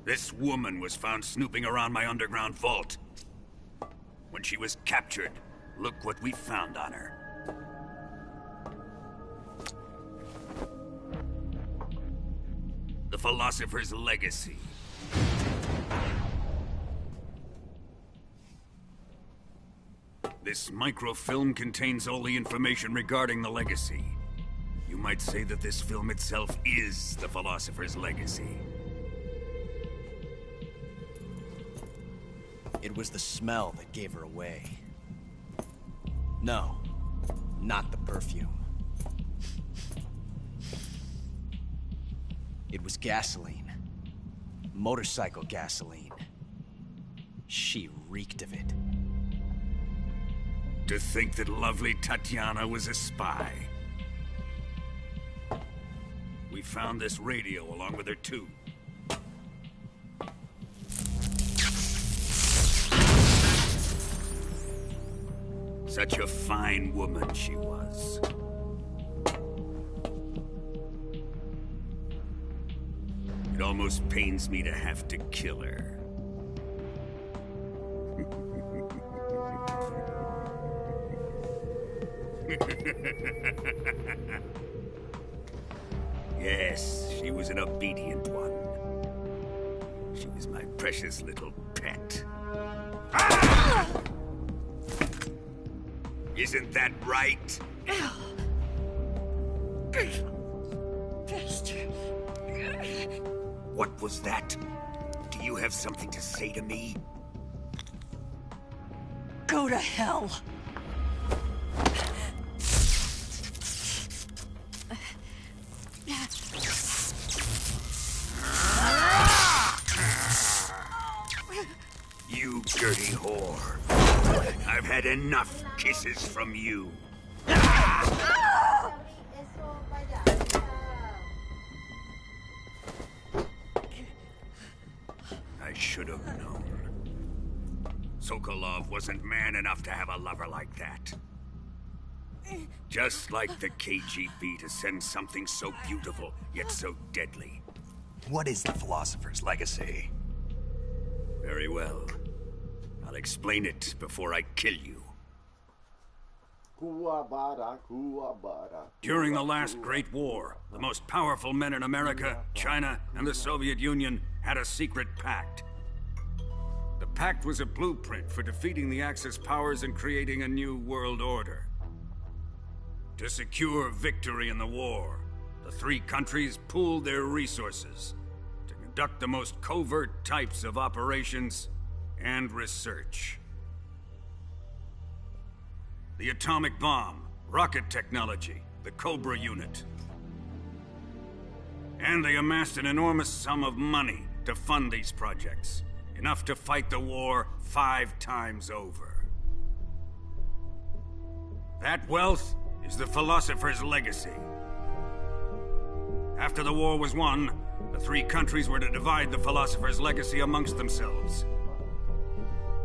This woman was found snooping around my underground vault. When she was captured, look what we found on her. The philosopher's legacy. This microfilm contains all the information regarding the legacy. You might say that this film itself is the philosopher's legacy. It was the smell that gave her away. No, not the perfume. It was gasoline. Motorcycle gasoline. She reeked of it. To think that lovely Tatiana was a spy. We found this radio along with her too. Such a fine woman she was. It almost pains me to have to kill her. Yes, she was an obedient one. She was my precious little pet. Ah! Isn't that right? What was that? Do you have something to say to me? Go to hell. You dirty whore. I've had enough kisses from you. I should have known. Sokolov wasn't man enough to have a lover like that. Just like the KGB to send something so beautiful, yet so deadly. What is the philosopher's legacy? Very well. I'll explain it before I kill you. During the last Great War, the most powerful men in America, China, and the Soviet Union had a secret pact. The pact was a blueprint for defeating the Axis powers and creating a new world order. To secure victory in the war, the three countries pooled their resources to conduct the most covert types of operations and research. The atomic bomb, rocket technology, the Cobra unit. And they amassed an enormous sum of money to fund these projects, enough to fight the war 5 times over. That wealth is the philosopher's legacy. After the war was won, the three countries were to divide the philosopher's legacy amongst themselves.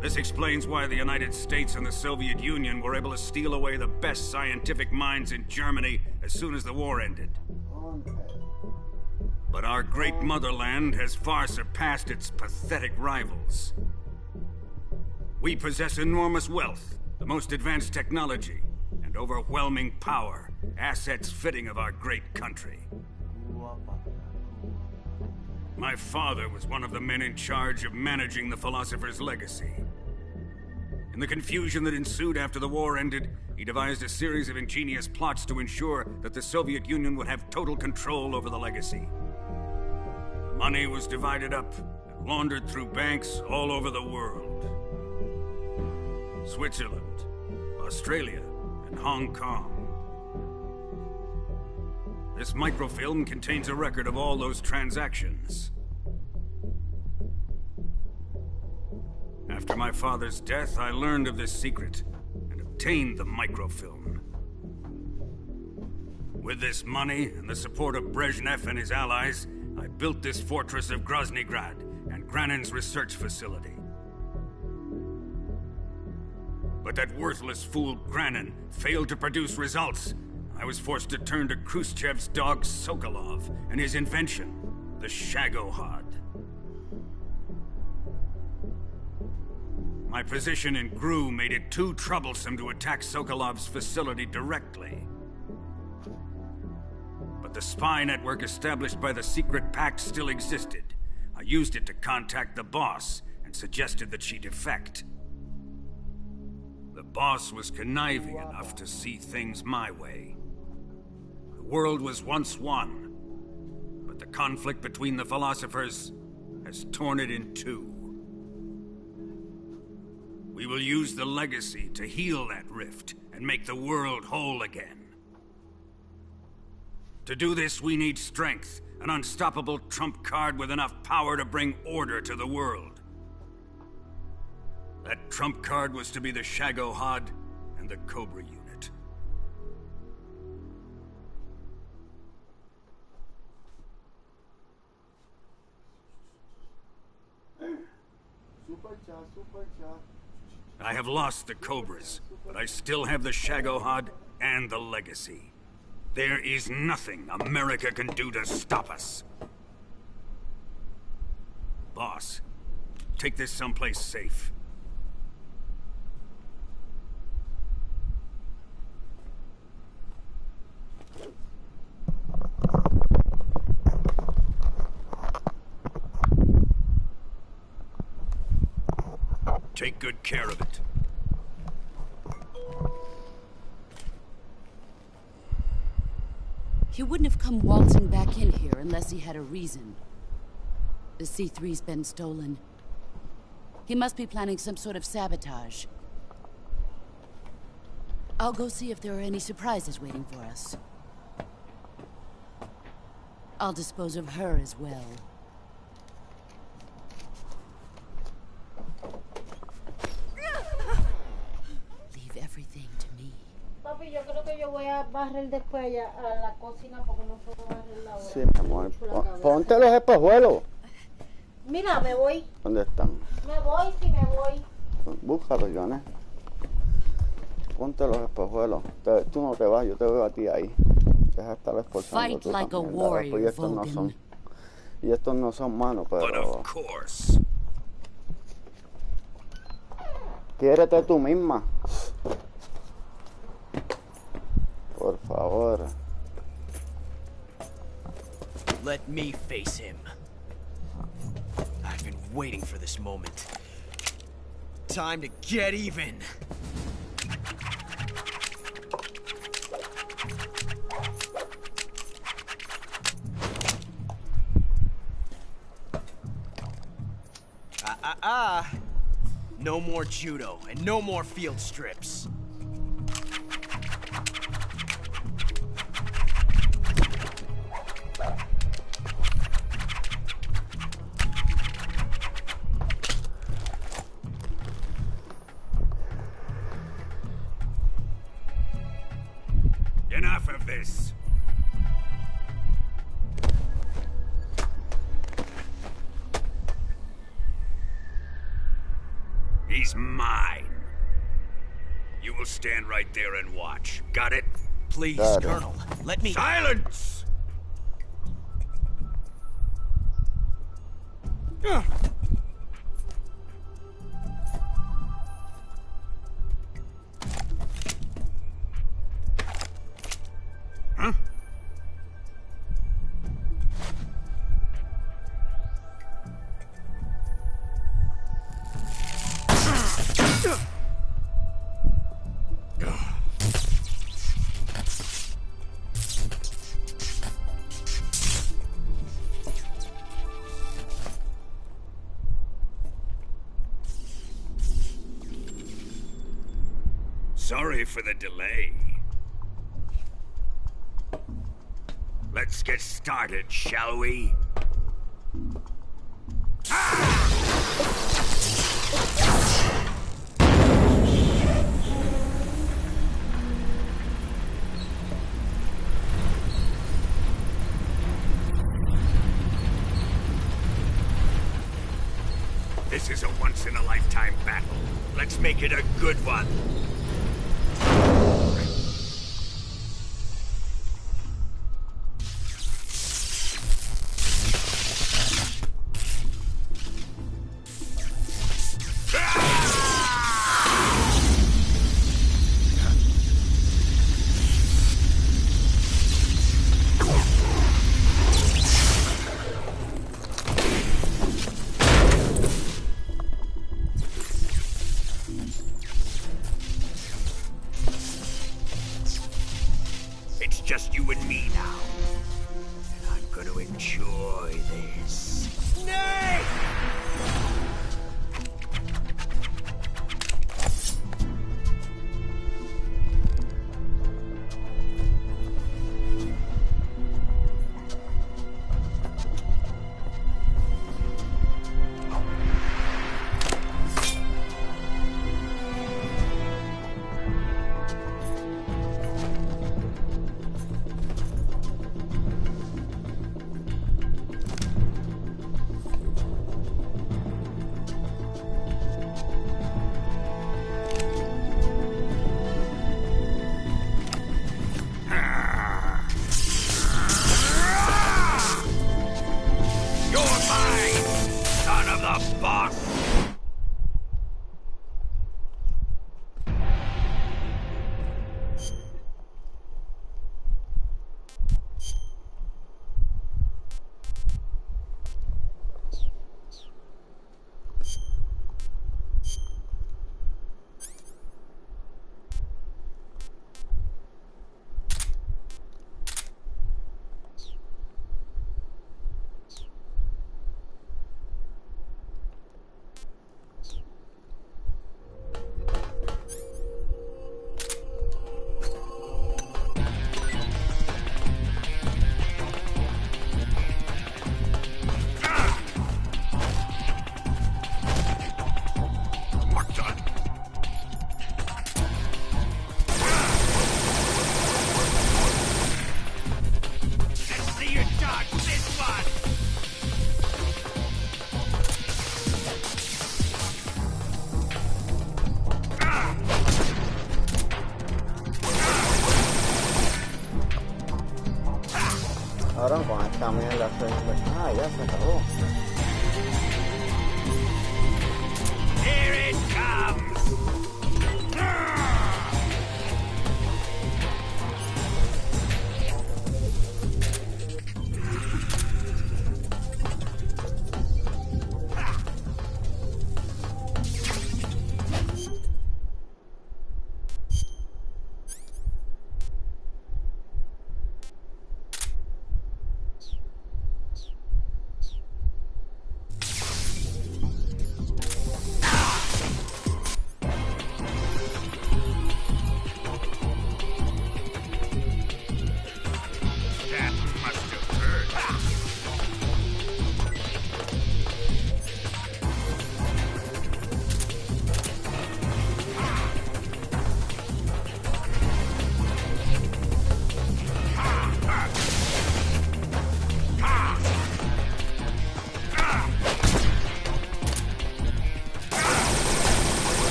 This explains why the United States and the Soviet Union were able to steal away the best scientific minds in Germany as soon as the war ended. But our great motherland has far surpassed its pathetic rivals. We possess enormous wealth, the most advanced technology, and overwhelming power, assets fitting of our great country. My father was one of the men in charge of managing the philosopher's legacy. In the confusion that ensued after the war ended, he devised a series of ingenious plots to ensure that the Soviet Union would have total control over the legacy. The money was divided up and laundered through banks all over the world. Switzerland, Australia, and Hong Kong. This microfilm contains a record of all those transactions. After my father's death, I learned of this secret and obtained the microfilm. With this money and the support of Brezhnev and his allies, I built this fortress of Groznygrad and Granin's research facility. But that worthless fool Granin failed to produce results. I was forced to turn to Khrushchev's dog Sokolov and his invention, the Shagohod. My position in GRU made it too troublesome to attack Sokolov's facility directly. But the spy network established by the secret pact still existed. I used it to contact the boss and suggested that she defect. The boss was conniving enough to see things my way. The world was once one, but the conflict between the philosophers has torn it in two. We will use the legacy to heal that rift and make the world whole again. To do this, we need strength, an unstoppable trump card with enough power to bring order to the world. That trump card was to be the Shagohod and the Cobra unit. I have lost the Cobras, but I still have the Shagohod and the legacy. There is nothing America can do to stop us. Boss, take this someplace safe. Take good care of it. He wouldn't have come waltzing back in here unless he had a reason. The C3's been stolen. He must be planning some sort of sabotage. I'll go see if there are any surprises waiting for us. I'll dispose of her as well. Leave everything to me. Papi, yo creo que yo voy a barrer después allá a la cocina porque no puedo barrer la hora. Sí, mi amor. Ponte los espejuelos. Mira, me voy. ¿Dónde están? Me voy, sí, me voy. Búscalos, Jones. Ponte los espejuelos. Tú no te vas, yo te veo a ti ahí. Deja de estar esforzando. Fight tú like a también, warrior, pues, y estos no Volgin. son. Y estos no son manos, But pero. of course. Quiérete tú misma. Por favor. Let me face him. I've been waiting for this moment. Time to get even. No more judo and no more field strips. Enough of this. He's mine. You will stand right there and watch. Got it? Please, Got it. Colonel, let me... Silence! Huh? Sorry for the delay. Let's get started, shall we? This is a once-in-a-lifetime battle. Let's make it a good one. Ah! just you and me now. And I'm gonna enjoy this. Nay! Ahora con esta mierda ah, ya se acabó. Here it comes!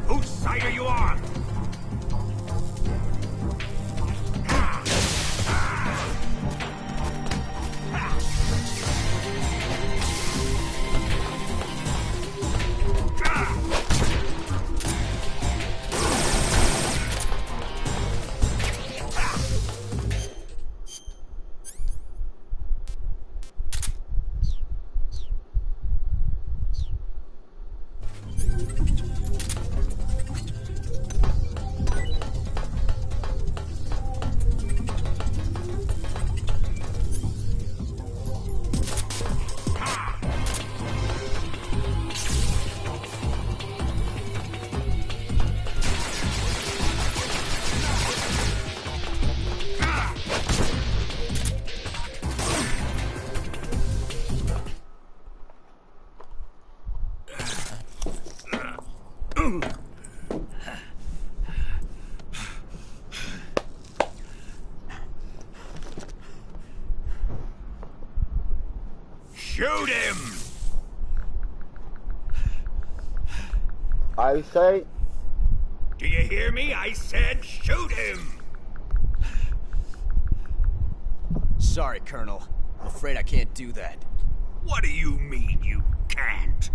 Whose side are you on? Shoot him! I say... Do you hear me? I said shoot him! Sorry, Colonel. I'm afraid I can't do that. What do you mean you can't?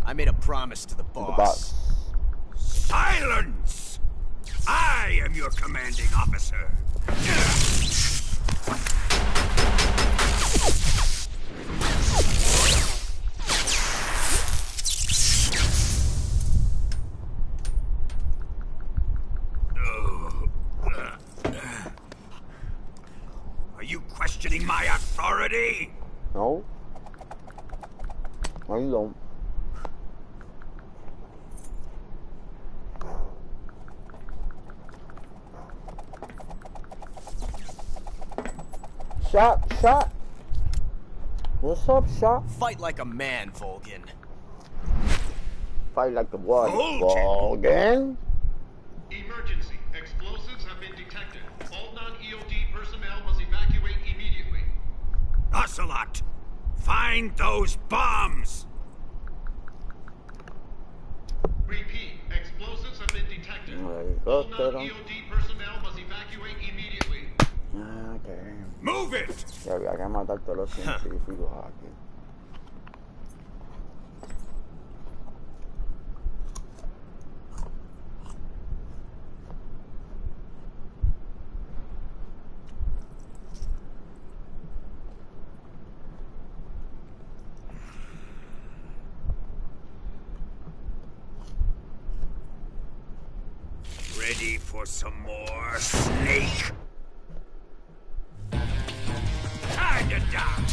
I made a promise to the boss. Silence! I am your commanding officer. Are you questioning my authority? No. I don't. Shot. What's up, shot? Fight like a man, Volgin. Fight like the what? Volgin? Emergency. Explosives have been detected. All non-EOD personnel must evacuate immediately. Ocelot, find those bombs! Repeat. Explosives have been detected. All non-EOD personnel must evacuate immediately. Okay. Move it! Que había que matar todos los científicos aquí. Ready for some more, Snake? Time to die!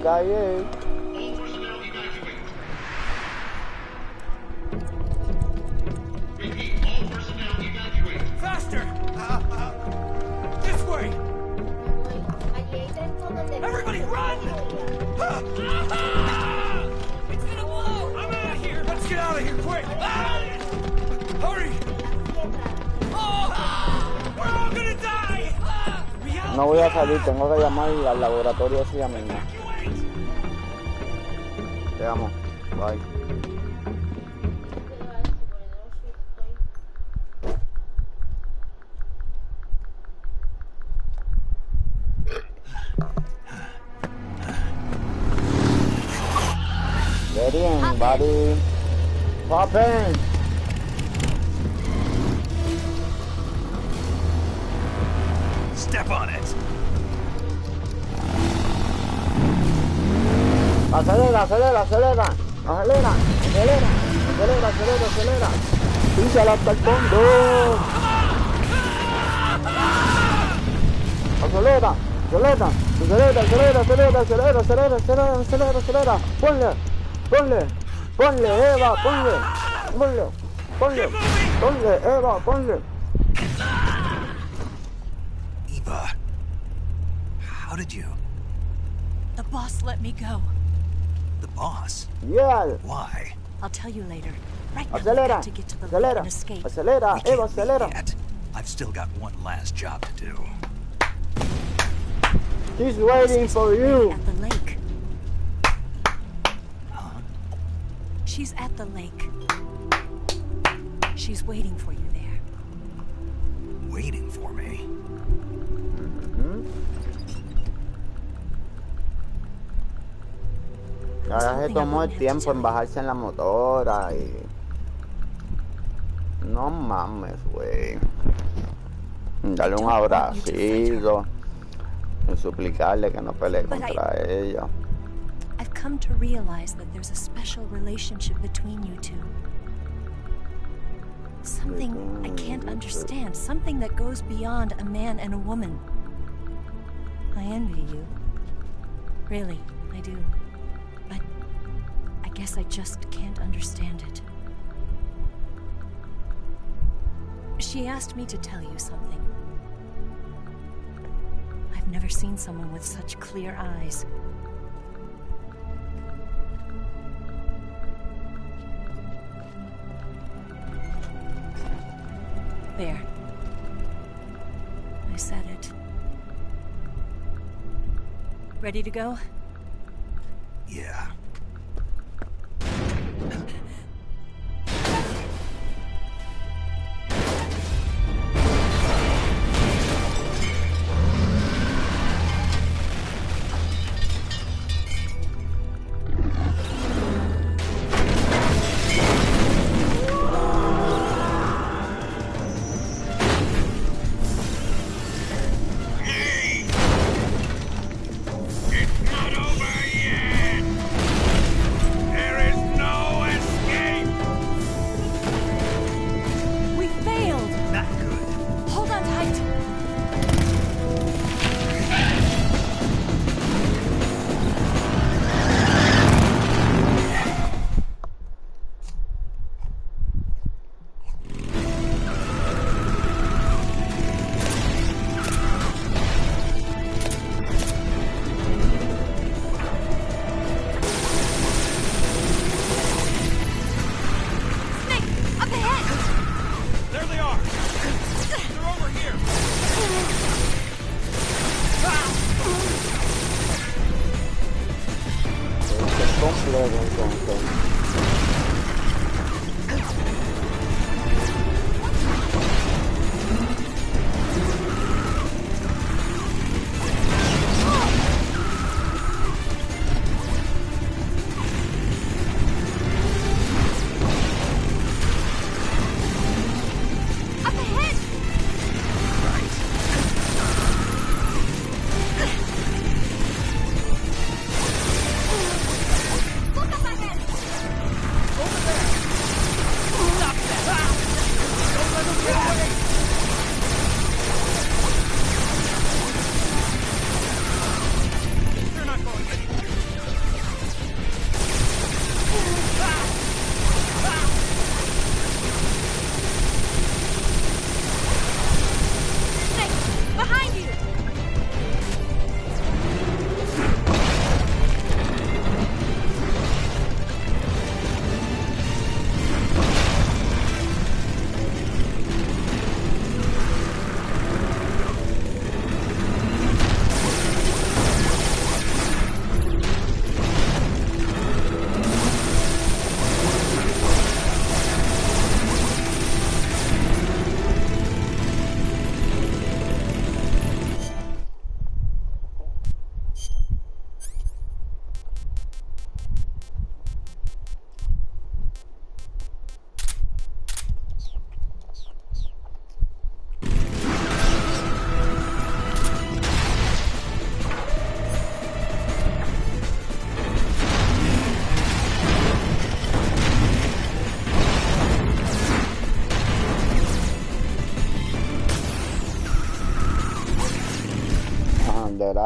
Calle. All personnel evacuate. Repeat, all personnel evacuate. Faster! This way! Everybody run! It's gonna blow! I'm out of here! Let's get out of here quick! Hurry! We're all gonna die! No voy a salir, tengo que llamar al laboratorio ese mismo. Te amo. Bye. Get in, buddy. Pop in. Step on it! Acelera. Písala hasta el fondo. Acelera. Ponle. ponle, Eva, ponle, Eva, ponle. Eva, how did you? The boss let me go. The boss? Yeah. Why? I'll tell you later. Right now, we've Acelera, got to get to the lake and escape. acelera, We Eva, can't leave acelera. yet. I've still got one last job to do. She's waiting for you. At the lake. Huh? She's at the lake. She's waiting for you there. Waiting for me? Ahora se tomó el tiempo en bajarse en la motora y... No mames, güey. Darle un abracito. Y suplicarle que no pelee contra ella. I've come to realize that there's a special relationship between you two. Something I can't understand. Something that goes beyond a man and a woman. I envy you. Really, I do. But I guess I just can't understand it. She asked me to tell you something. I've never seen someone with such clear eyes. There. I said it. Ready to go? Yeah.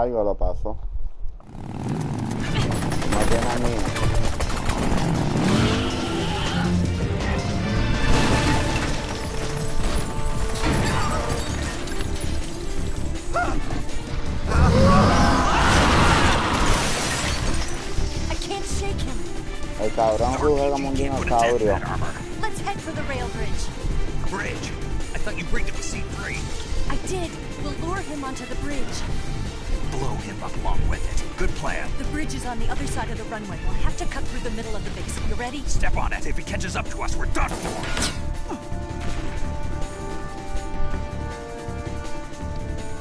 Algo lo pasó. No tiene ni... cabrón jugué como un dinosaurio. Let's head for the rail bridge. Bridge? I thought you briefed it with C3. I did. We'll lure him onto the bridge. Blow him up along with it. Good plan. The bridge is on the other side of the runway. We'll have to cut through the middle of the base. You ready? Step on it. If he catches up to us, we're done for.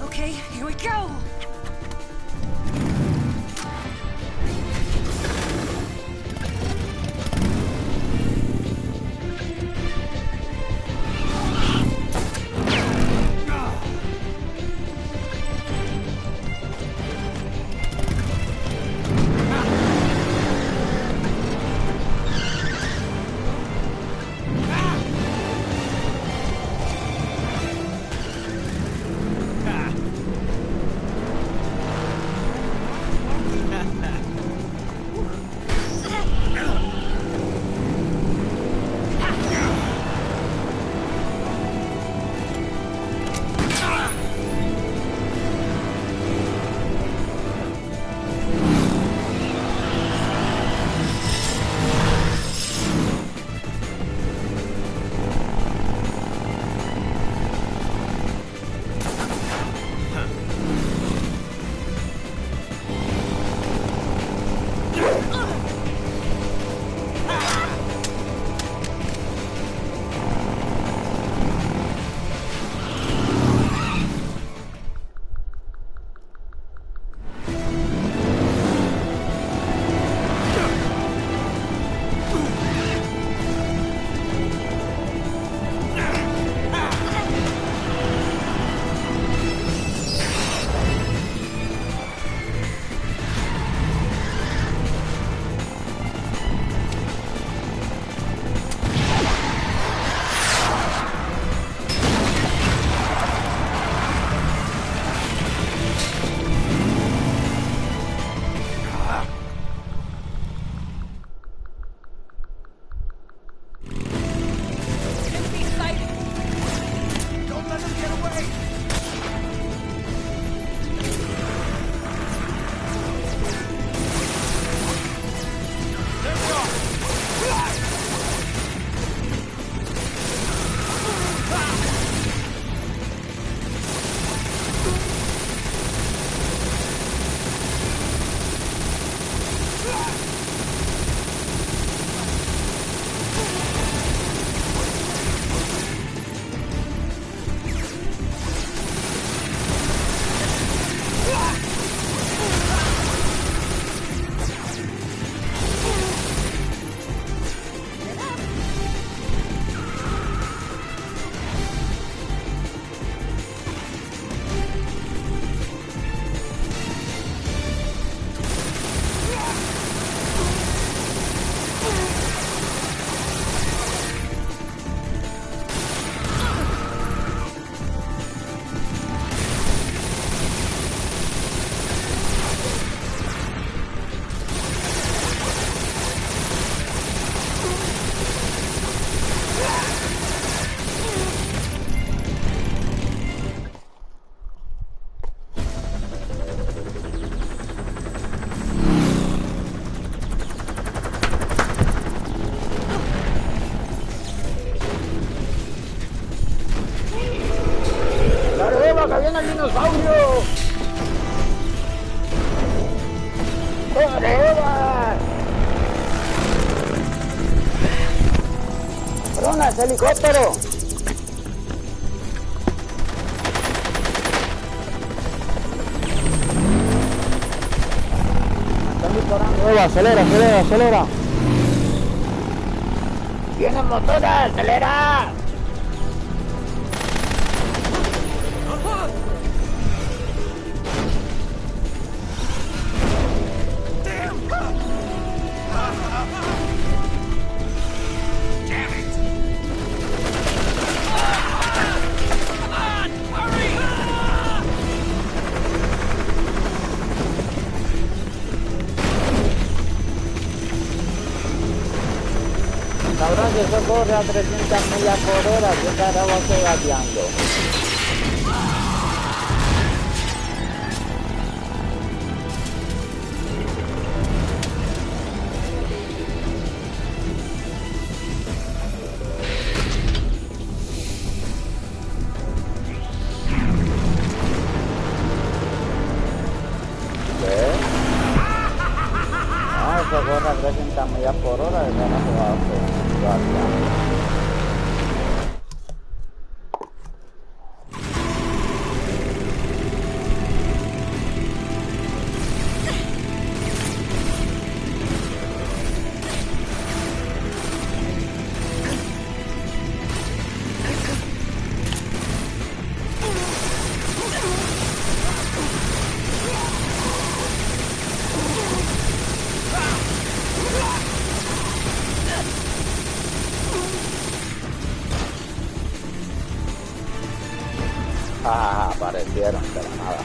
Okay, here we go. ¡Que viene el dinosaurio! ¡Corre! ¡Brona, ese helicóptero! Están disparando. Nueva, acelera, acelera, acelera. ¡Vienen motores! ¡Acelera! Cabrón, que eso corre a 300 millas por hora, ¿qué carajo estoy gateando? corre a 300 millas por hora de cada jugada guardia. Aparecieron de la nada.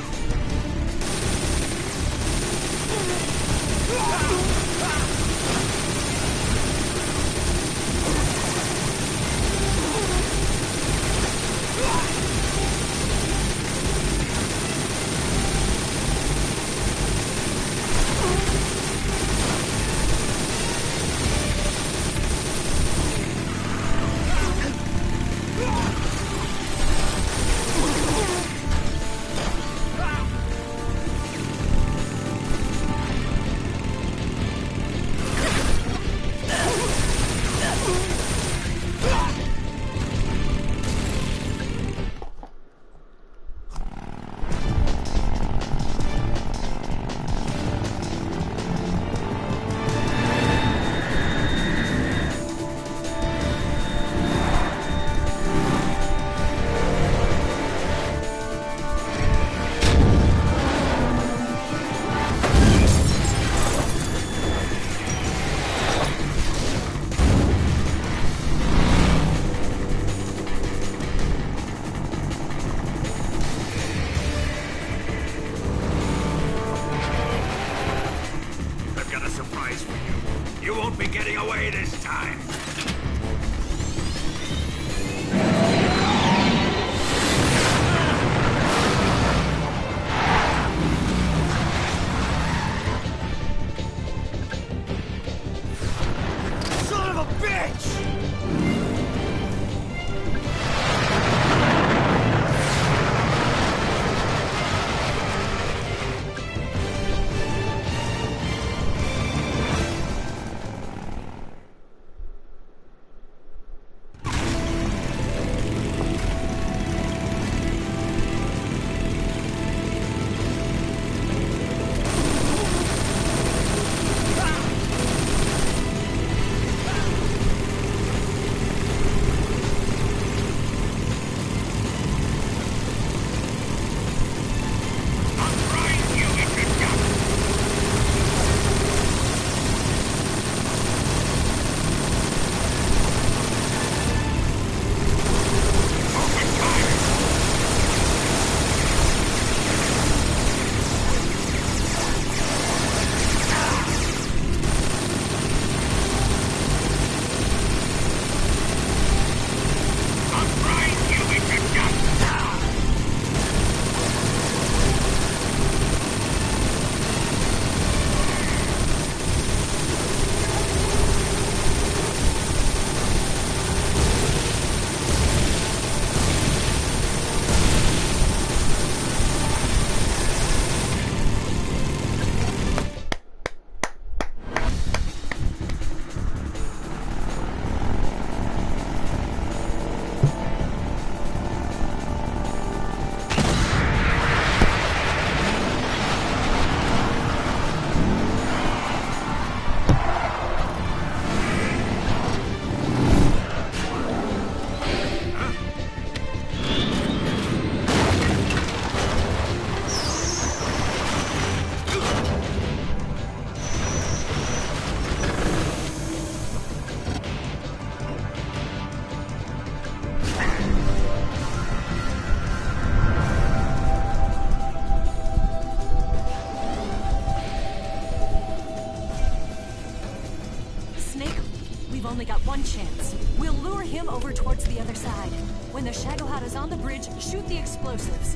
only got one chance. We'll lure him over towards the other side. When the Shagohada's on the bridge, shoot the explosives.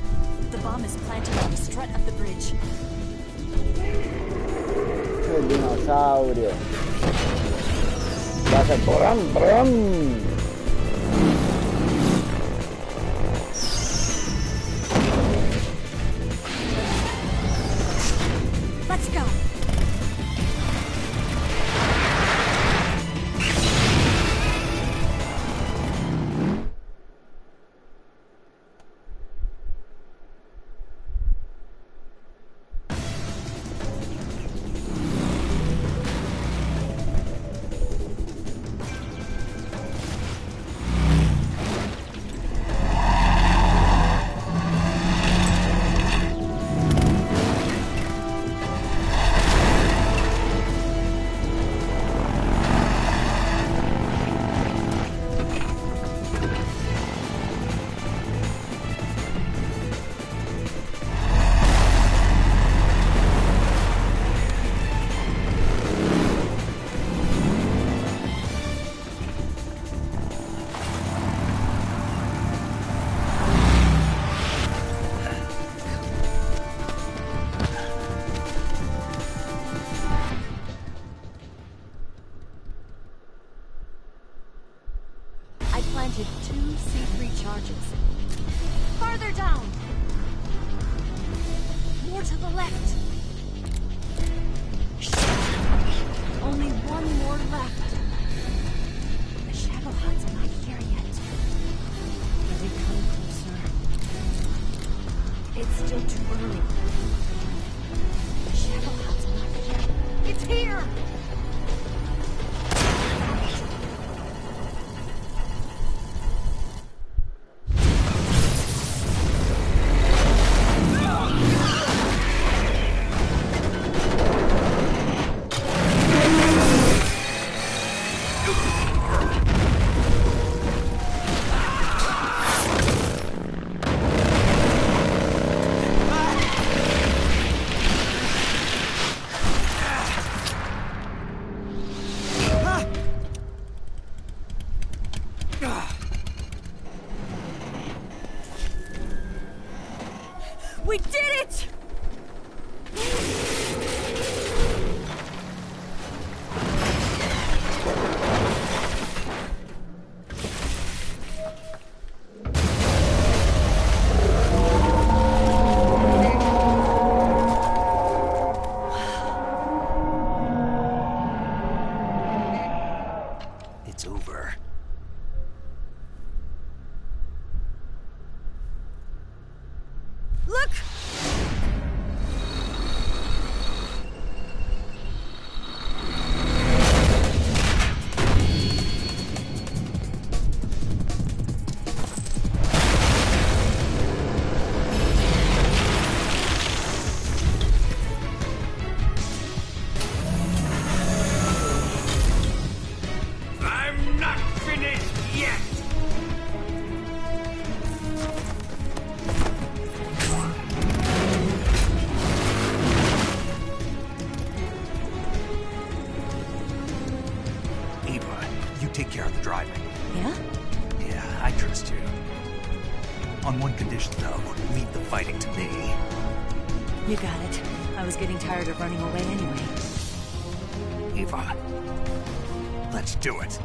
The bomb is planted on the strut of the bridge. El dinosaurio. Va a ser brum, brum. Let's go. C3 charges. Farther down! More to the left! Shit. Only one more left. The shadow huts are not here yet. Are they coming closer? It's still too early. The shadow huts are not here. It's here! We did it! It's over. Look! I'm not finished yet! Eva, you take care of the driving. Yeah? Yeah, I trust you. On one condition, though, leave the fighting to me. You got it. I was getting tired of running away anyway. Eva, let's do it.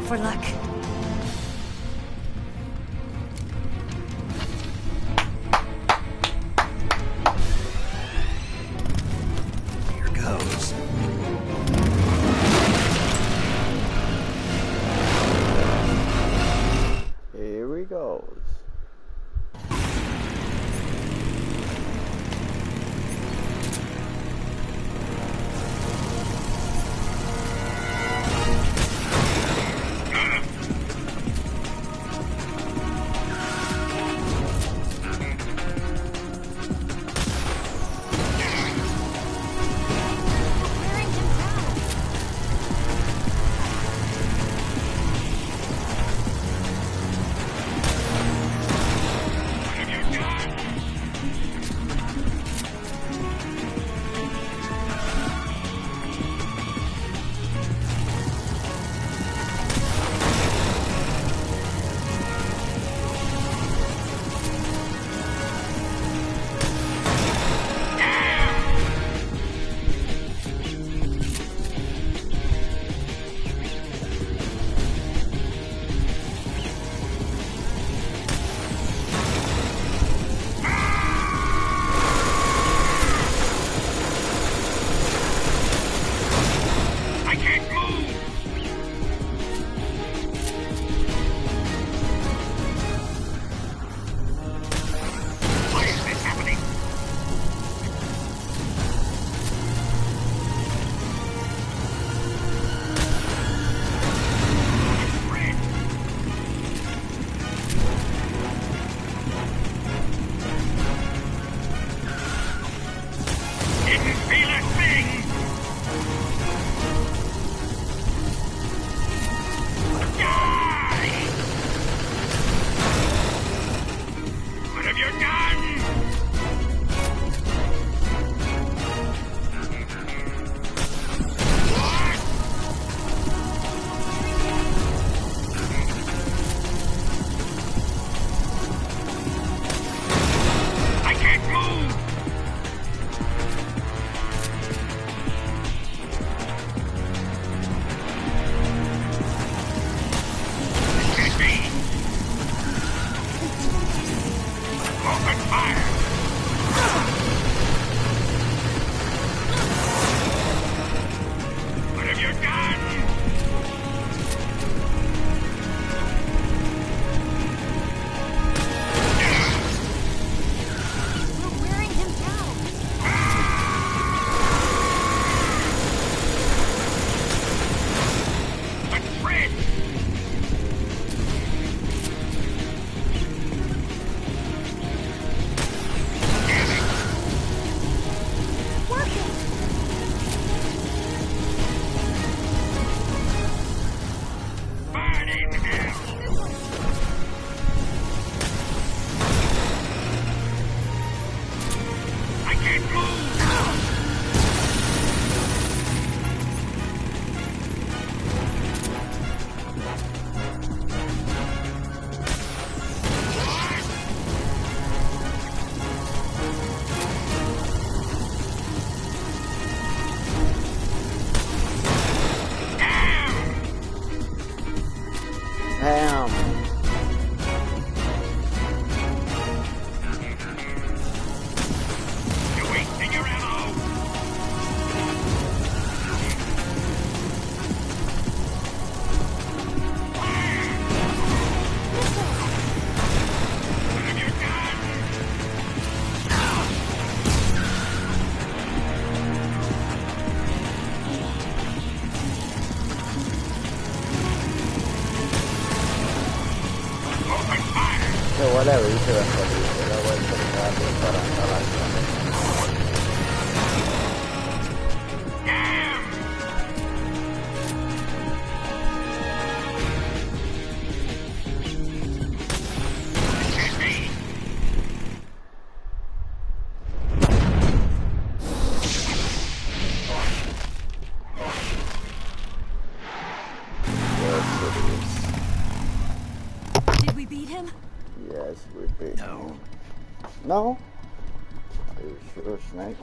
For luck. Here goes. Here he goes. Wearing him down. Ese huele a bicho de feliz, le he vuelto a mirar para entrar No? Are you sure, Snake?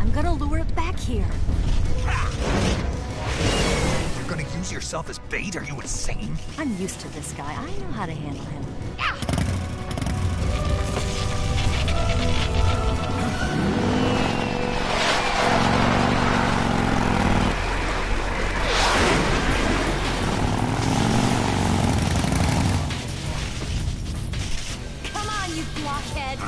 I'm gonna lure it back here. You're gonna use yourself as bait? Are you insane? I'm used to this guy. I know how to handle him. Come on, you blockhead!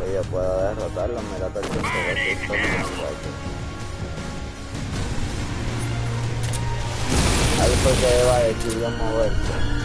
Oye, puedo derrotarlo, mira todo el tiempo que estoy muchacho. Ahí fue que Eva decidió moverse.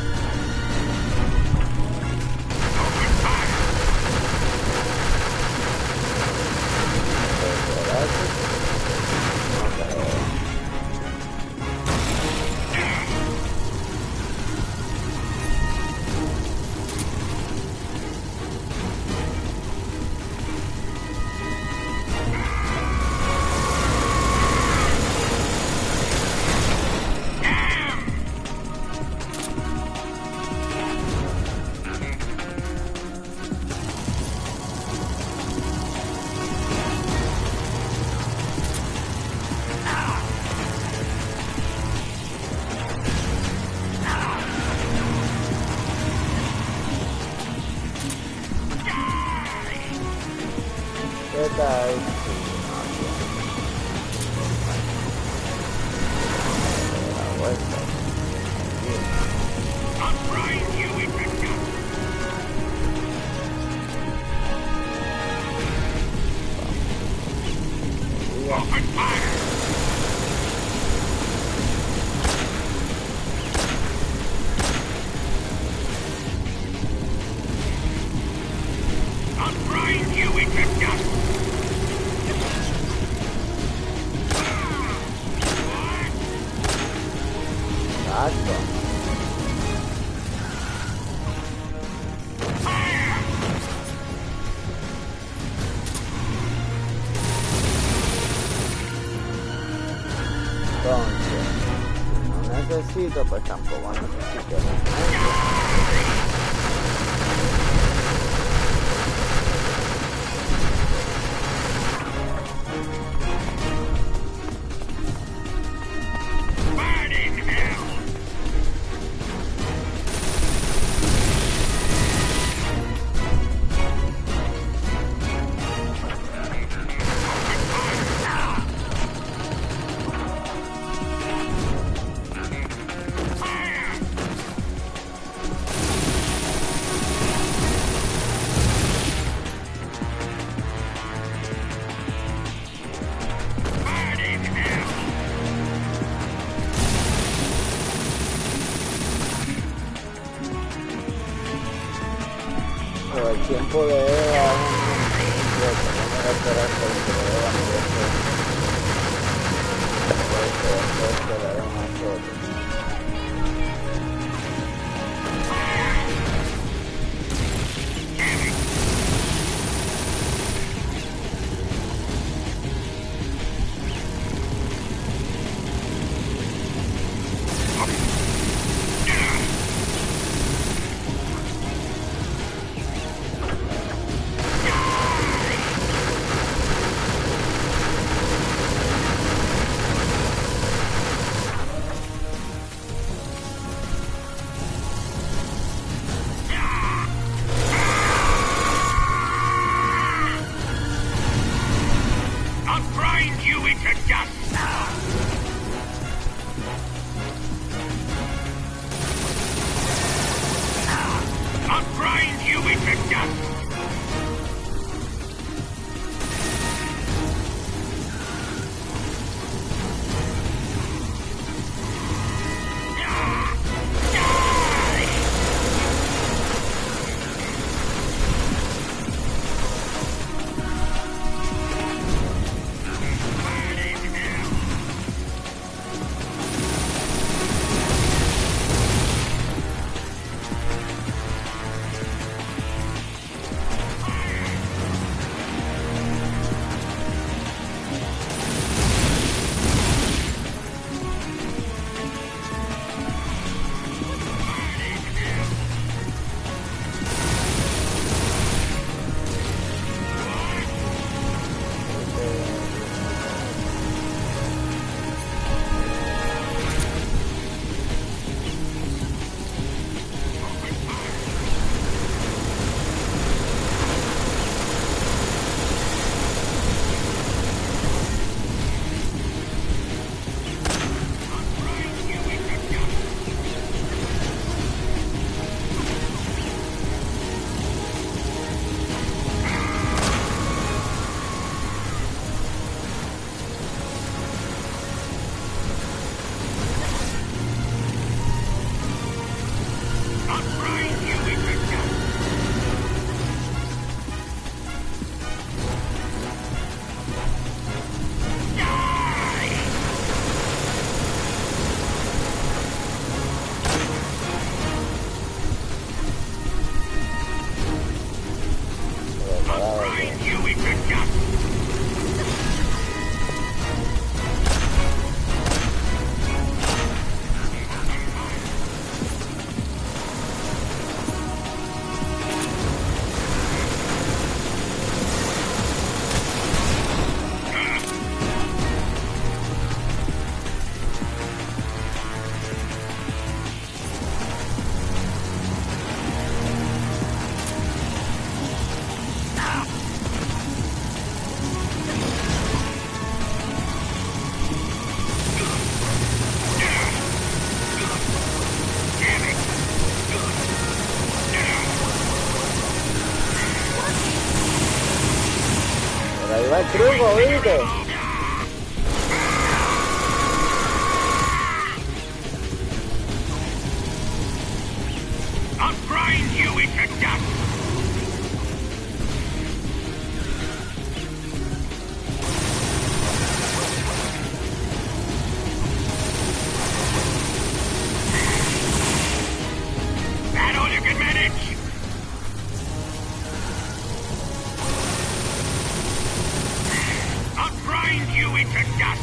Pues tampoco necesito el tiempo de Eva ahí va el truco, ¿viste? I'll grind you into dust! That all you can manage? I'll grind you into dust!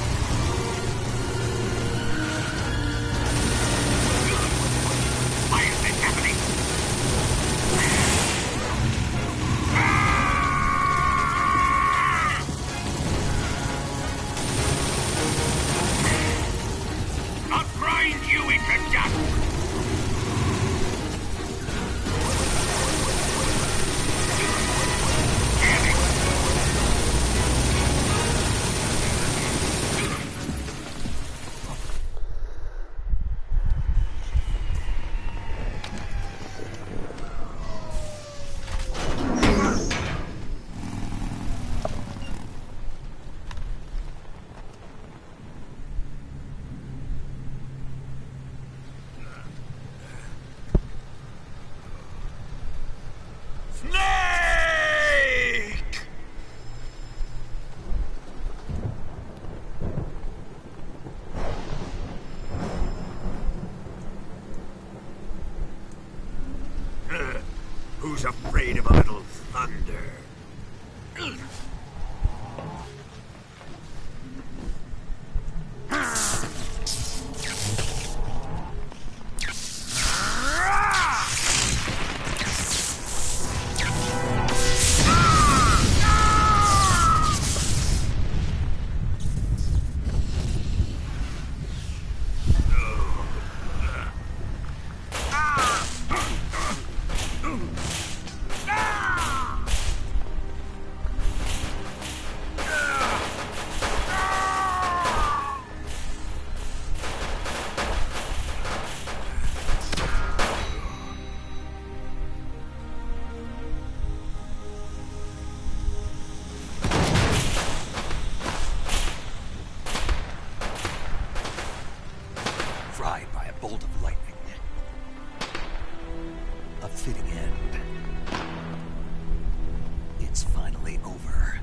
Why is this happening? I'll grind you into dust! Damn it! Snake! Who's afraid of a little thunder? Fried by a bolt of lightning. A fitting end. It's finally over.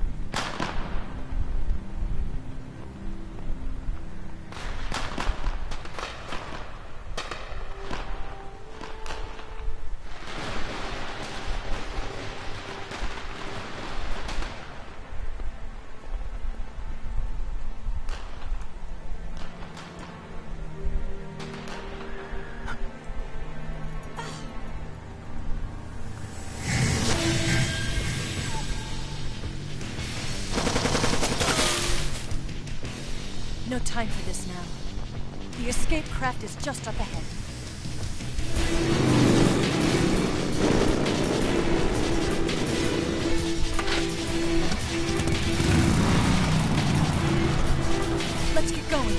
No time for this now. The escape craft is just up ahead. Let's get going.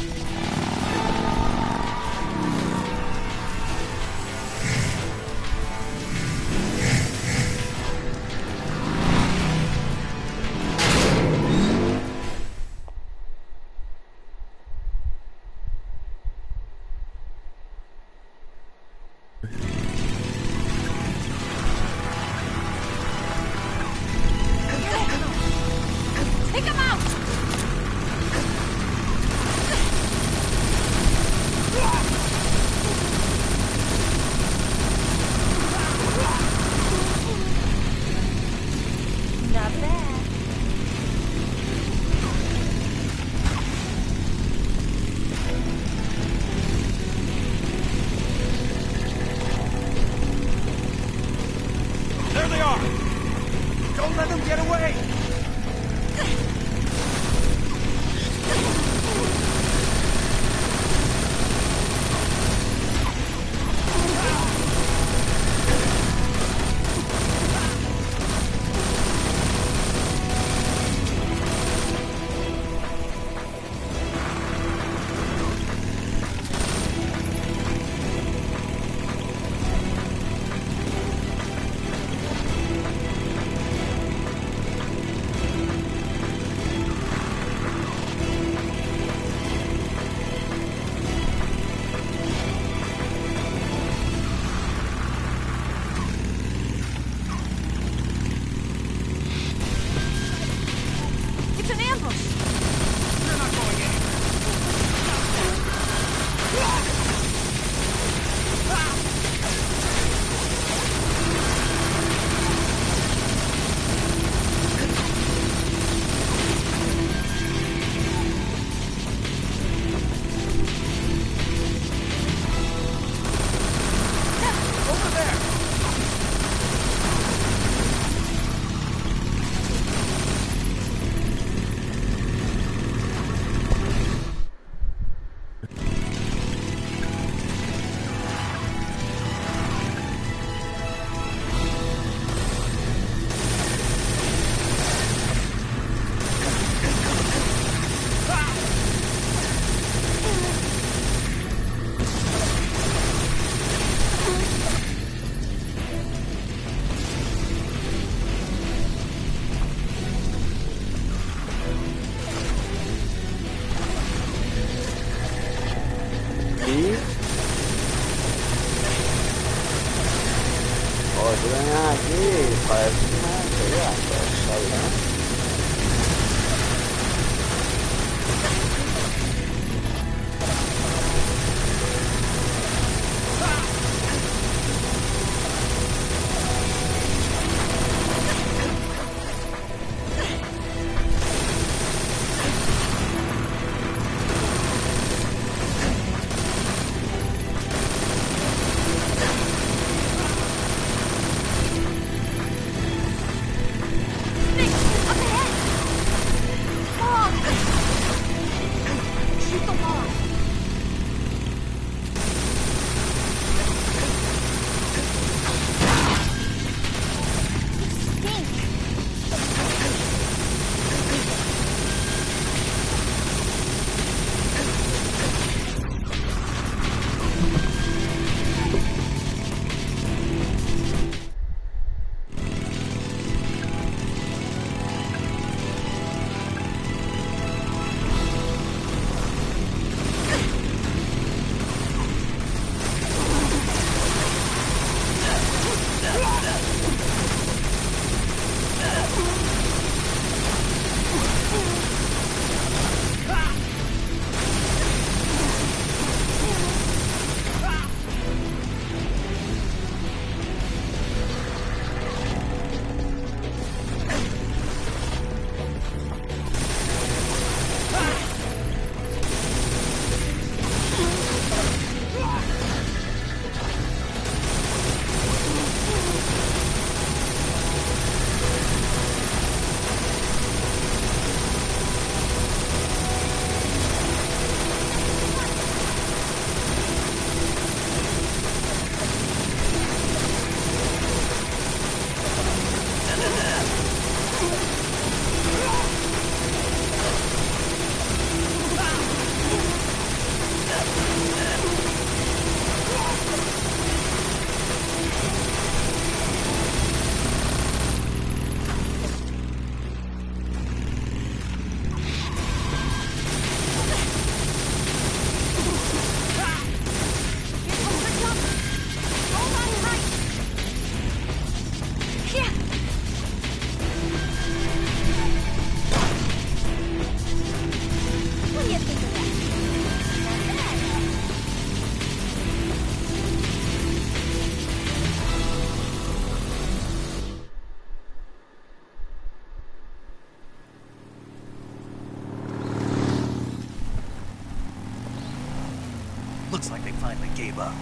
Looks like they finally gave up.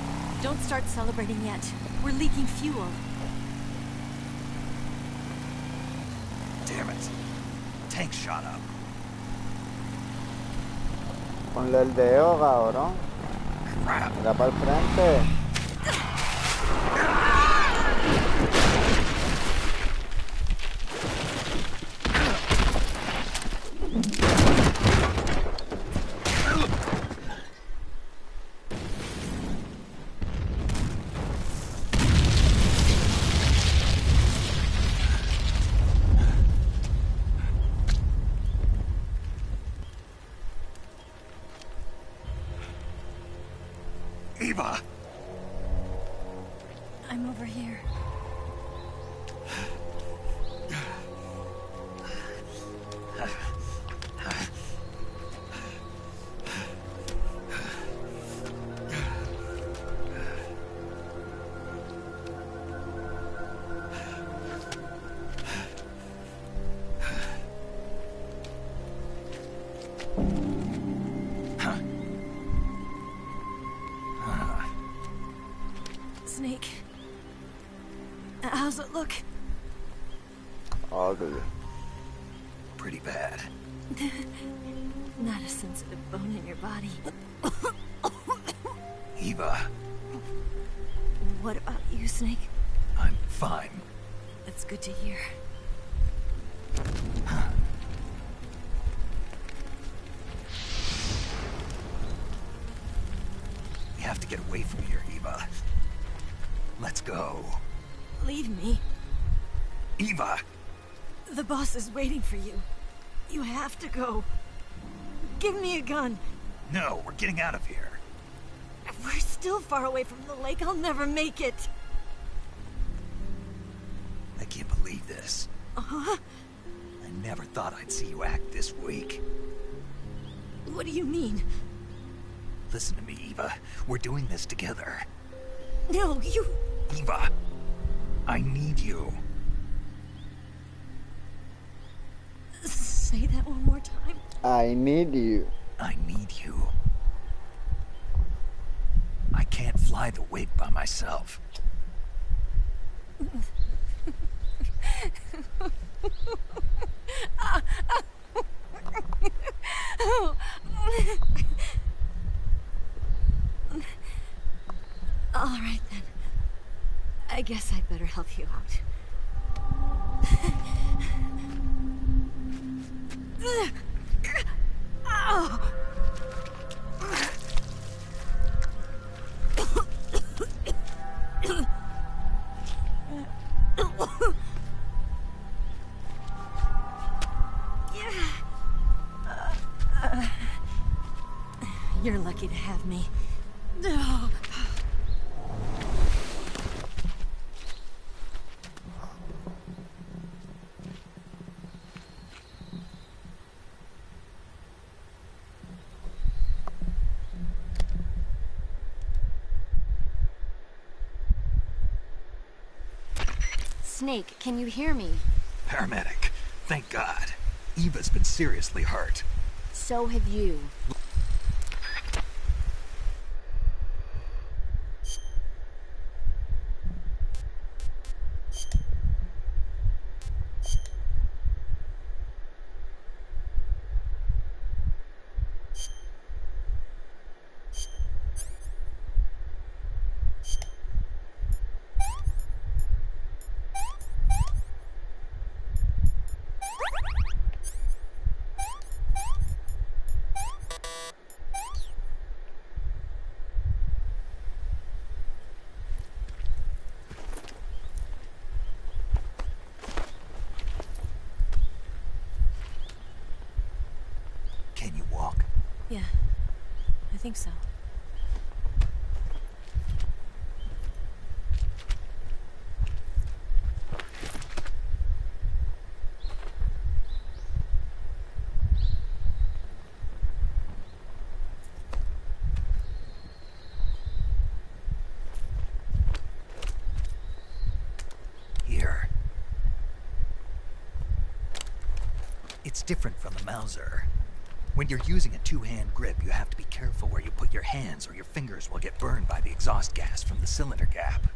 Don't start celebrating yet. We're leaking fuel. Damn it. Tank shot up. Ponle el dedo, cabrón. Crap. Mira para el frente. Eva! I'm over here. Snake. How's it look? Ugly. Pretty bad. Not a sensitive bone in your body. Eva, What about you, Snake? I'm fine. That's good to hear. We have to get away from here, Eva. Let's go. Leave me. Eva! The boss is waiting for you. You have to go. Give me a gun. No, we're getting out of here. We're still far away from the lake. I'll never make it. I can't believe this. Uh-huh. I never thought I'd see you act this weak. What do you mean? Listen to me, Eva. We're doing this together. No, you... Eva! I need you. Say that one more time. I need you. I need you. I can't fly the wig by myself. All right, then. I guess I'd better help you out. Ow! You're lucky to have me. No. Snake, can you hear me? Paramedic. Thank God. Eva's been seriously hurt. So have you. Can you walk? Yeah, I think so. Here. It's different from the Mauser. When you're using a two-hand grip, you have to be careful where you put your hands or your fingers will get burned by the exhaust gas from the cylinder cap.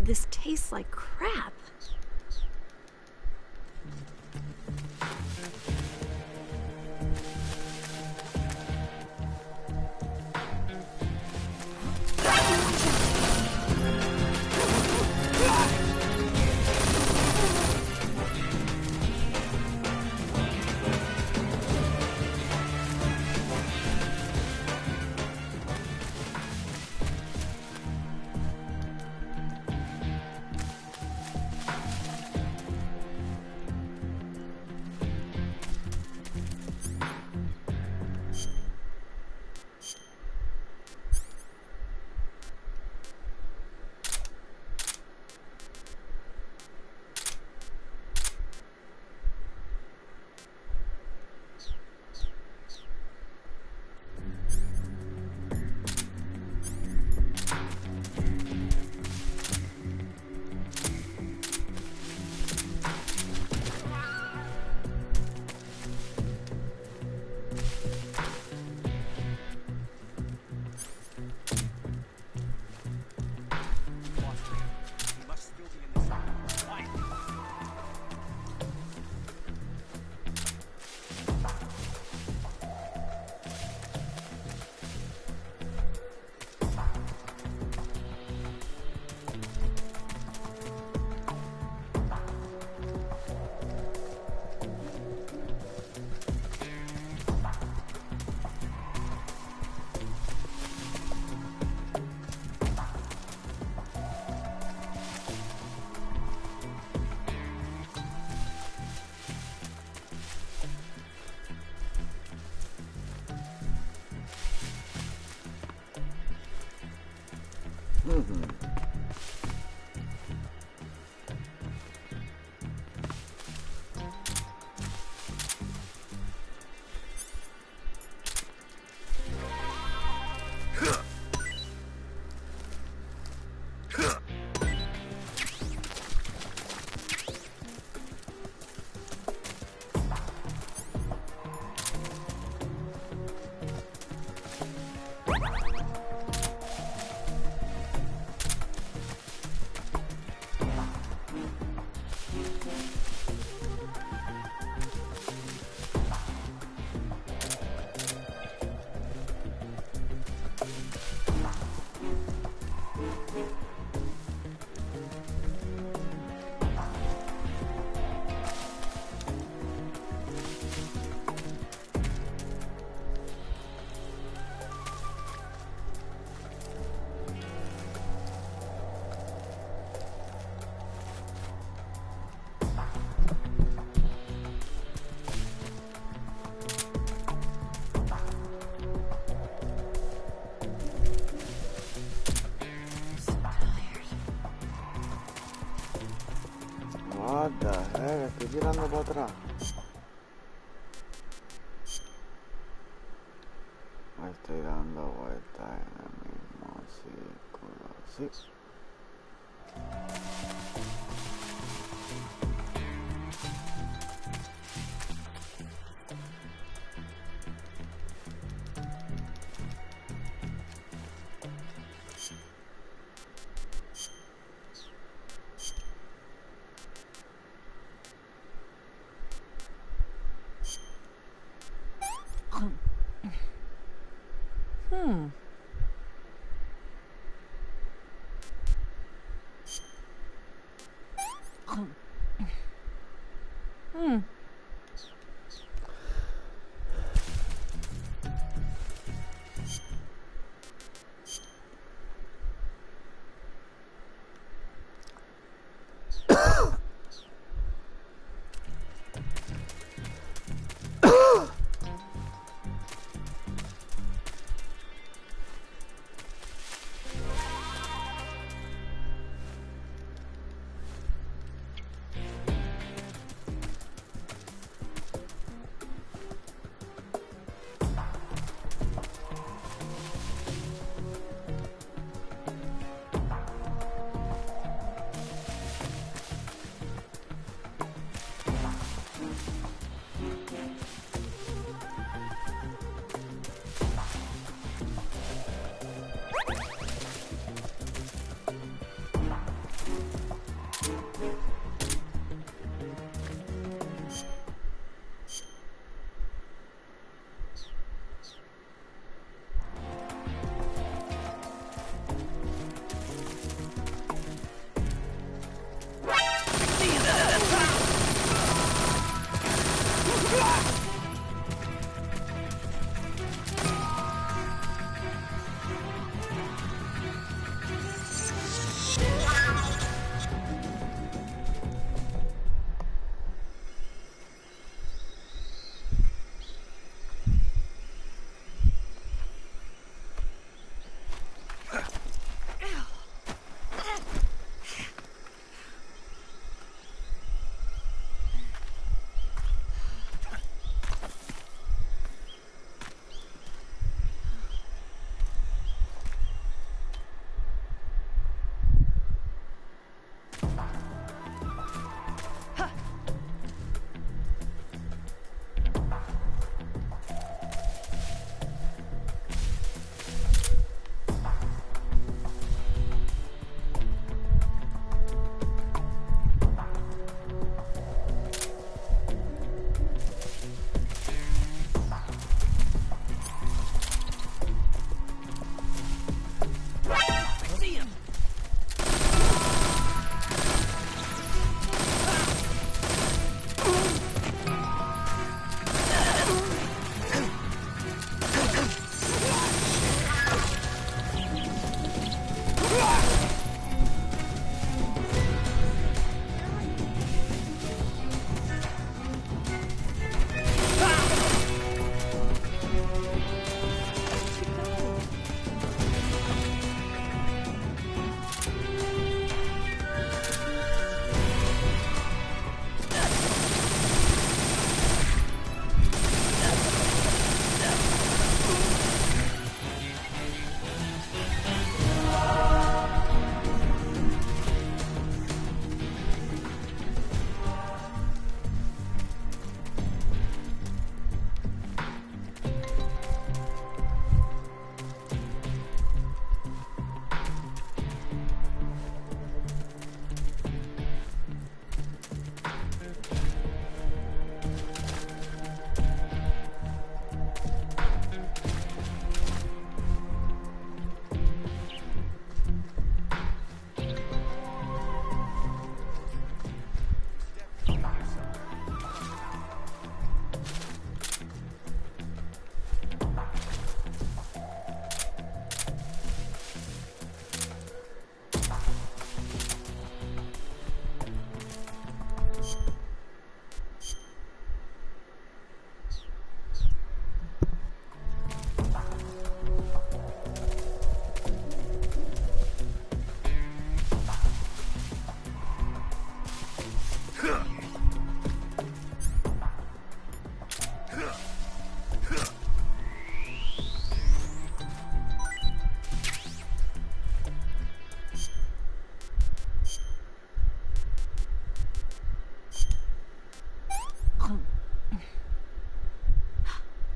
This tastes like crap. atrás. Estoy dando vueltas en el mismo círculo. Sí.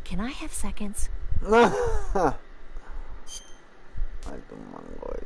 Can I have seconds? Ay, tu mango.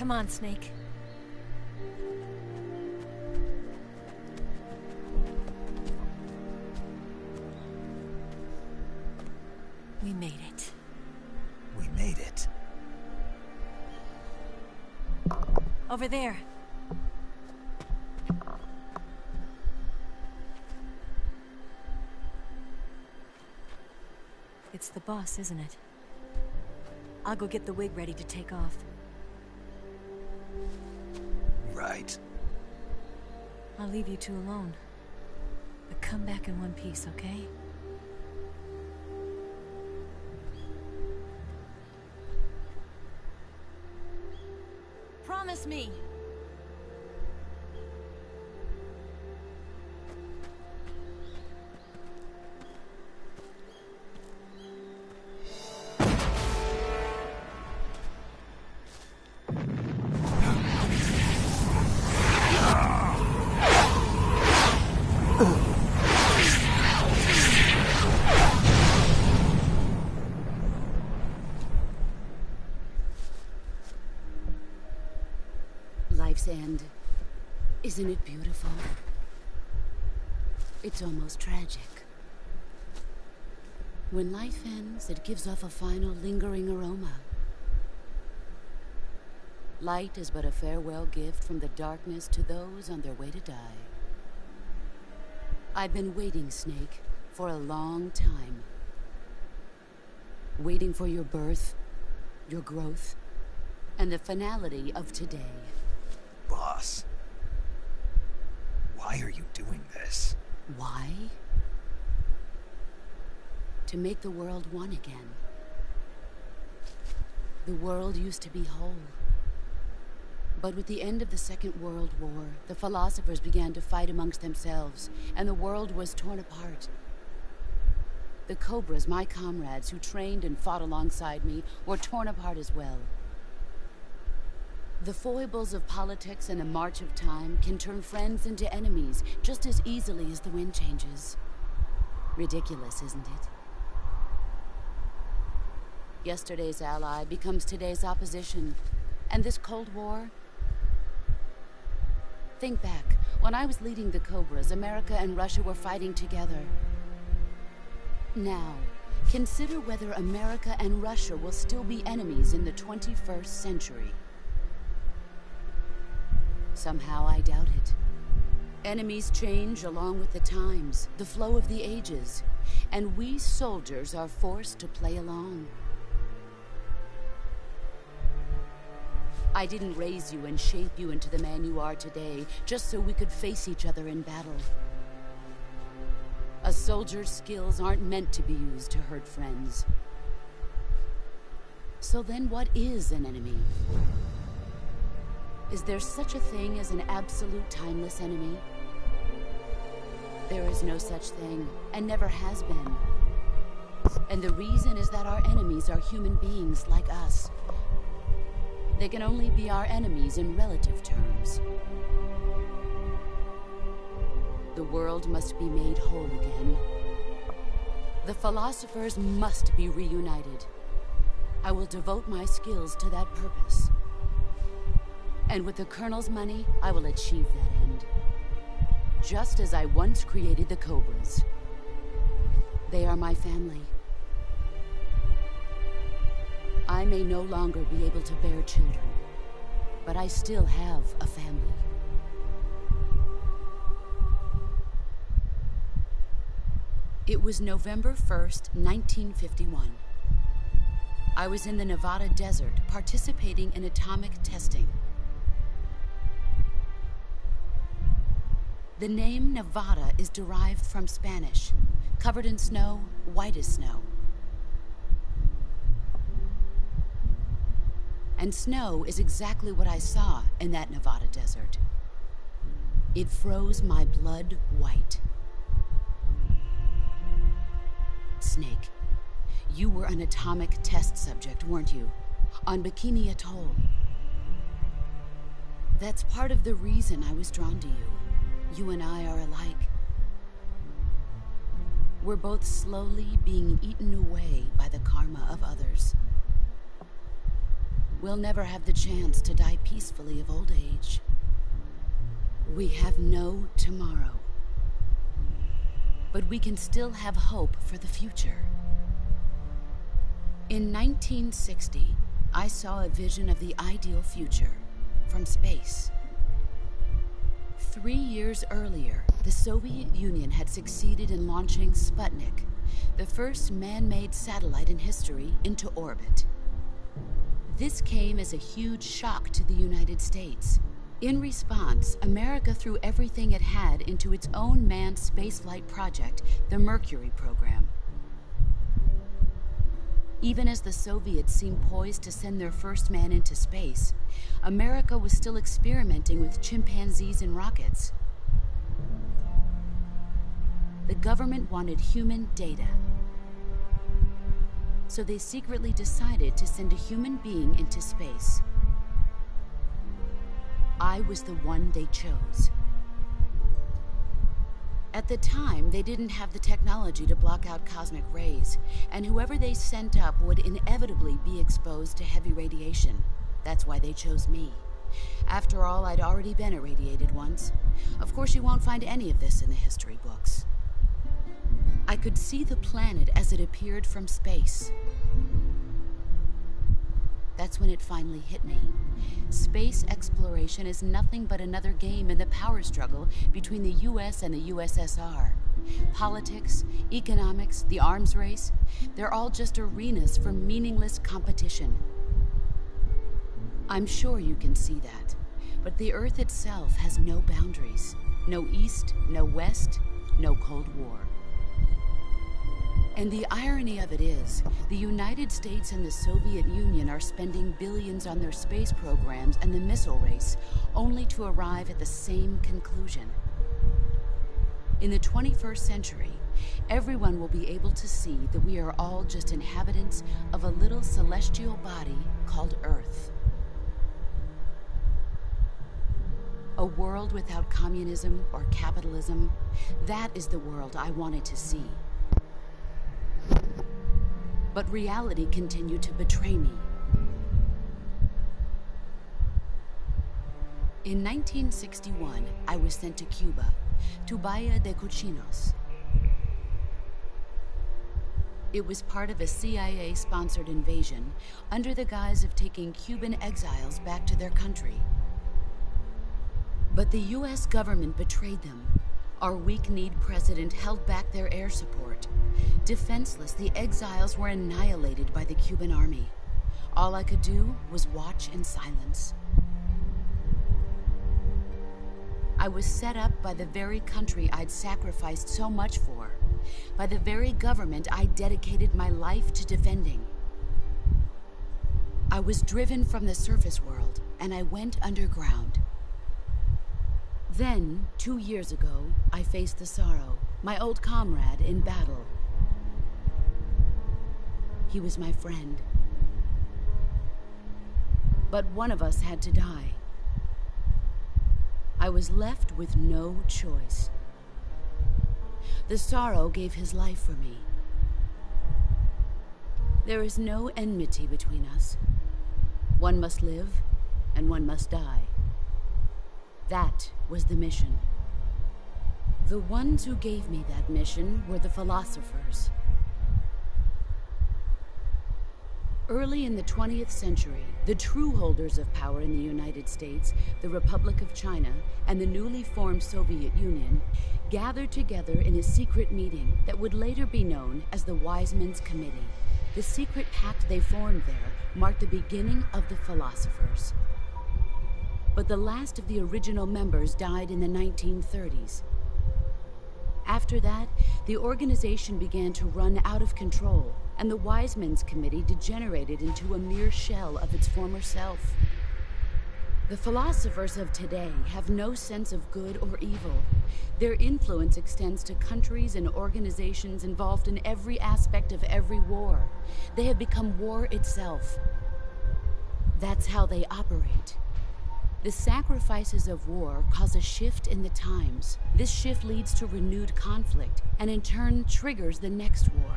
Come on, Snake. We made it. We made it. Over there. It's the boss, isn't it? I'll go get the wig ready to take off. Right. I'll leave you two alone. But come back in one piece, okay? Promise me! Life's end. Isn't it beautiful? It's almost tragic. When life ends, it gives off a final lingering aroma. Light is but a farewell gift from the darkness to those on their way to die. I've been waiting, Snake, for a long time. Waiting for your birth, your growth, and the finality of today. Boss, why are you doing this? Why? To make the world one again. The world used to be whole. But with the end of the Second World War, the philosophers began to fight amongst themselves, and the world was torn apart. The Cobras, my comrades who trained and fought alongside me, were torn apart as well. The foibles of politics and the march of time can turn friends into enemies just as easily as the wind changes. Ridiculous, isn't it? Yesterday's ally becomes today's opposition, and this Cold War... Think back. When I was leading the Cobras, America and Russia were fighting together. Now, consider whether America and Russia will still be enemies in the 21st century. Somehow I doubt it. Enemies change along with the times, the flow of the ages, and we soldiers are forced to play along. I didn't raise you and shape you into the man you are today, just so we could face each other in battle. A soldier's skills aren't meant to be used to hurt friends. So then what is an enemy? Is there such a thing as an absolute timeless enemy? There is no such thing, and never has been. And the reason is that our enemies are human beings like us. They can only be our enemies in relative terms. The world must be made whole again. The philosophers must be reunited. I will devote my skills to that purpose. And with the Colonel's money, I will achieve that end. Just as I once created the Cobras. They are my family. I may no longer be able to bear children, but I still have a family. It was November 1st, 1951. I was in the Nevada desert participating in atomic testing. The name Nevada is derived from Spanish, covered in snow, white as snow. And snow is exactly what I saw in that Nevada desert. It froze my blood white. Snake, you were an atomic test subject, weren't you? On Bikini Atoll. That's part of the reason I was drawn to you. You and I are alike. We're both slowly being eaten away by the karma of others. We'll never have the chance to die peacefully of old age. We have no tomorrow. But we can still have hope for the future. In 1960, I saw a vision of the ideal future from space. 3 years earlier, the Soviet Union had succeeded in launching Sputnik, the first man-made satellite in history, into orbit. This came as a huge shock to the United States. In response, America threw everything it had into its own manned spaceflight project, the Mercury program. Even as the Soviets seemed poised to send their first man into space, America was still experimenting with chimpanzees and rockets. The government wanted human data. So they secretly decided to send a human being into space. I was the one they chose. At the time, they didn't have the technology to block out cosmic rays, and whoever they sent up would inevitably be exposed to heavy radiation. That's why they chose me. After all, I'd already been irradiated once. Of course, you won't find any of this in the history books. I could see the planet as it appeared from space. That's when it finally hit me. Space exploration is nothing but another game in the power struggle between the US and the USSR. Politics, economics, the arms race, they're all just arenas for meaningless competition. I'm sure you can see that, but the Earth itself has no boundaries. No East, no West, no Cold War. And the irony of it is, the United States and the Soviet Union are spending billions on their space programs and the missile race, only to arrive at the same conclusion. In the 21st century, everyone will be able to see that we are all just inhabitants of a little celestial body called Earth. A world without communism or capitalism, that is the world I wanted to see. But reality continued to betray me. In 1961, I was sent to Cuba, to Bahia de Cochinos. It was part of a CIA-sponsored invasion under the guise of taking Cuban exiles back to their country. But the US government betrayed them. Our weak-kneed president held back their air support. Defenseless, the exiles were annihilated by the Cuban army. All I could do was watch in silence. I was set up by the very country I'd sacrificed so much for, by the very government I dedicated my life to defending. I was driven from the surface world, and I went underground. Then, 2 years ago, I faced the Sorrow, my old comrade in battle. He was my friend. But one of us had to die. I was left with no choice. The Sorrow gave his life for me. There is no enmity between us. One must live, and one must die. That was the mission. The ones who gave me that mission were the philosophers. Early in the 20th century, the true holders of power in the United States, the Republic of China, and the newly formed Soviet Union gathered together in a secret meeting that would later be known as the Wise Men's Committee. The secret pact they formed there marked the beginning of the philosophers. But the last of the original members died in the 1930s. After that, the organization began to run out of control, and the Wise Men's Committee degenerated into a mere shell of its former self. The philosophers of today have no sense of good or evil. Their influence extends to countries and organizations involved in every aspect of every war. They have become war itself. That's how they operate. The sacrifices of war cause a shift in the times. This shift leads to renewed conflict, and in turn triggers the next war.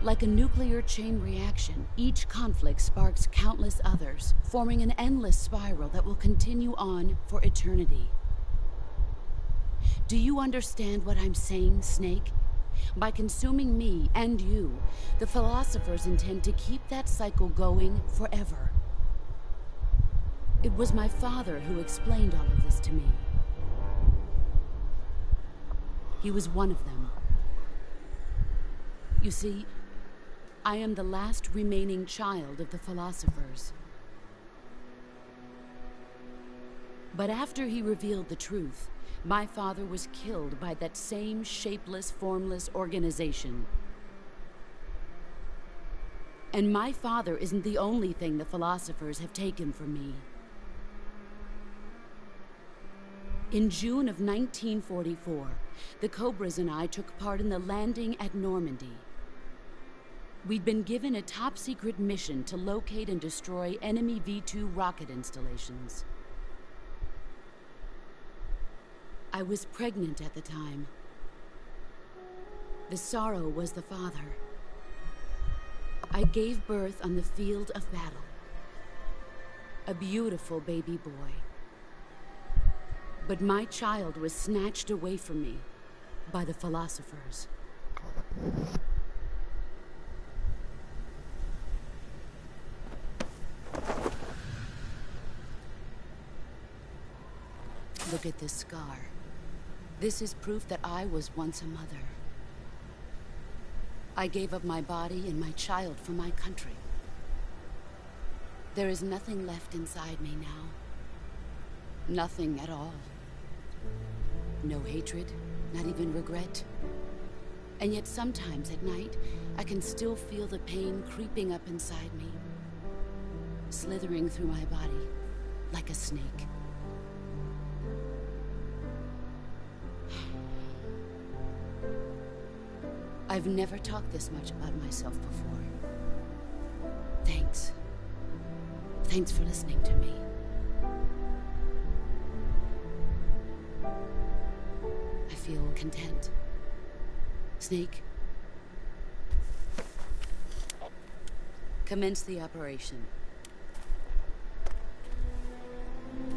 Like a nuclear chain reaction, each conflict sparks countless others, forming an endless spiral that will continue on for eternity. Do you understand what I'm saying, Snake? By consuming me and you, the philosophers intend to keep that cycle going forever. It was my father who explained all of this to me. He was one of them. You see, I am the last remaining child of the philosophers. But after he revealed the truth, my father was killed by that same shapeless, formless organization. And my father isn't the only thing the philosophers have taken from me. In June of 1944, the Cobras and I took part in the landing at Normandy. We'd been given a top-secret mission to locate and destroy enemy V-2 rocket installations. I was pregnant at the time. The Sorrow was the father. I gave birth on the field of battle. a beautiful baby boy. But my child was snatched away from me by the philosophers. Look at this scar. This is proof that I was once a mother. I gave up my body and my child for my country. There is nothing left inside me now. Nothing at all. No hatred, not even regret. And yet sometimes at night, I can still feel the pain creeping up inside me, slithering through my body like a snake. I've never talked this much about myself before. Thanks. Thanks for listening to me. I feel content. Snake, commence the operation.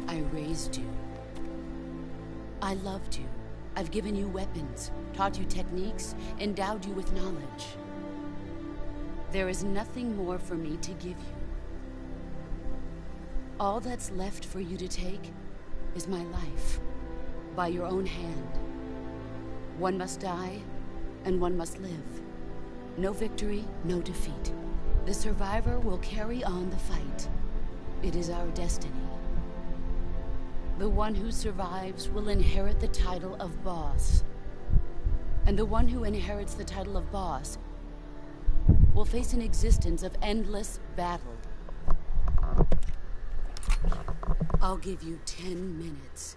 I raised you. I loved you. I've given you weapons, taught you techniques, endowed you with knowledge. There is nothing more for me to give you. All that's left for you to take is my life, by your own hand. One must die, and one must live. No victory, no defeat. The survivor will carry on the fight. It is our destiny. The one who survives will inherit the title of boss. And the one who inherits the title of boss will face an existence of endless battle. I'll give you 10 minutes.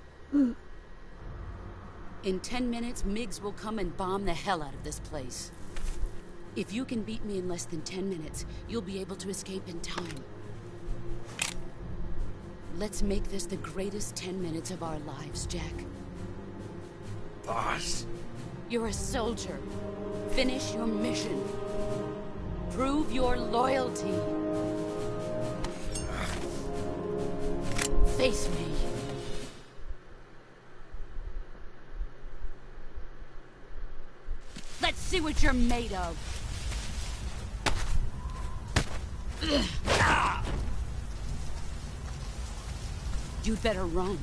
In 10 minutes, MiGs will come and bomb the hell out of this place. If you can beat me in less than 10 minutes, you'll be able to escape in time. Let's make this the greatest 10 minutes of our lives, Jack. Boss? You're a soldier. Finish your mission. Prove your loyalty. Face me. Let's see what you're made of. You'd better run.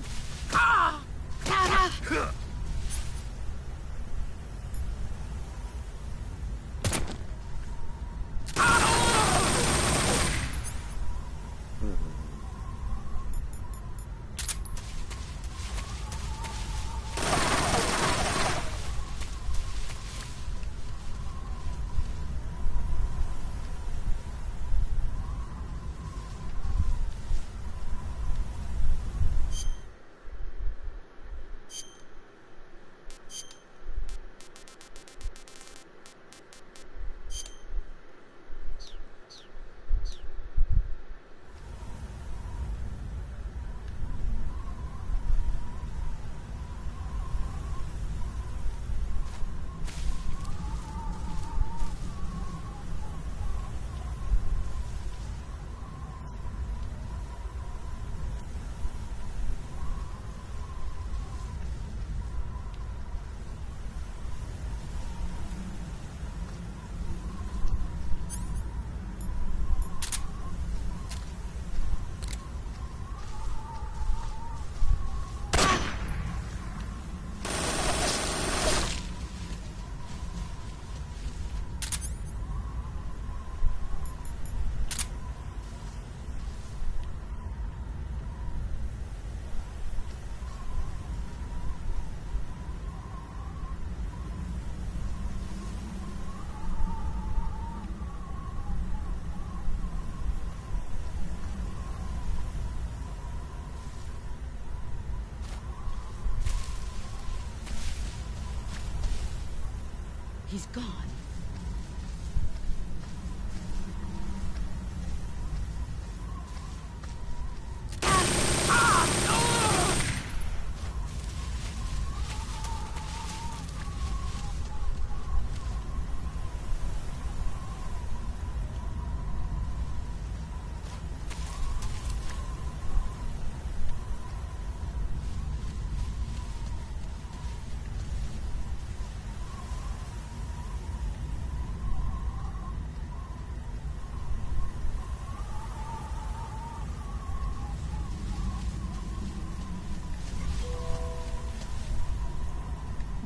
He's gone.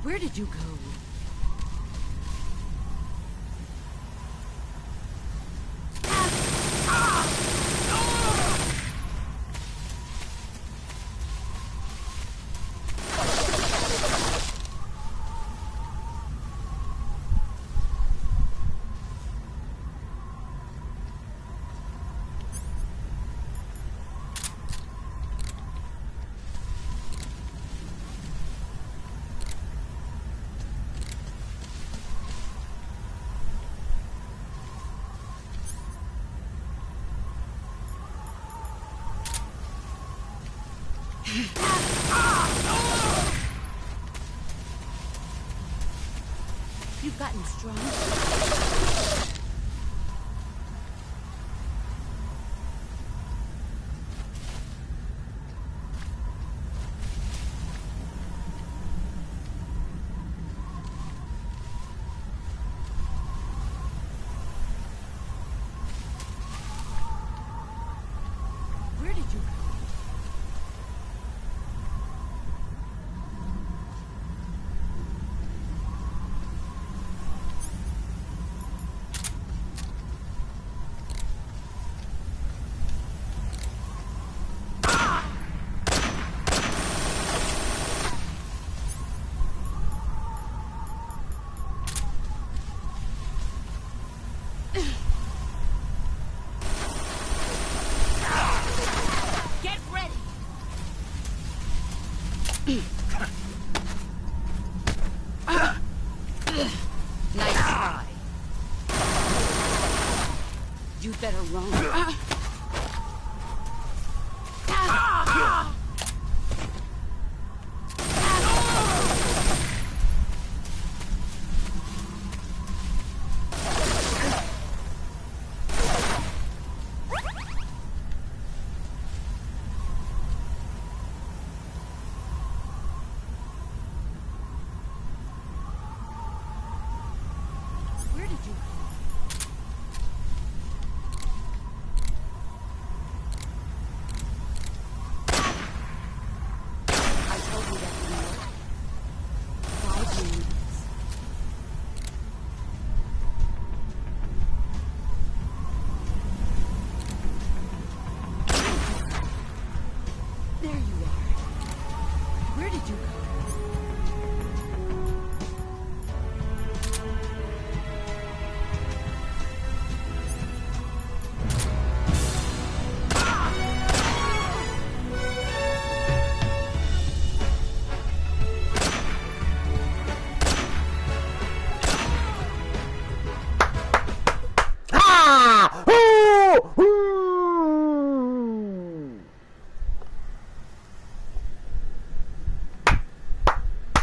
Where did you go? You've gotten strong. Where did you go? Nice try. You'd better run.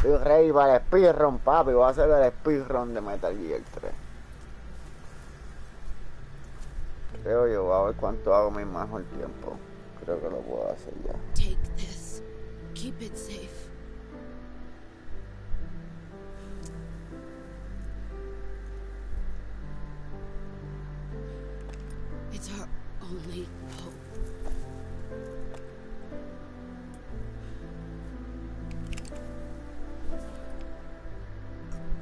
Estoy ready para el speedrun, papi. Voy a hacer el speedrun de Metal Gear 3. Creo yo, voy a ver cuánto hago mi mejor tiempo. Creo que lo puedo hacer ya. Take this. Keep it safe. It's our only hope.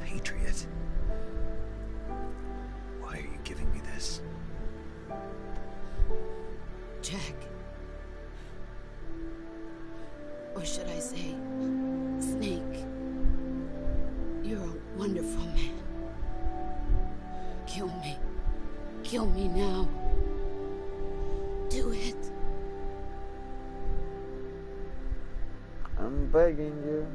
Patriot. Why are you giving me this? Jack. Or should I say, Snake. You're a wonderful man. Kill me. Kill me now. Do it. I'm begging you.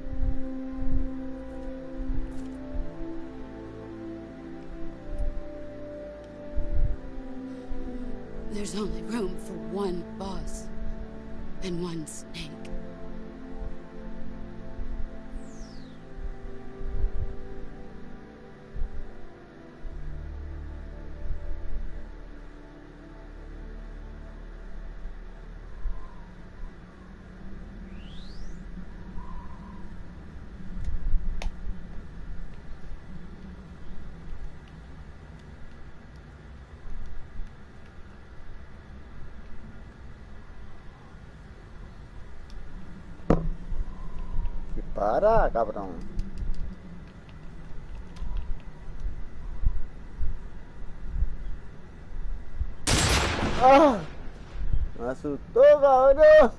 There's only room for one boss and one snake. Para, cabrón. ¡Ah! Me asustó, cabrón.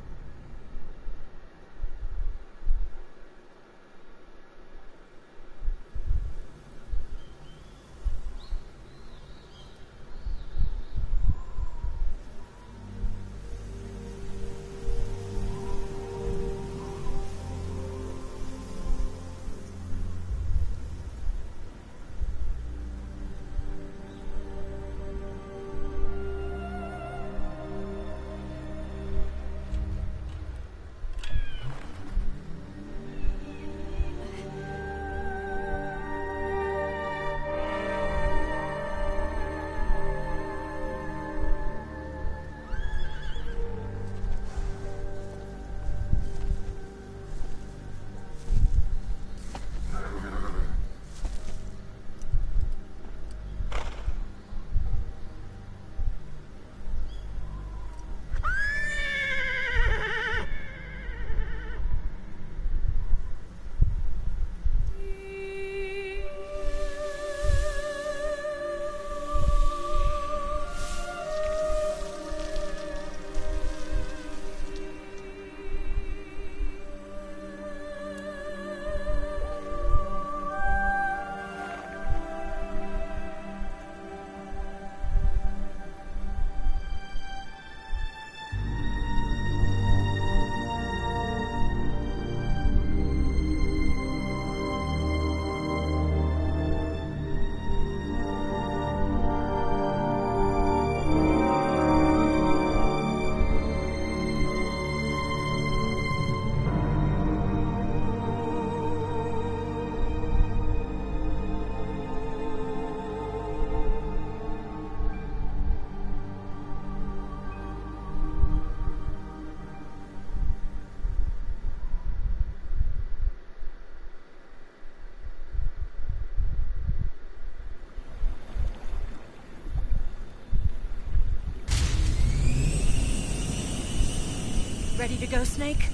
Ready to go, Snake?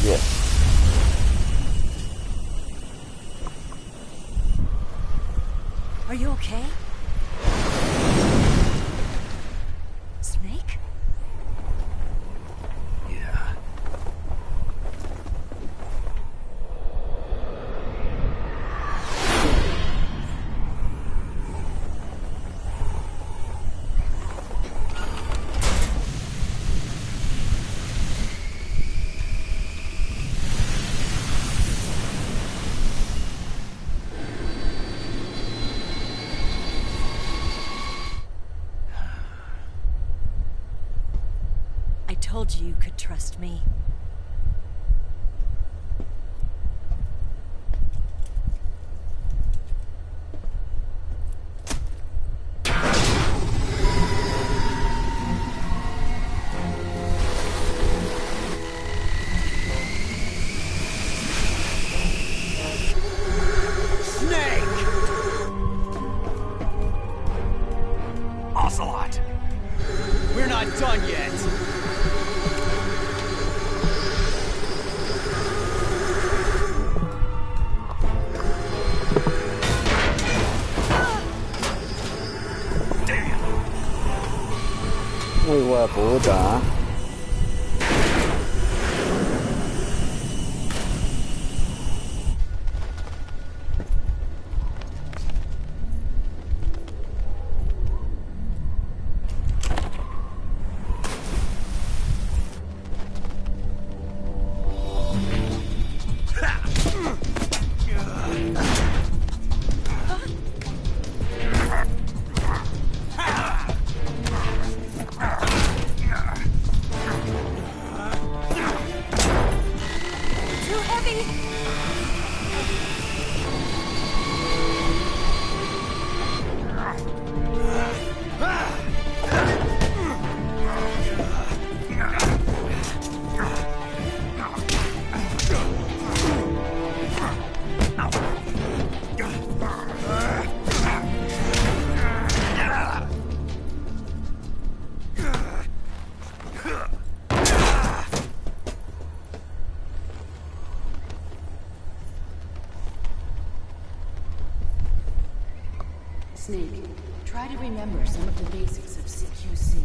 Yes. Are you okay? Snake? Yeah. I told you you could trust me. Ocelot! We're not done yet! Muy hueá puta. Snake, try to remember some of the basics of CQC.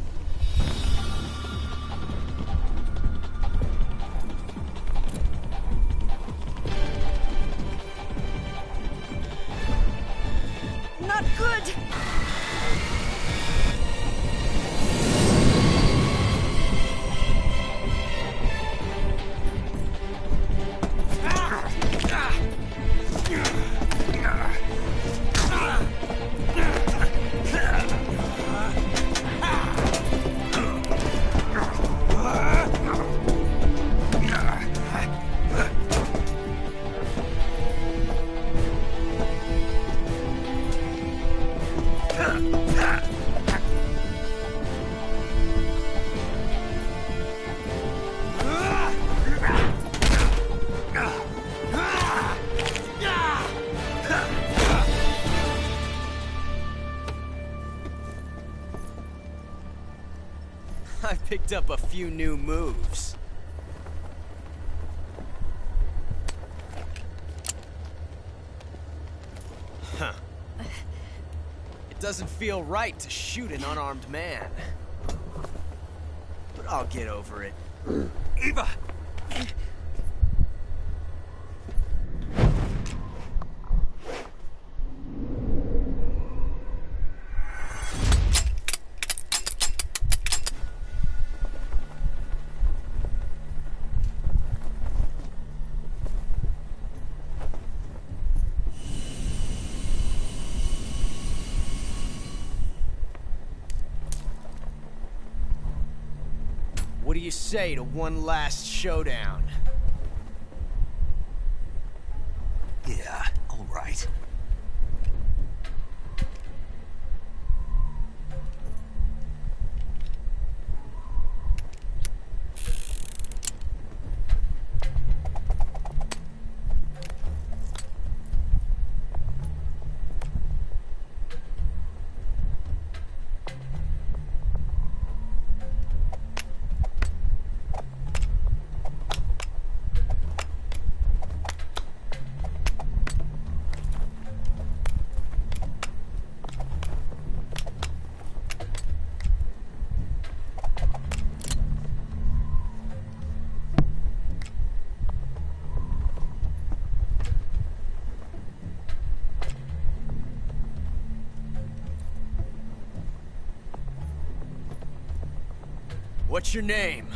Not good! I picked up a few new moves. Huh. It doesn't feel right to shoot an unarmed man. But I'll get over it. Eva! What do you say to one last showdown? Yeah, all right. What's your name?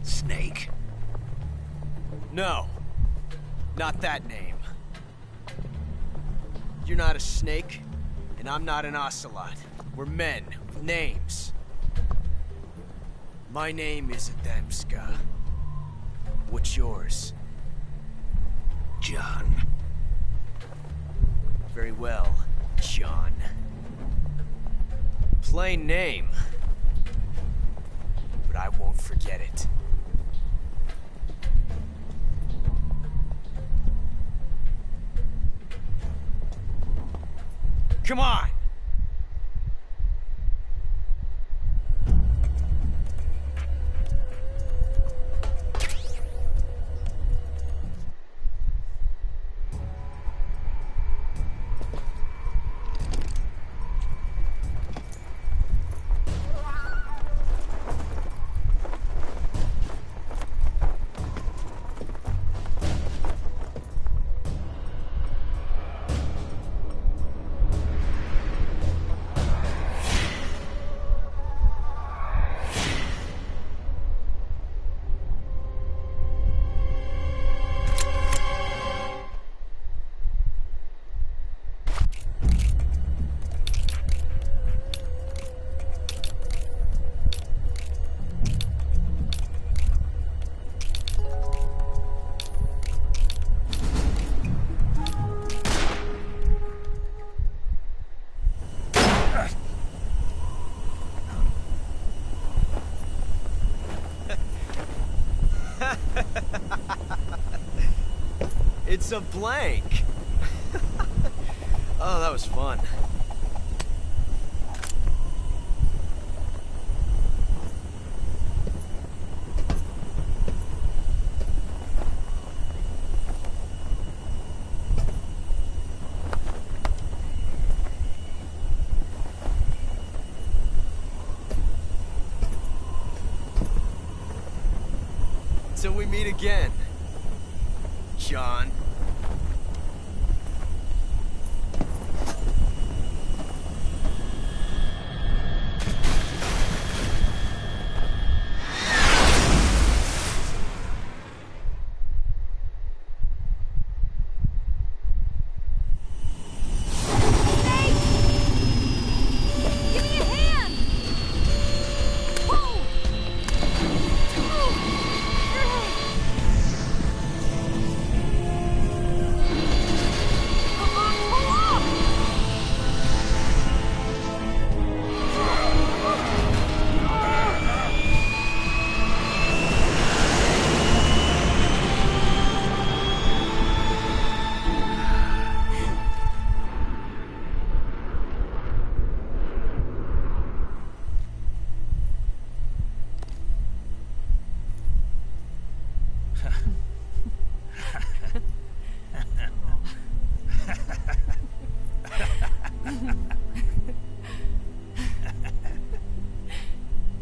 Snake. No. Not that name. You're not a snake, and I'm not an ocelot. We're men with names. My name is Adamska. What's yours? John. Very well, John. Plain name. But I won't forget it. Come on! It's a blank. Oh, that was fun. Until we meet again, John.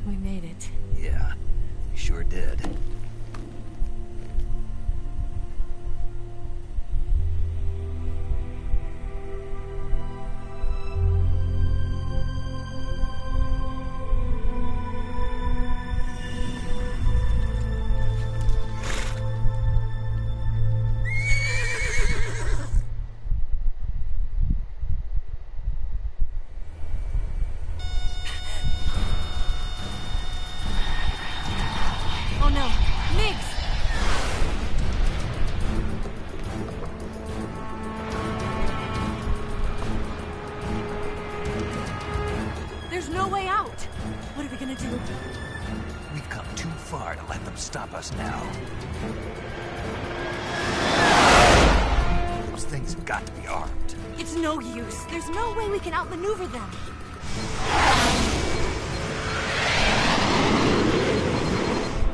We made it. Yeah, we sure did. Oh no, Migs! There's no way out! What are we gonna do? We've come too far to let them stop us now. Those things have got to be armed. It's no use. There's no way we can outmaneuver them.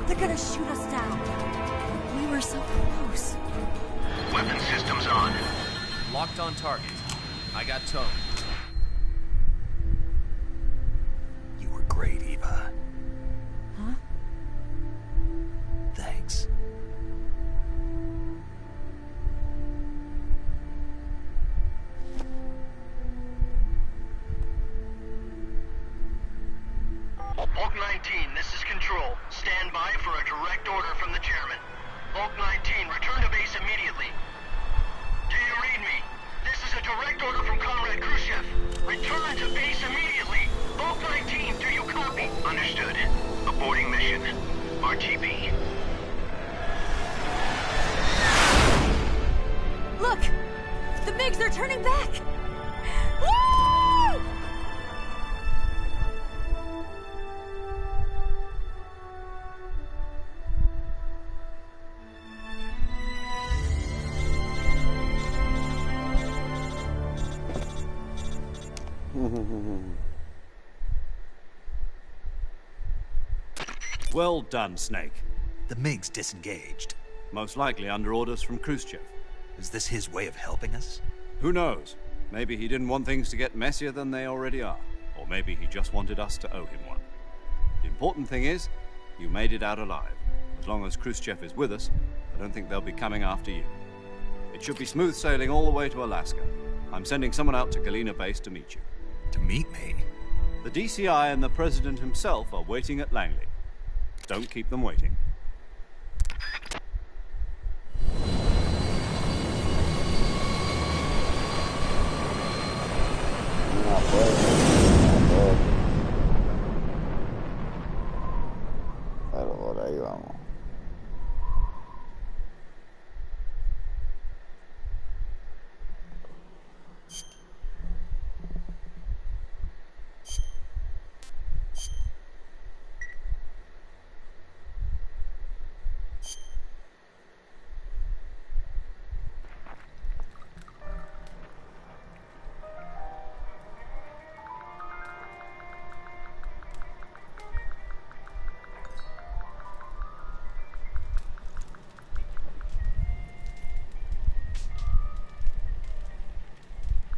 They're gonna shoot us down. We were so close. Weapon systems on. Locked on target. I got towed. You were great, Eva. Huh? Thanks. Bulk 19, this is Control. Stand by for a direct order from the chairman. Bulk 19, return to base immediately. Do you read me? This is a direct order from Comrade Khrushchev. Return to base immediately. Bulk 19, do you copy? Understood. Aborting mission. RTB. Look! The Migs are turning back! Woo! Well done, Snake. The MiGs disengaged. Most likely under orders from Khrushchev. Is this his way of helping us? Who knows? Maybe he didn't want things to get messier than they already are. Or maybe he just wanted us to owe him one. The important thing is, you made it out alive. As long as Khrushchev is with us, I don't think they'll be coming after you. It should be smooth sailing all the way to Alaska. I'm sending someone out to Galena Base to meet you. To meet me? The DCI and the President himself are waiting at Langley. Don't keep them waiting. Pero por ahí vamos.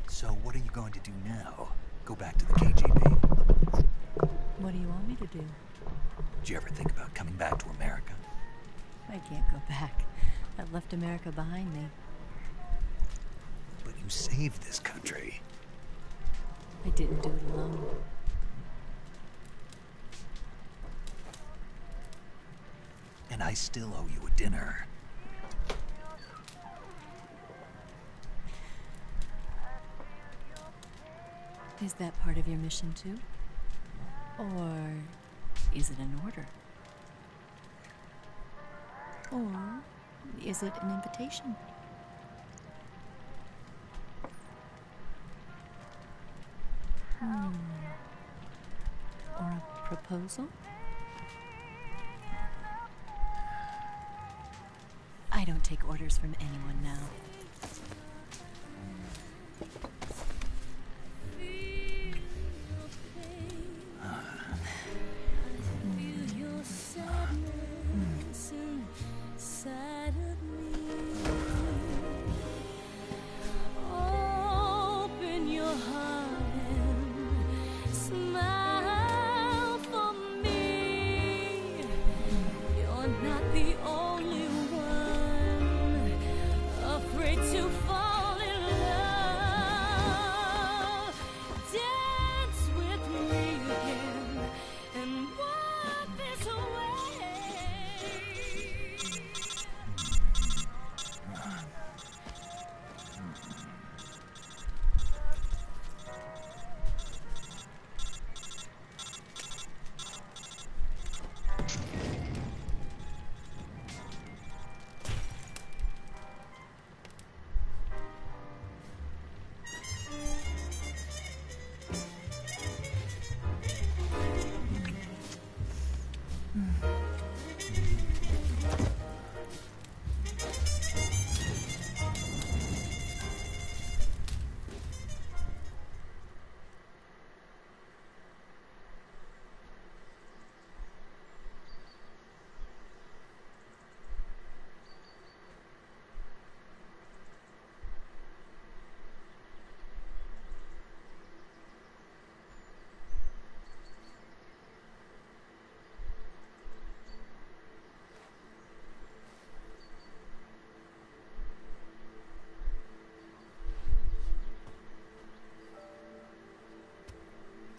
So what are you going to do now? Go back to the KGB? What do you want me to do? Did you ever think about coming back to America? I can't go back. I've left America behind me. But you saved this country. I didn't do it alone. And I still owe you a dinner. Is that part of your mission too? Or is it an order? Or is it an invitation? Or a proposal? I don't take orders from anyone now.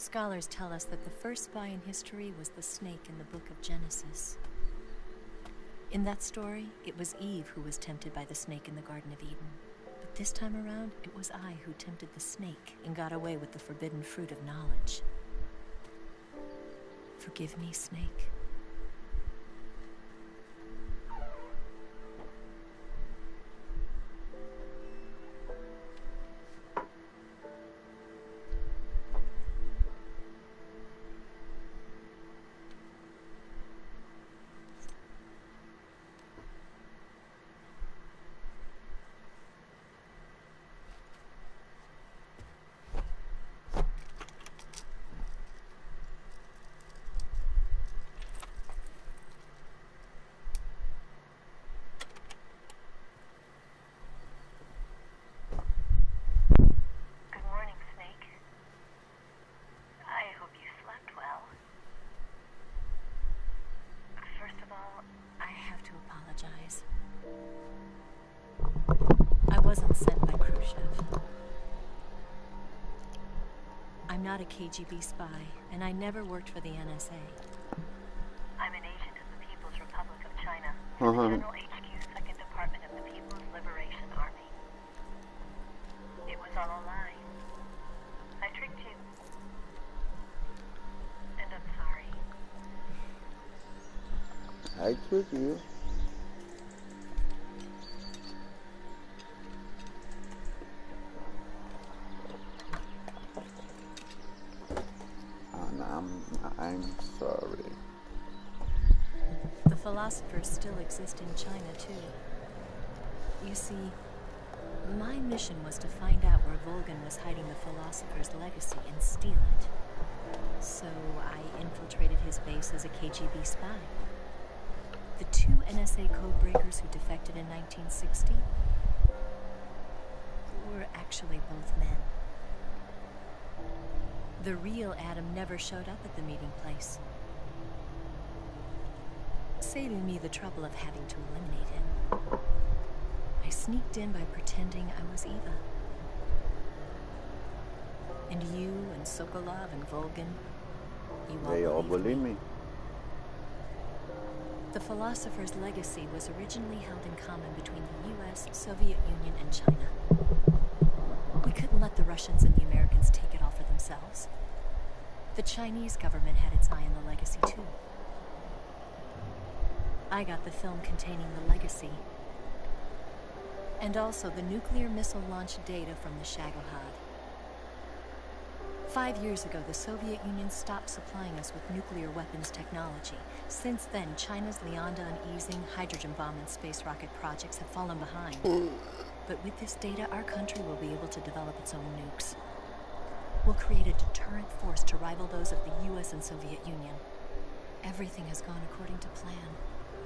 Scholars tell us that the first spy in history was the snake in the book of Genesis. In that story, it was Eve who was tempted by the snake in the Garden of Eden. But this time around, it was I who tempted the snake and got away with the forbidden fruit of knowledge. Forgive me, snake. I wasn't sent by Khrushchev. I'm not a KGB spy, and I never worked for the NSA. I'm an agent of the People's Republic of China, General HQ, 2nd Department of the People's Liberation Army. It was all a lie. I tricked you. And I'm sorry. I tricked you. I'm sorry. The philosophers still exist in China, too. You see, my mission was to find out where Volgin was hiding the philosopher's legacy and steal it. So I infiltrated his base as a KGB spy. The two NSA codebreakers who defected in 1960 were actually both men. The real Adam never showed up at the meeting place. saving me the trouble of having to eliminate him. I sneaked in by pretending I was Eva. And you and Sokolov and Volgin, you all believed me. The philosopher's legacy was originally held in common between the US, Soviet Union, and China. We couldn't let the Russians and the Americans take it all for themselves. The Chinese government had its eye on the legacy, too. I got the film containing the legacy, and also the nuclear missile launch data from the Shagohod. 5 years ago, the Soviet Union stopped supplying us with nuclear weapons technology. Since then, China's Lianda and Easing, hydrogen bomb, and space rocket projects have fallen behind. But with this data, our country will be able to develop its own nukes. We'll create a deterrent force to rival those of the US and Soviet Union. Everything has gone according to plan,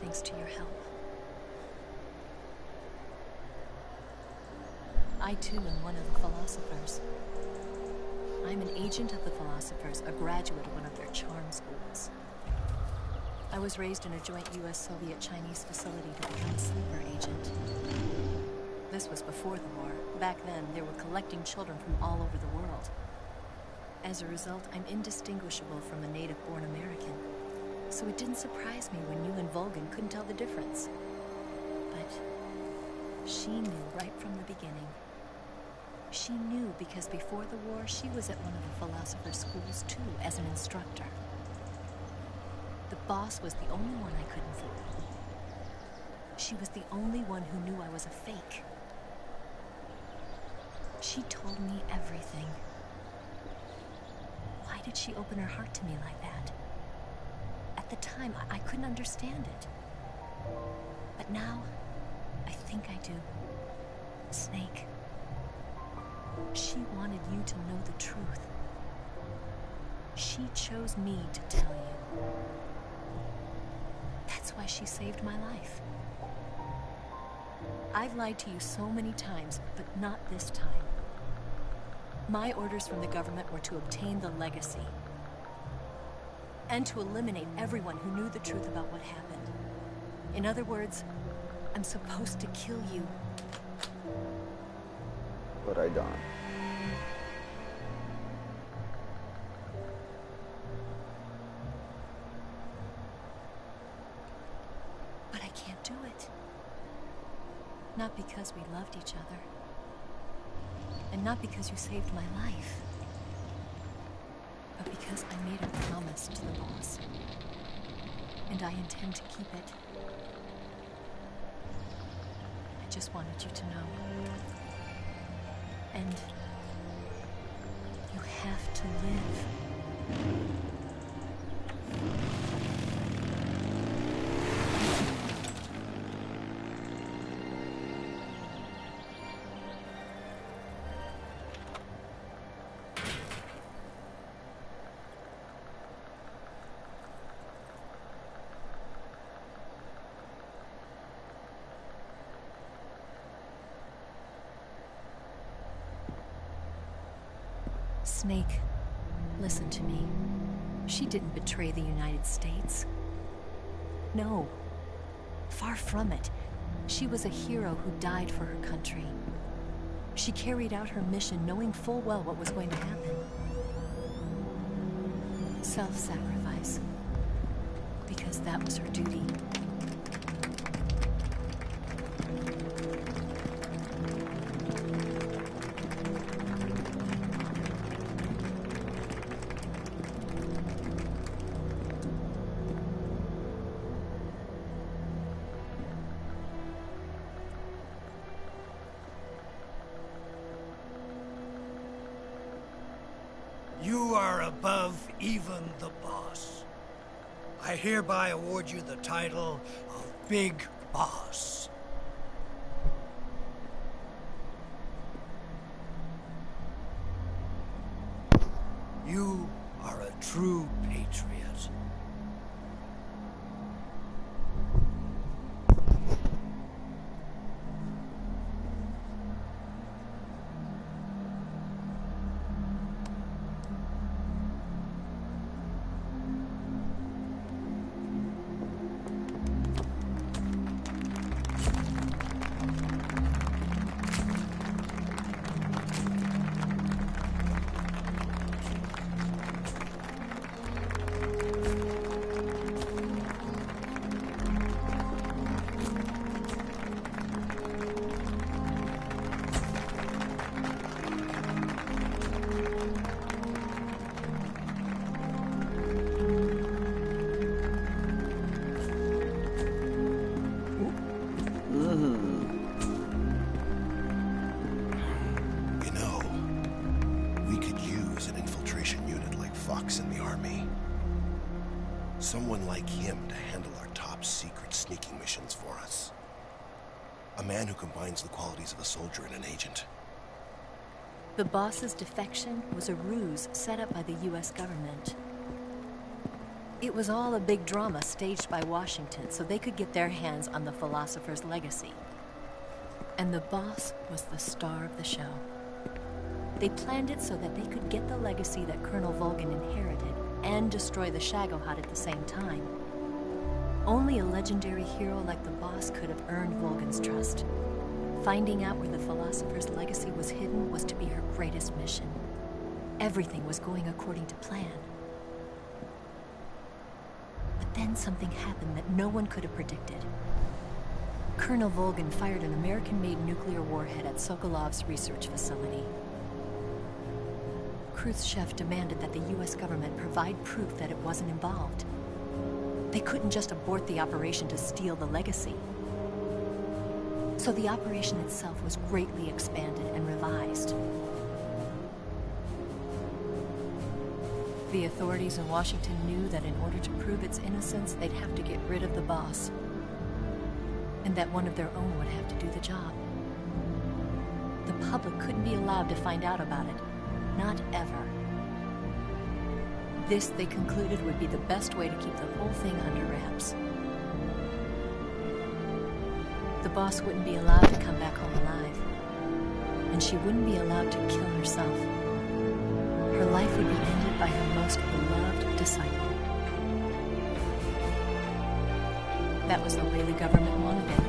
thanks to your help. I, too, am one of the philosophers. I'm an agent of the philosophers, a graduate of one of their charm schools. I was raised in a joint US-Soviet-Chinese facility to become a sleeper agent. This was before the war. Back then, they were collecting children from all over the world. As a result, I'm indistinguishable from a native-born American. So it didn't surprise me when you and Volgin couldn't tell the difference. But she knew right from the beginning. She knew because before the war, she was at one of the philosopher's schools too, as an instructor. The boss was the only one I couldn't fool. She was the only one who knew I was a fake. She told me everything. Why did she open her heart to me like that? At the time, I couldn't understand it. But now, I think I do. Snake. She wanted you to know the truth. She chose me to tell you. That's why she saved my life. I've lied to you so many times, but not this time. My orders from the government were to obtain the legacy. And to eliminate everyone who knew the truth about what happened. In other words, I'm supposed to kill you. But I don't. But I can't do it. Not because we loved each other. And not because you saved my life. But because I made a promise to the boss. And I intend to keep it. I just wanted you to know. And you have to live. Snake, listen to me. She didn't betray the United States. No. Far from it. She was a hero who died for her country. She carried out her mission knowing full well what was going to happen. Self-sacrifice. Because that was her duty. You are above even the boss. I hereby award you the title of Big Boss. You are a true patriot. way. Someone like him to handle our top secret sneaking missions for us. A man who combines the qualities of a soldier and an agent. The boss's defection was a ruse set up by the US government. It was all a big drama staged by Washington so they could get their hands on the philosopher's legacy. And the boss was the star of the show. They planned it so that they could get the legacy that Colonel Volgin inherited and destroy the Shagohod at the same time. Only a legendary hero like the boss could have earned Volgin's trust. Finding out where the philosopher's legacy was hidden was to be her greatest mission. Everything was going according to plan. But then something happened that no one could have predicted. Colonel Volgin fired an American-made nuclear warhead at Sokolov's research facility. Khrushchev demanded that the US government provide proof that it wasn't involved. They couldn't just abort the operation to steal the legacy. So the operation itself was greatly expanded and revised. The authorities in Washington knew that in order to prove its innocence, they'd have to get rid of the boss. And that one of their own would have to do the job. The public couldn't be allowed to find out about it. Not ever. This, they concluded, would be the best way to keep the whole thing under wraps. The boss wouldn't be allowed to come back home alive. And she wouldn't be allowed to kill herself. Her life would be ended by her most beloved disciple. That was the way the government wanted it.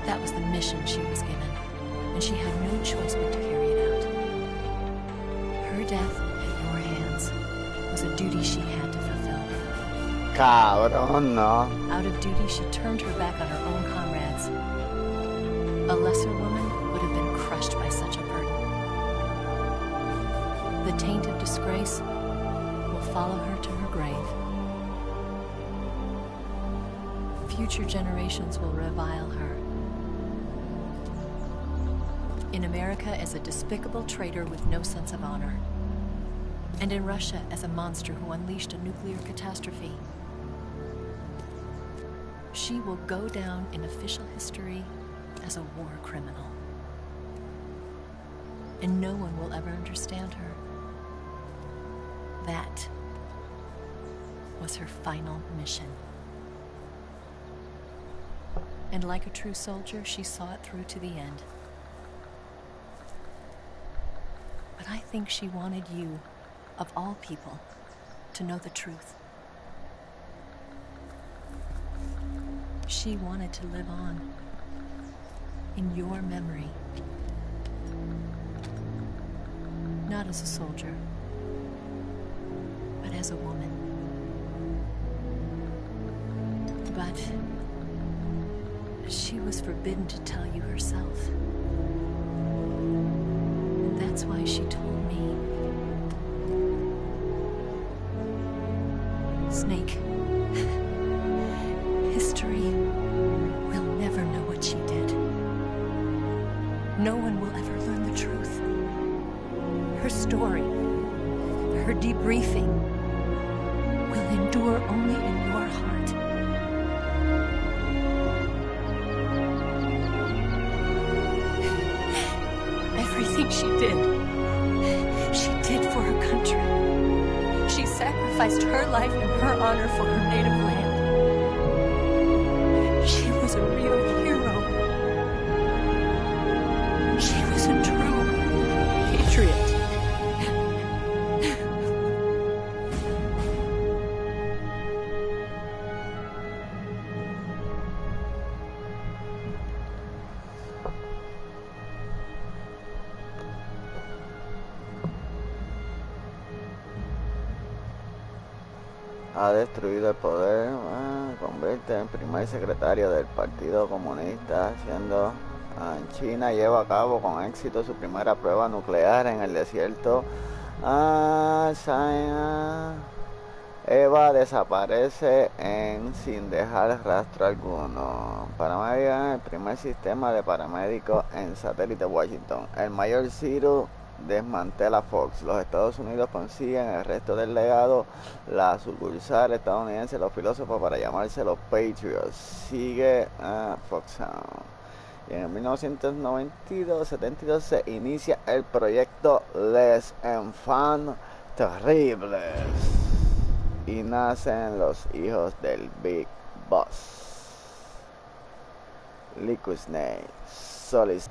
That was the mission she was given. And she had no choice but to carry it out. Her death at your hands was a duty she had to fulfill. Cabrón, no. Out of duty, she turned her back on her own comrades. A lesser woman would have been crushed by such a burden. The taint of disgrace will follow her to her grave. Future generations will revile her. In America as a despicable traitor with no sense of honor. And in Russia as a monster who unleashed a nuclear catastrophe. She will go down in official history as a war criminal. And no one will ever understand her. That was her final mission. And like a true soldier, she saw it through to the end. But I think she wanted you, of all people, to know the truth. She wanted to live on in your memory. Not as a soldier, but as a woman. But she was forbidden to tell you herself. And that's why she told me. Snake, history will never know what she did. No one will ever learn the truth. Her story, her debriefing, will endure only in your heart. Everything she did for her country. She sacrificed her life and her honor for her native land. She was a real hero. She was a true patriot. Ha destruido el poder, convierte en primer secretario del Partido Comunista, siendo en China, lleva a cabo con éxito su primera prueba nuclear en el desierto. Eva desaparece sin dejar rastro alguno. Paramédica, el primer sistema de paramédicos en satélite Washington. El mayor Cyril desmantela Fox. Los Estados Unidos consiguen el resto del legado, la sucursal estadounidense, los filósofos, para llamarse los Patriots. Sigue Foxhound. Y en 1972 se inicia el proyecto Les Enfants Terribles. Y nacen los hijos del Big Boss. Liquid Snake, Solid.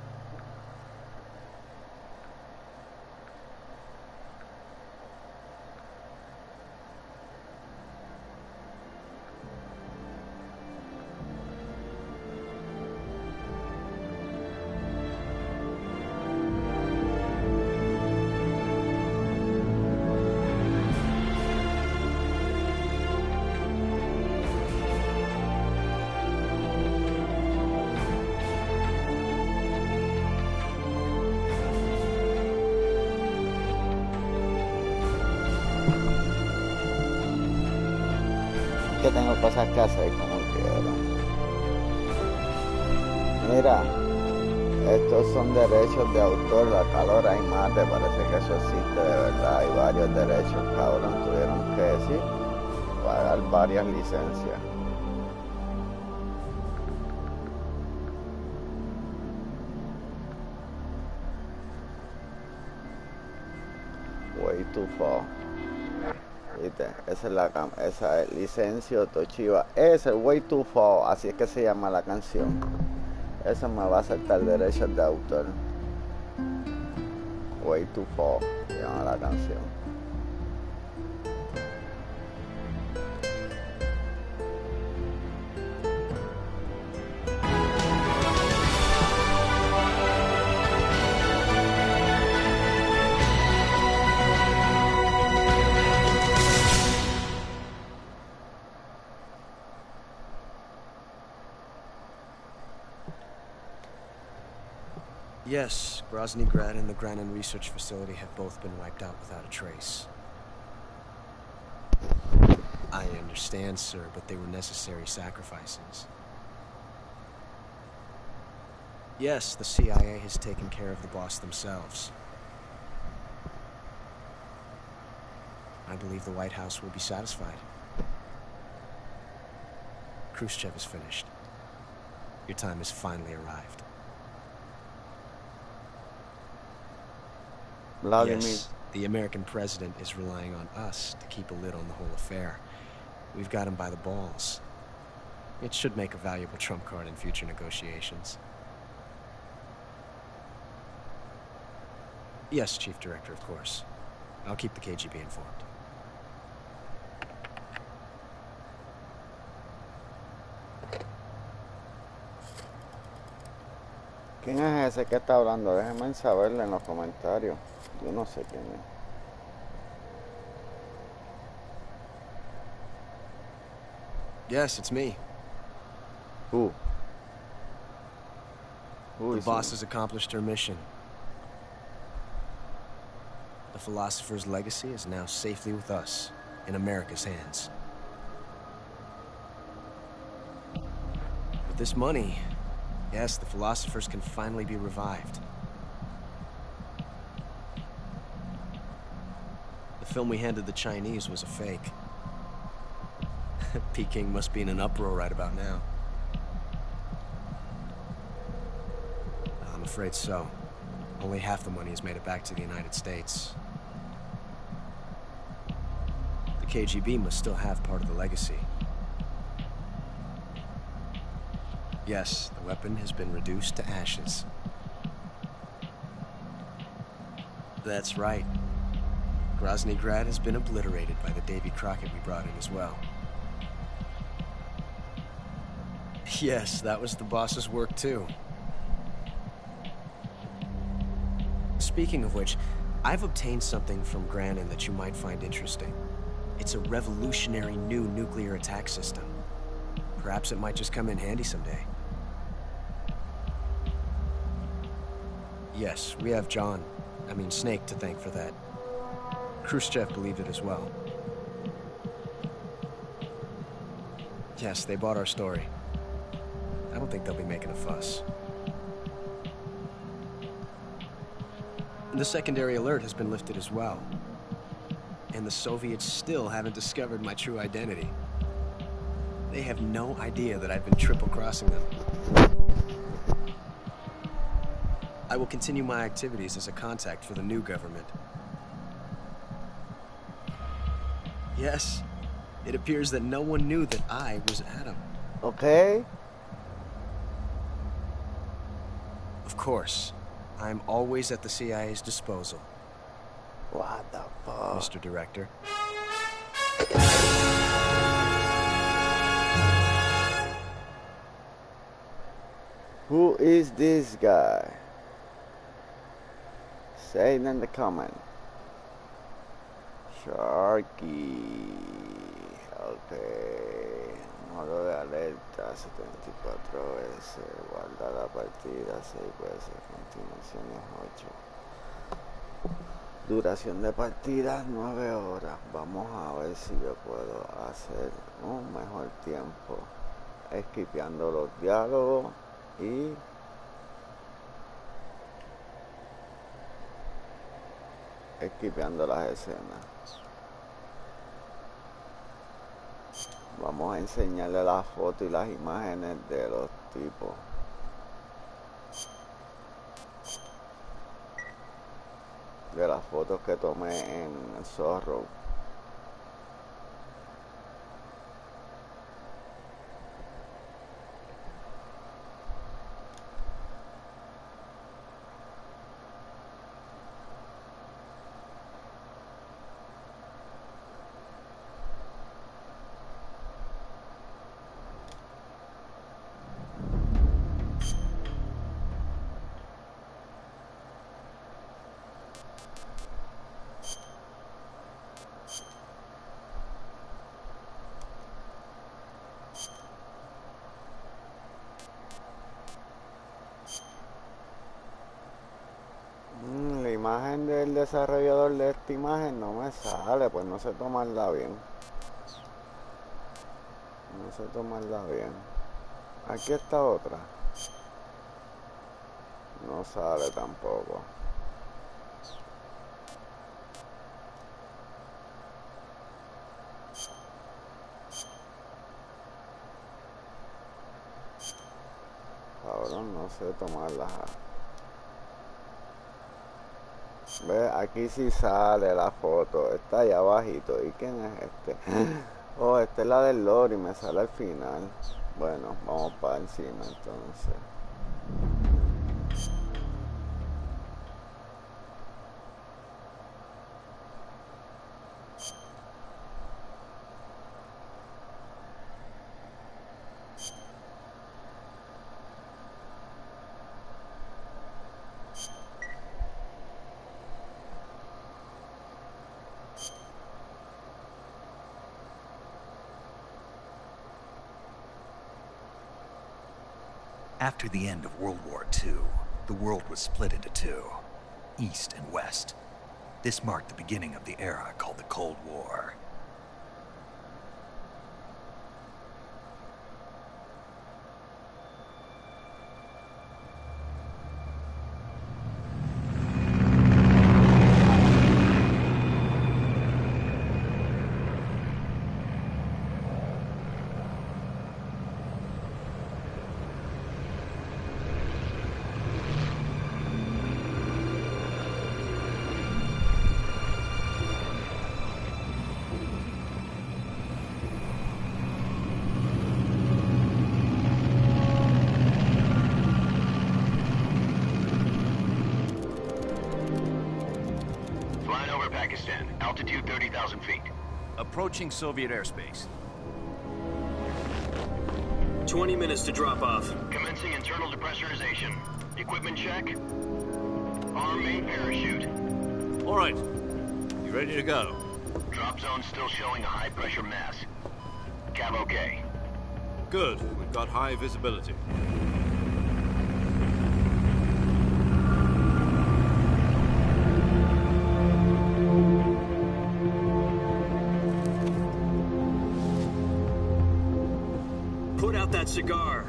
Que tengo cosas que hacer como quiera. Mira, estos son derechos de autor, la calor hay más, te parece que eso existe de verdad, hay varios derechos, cabrón, tuvieron que decir, pagar varias licencias. Way too far. ¿Viste? Esa es licencio Toshiba. Es el Way Too Far, así es que se llama la canción. Eso me va a saltar derechos de autor. Way Too Far se llama la canción. Yes, Groznygrad and the Granin Research Facility have both been wiped out without a trace. I understand, sir, but they were necessary sacrifices. Yes, the CIA has taken care of the boss themselves. I believe the White House will be satisfied. Khrushchev is finished. Your time has finally arrived. Yes, the American president is relying on us to keep a lid on the whole affair. We've got him by the balls. It should make a valuable trump card in future negotiations. Yes, Chief Director, of course. I'll keep the KGB informed. ¿Quién es ese que está hablando? Déjenme saberle en los comentarios. Yo no sé quién es. Yes, it's me. Who? The boss has accomplished her mission. The philosopher's legacy is now safely with us, in America's hands. With this money, yes, the philosophers can finally be revived. The film we handed the Chinese was a fake. Peking must be in an uproar right about now. I'm afraid so. Only half the money has made it back to the United States. The KGB must still have part of the legacy. Yes, the weapon has been reduced to ashes. That's right. Groznygrad has been obliterated by the Davy Crockett we brought in as well. Yes, that was the boss's work too. Speaking of which, I've obtained something from Granin that you might find interesting. It's a revolutionary new nuclear attack system. Perhaps it might just come in handy someday. Yes, we have Snake to thank for that. Khrushchev believed it as well. Yes, they bought our story. I don't think they'll be making a fuss. The secondary alert has been lifted as well. And the Soviets still haven't discovered my true identity. They have no idea that I've been triple-crossing them. I will continue my activities as a contact for the new government. Yes, it appears that no one knew that I was Adam. Okay. Of course, I'm always at the CIA's disposal. What the fuck? Mr. Director. Who is this guy? Say it in the comment. Sharky. Ok. Modo de alerta 74 veces. Guarda la partida 6 veces. Continuaciones 8. Duración de partida 9 horas. Vamos a ver si yo puedo hacer un mejor tiempo. Esquipeando los diálogos y esquipeando las escenas. Vamos a enseñarle las fotos y las imágenes de los tipos. De las fotos que tomé en el Zorro. La imagen del desarrollador de esta imagen no me sale, pues no sé tomarla bien. No sé tomarla bien. Aquí está otra. No sale tampoco. Cabrón, no sé tomarla. Ve, aquí sí sale la foto, está allá abajito. ¿Y quién es este? Oh, esta es la del lore y me sale al final. Bueno, vamos para encima entonces. After the end of World War II, the world was split into two, East and West. This marked the beginning of the era called the Cold War. Altitude 30,000 feet. Approaching Soviet airspace. 20 minutes to drop off. Commencing internal depressurization. Equipment check. Arm main parachute. All right. You ready to go? Drop zone still showing a high pressure mass. Cav okay. Good. We've got high visibility. Put out that cigar.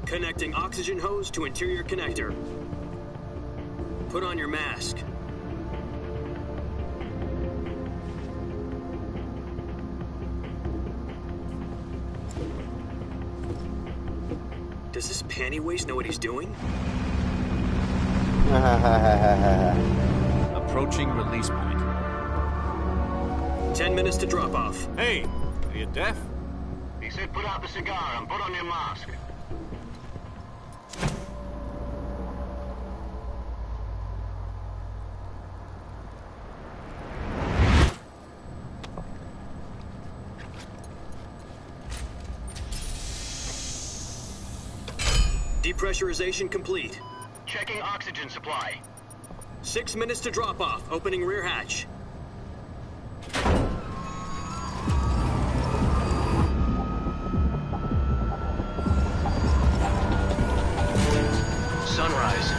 Connecting oxygen hose to interior connector. Put on your mask. Does this pantywaist know what he's doing? Approaching release point. 10 minutes to drop off. Hey, are you deaf? He said put out the cigar and put on your mask. Depressurization complete. Checking oxygen supply. 6 minutes to drop off. Opening rear hatch. Sunrise.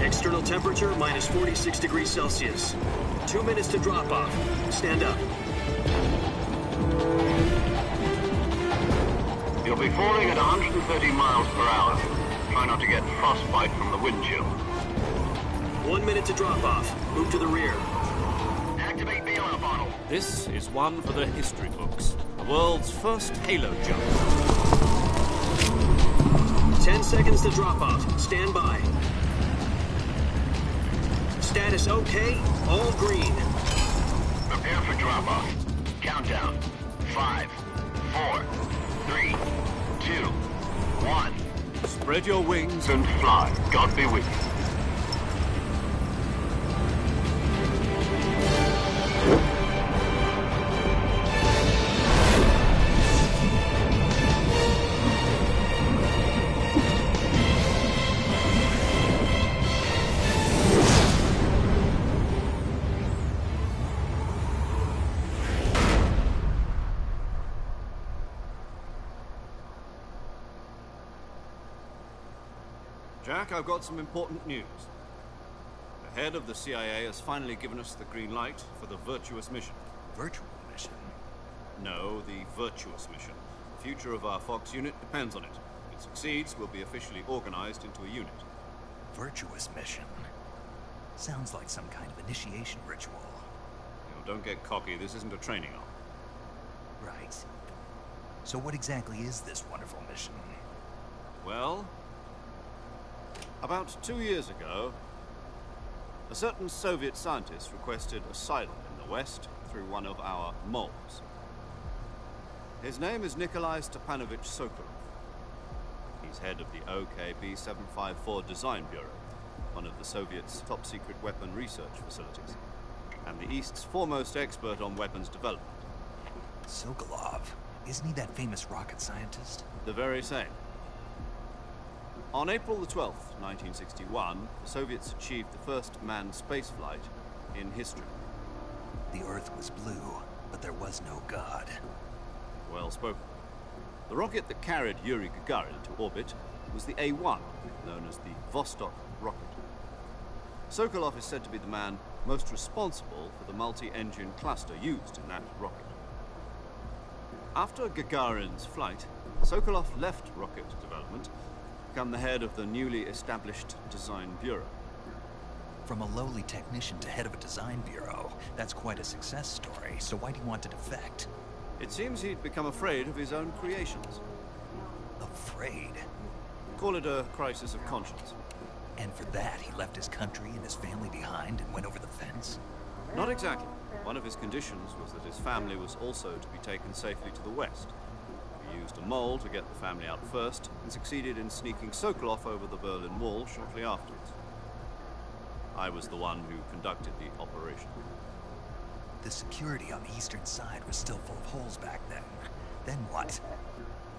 External temperature minus 46 degrees Celsius. 2 minutes to drop off. Stand up. You'll be falling at 130 miles per hour. Try not to get frostbite from the wind chill. 1 minute to drop off. Move to the rear. Activate bailout bottle. This is one for the history books. The world's first halo jump. 10 seconds to drop off. Stand by. Status okay. All green. Prepare for drop off. Countdown. 5, 4, 3, 2, 1. Spread your wings and fly. God be with you. Jack, I've got some important news. The head of the CIA has finally given us the green light for the virtuous mission. Virtual mission? No, the virtuous mission. The future of our Fox unit depends on it. If it succeeds, we'll be officially organized into a unit. Virtuous mission? Sounds like some kind of initiation ritual. You know, don't get cocky. This isn't a training arm. Right. So what exactly is this wonderful mission? Well, about 2 years ago, a certain Soviet scientist requested asylum in the West through one of our moles. His name is Nikolai Stepanovich Sokolov. He's head of the OKB 754 Design Bureau, one of the Soviets' top-secret weapon research facilities, and the East's foremost expert on weapons development. Sokolov? Isn't he that famous rocket scientist? The very same. On April the 12th, 1961, the Soviets achieved the first manned spaceflight in history. The Earth was blue, but there was no God. Well spoken. The rocket that carried Yuri Gagarin to orbit was the A-1, known as the Vostok rocket. Sokolov is said to be the man most responsible for the multi-engine cluster used in that rocket. After Gagarin's flight, Sokolov left rocket development, become the head of the newly established Design Bureau. From a lowly technician to head of a design bureau, that's quite a success story, so why do you want to defect? It seems he'd become afraid of his own creations. Afraid? Call it a crisis of conscience. And for that, he left his country and his family behind and went over the fence? Not exactly. One of his conditions was that his family was also to be taken safely to the West. He used a mole to get the family out first, and succeeded in sneaking Sokolov over the Berlin Wall shortly afterwards. I was the one who conducted the operation. The security on the eastern side was still full of holes back then. Then what?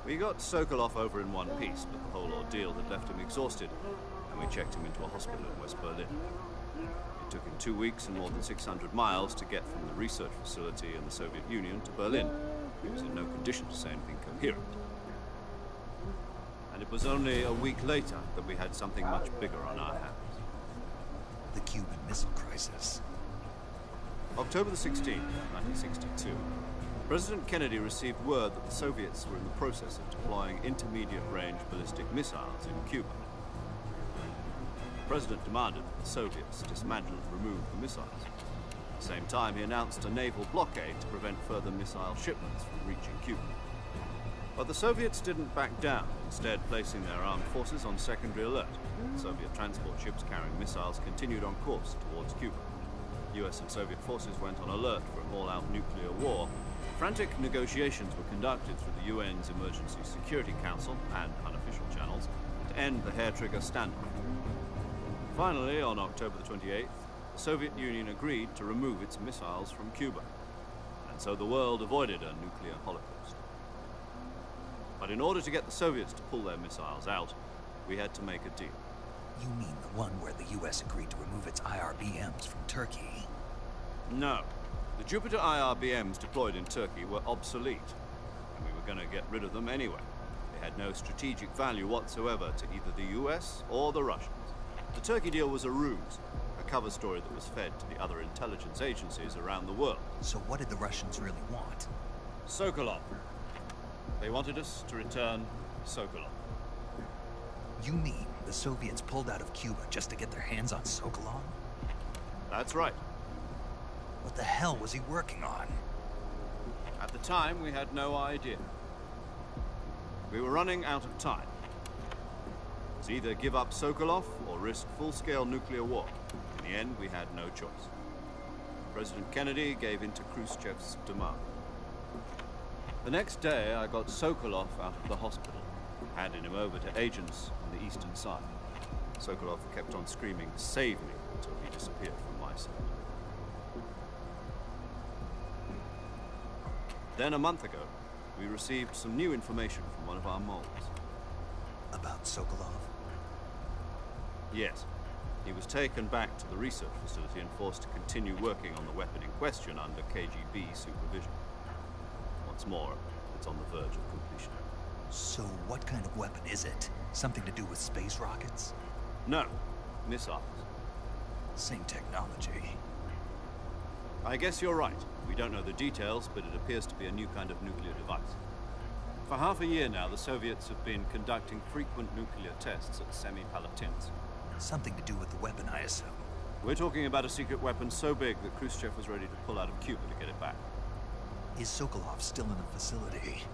We got Sokolov over in one piece, but the whole ordeal had left him exhausted, and we checked him into a hospital in West Berlin. It took him 2 weeks and more than 600 miles to get from the research facility in the Soviet Union to Berlin. He was in no condition to say anything coherent. And it was only a week later that we had something much bigger on our hands. The Cuban Missile Crisis. October the 16th, 1962, President Kennedy received word that the Soviets were in the process of deploying intermediate-range ballistic missiles in Cuba. The President demanded that the Soviets dismantle and remove the missiles. At the same time, he announced a naval blockade to prevent further missile shipments from reaching Cuba. But the Soviets didn't back down, instead placing their armed forces on secondary alert. Soviet transport ships carrying missiles continued on course towards Cuba. US and Soviet forces went on alert for an all-out nuclear war. Frantic negotiations were conducted through the UN's Emergency Security Council and unofficial channels to end the hair-trigger standoff. Finally, on October the 28th, the Soviet Union agreed to remove its missiles from Cuba, and so the world avoided a nuclear holocaust. But in order to get the Soviets to pull their missiles out, we had to make a deal. You mean the one where the US agreed to remove its IRBMs from Turkey? No. The Jupiter IRBMs deployed in Turkey were obsolete, and we were going to get rid of them anyway. They had no strategic value whatsoever to either the US or the Russians. The Turkey deal was a ruse, a cover story that was fed to the other intelligence agencies around the world. So what did the Russians really want? Sokolov. They wanted us to return Sokolov. You mean the Soviets pulled out of Cuba just to get their hands on Sokolov? That's right. What the hell was he working on? At the time, we had no idea. We were running out of time. It was either give up Sokolov or risk full-scale nuclear war. In the end, we had no choice. President Kennedy gave in to Khrushchev's demand. The next day, I got Sokolov out of the hospital, handing him over to agents on the eastern side. Sokolov kept on screaming, "Save me," until he disappeared from my sight. Then, a month ago, we received some new information from one of our moles. About Sokolov? Yes. He was taken back to the research facility and forced to continue working on the weapon in question under KGB supervision. Once more, it's on the verge of completion. So what kind of weapon is it? Something to do with space rockets? No. Missiles. Same technology. I guess you're right. We don't know the details, but it appears to be a new kind of nuclear device. For half a year now, the Soviets have been conducting frequent nuclear tests at Semipalatinsk. Something to do with the weapon, I assume. We're talking about a secret weapon so big that Khrushchev was ready to pull out of Cuba to get it back. Is Sokolov still in the facility?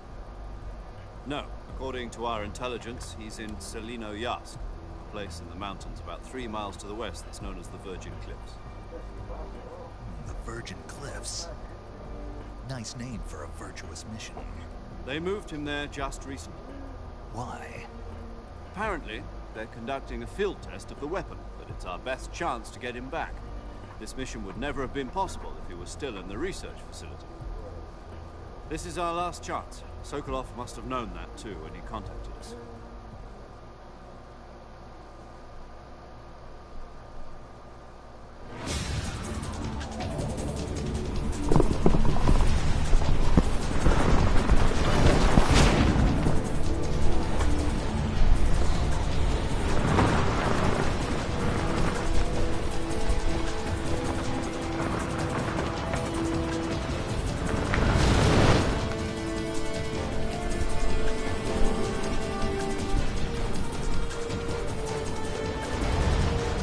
No. According to our intelligence, he's in Selino-Yarsk, a place in the mountains about 3 miles to the west that's known as the Virgin Cliffs. The Virgin Cliffs? Nice name for a virtuous mission. They moved him there just recently. Why? Apparently, they're conducting a field test of the weapon, but it's our best chance to get him back. This mission would never have been possible if he was still in the research facility. This is our last chance. Sokolov must have known that too when he contacted us.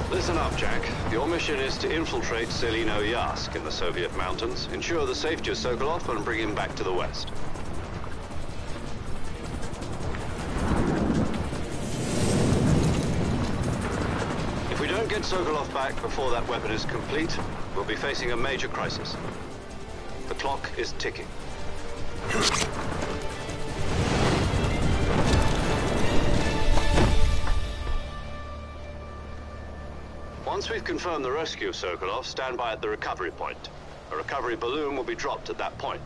Listen up, Jack. Your mission is to infiltrate Selino-Yarsk in the Soviet mountains, ensure the safety of Sokolov, and bring him back to the west. If we don't get Sokolov back before that weapon is complete, we'll be facing a major crisis. The clock is ticking. Once we've confirmed the rescue of Sokolov, stand by at the recovery point. A recovery balloon will be dropped at that point.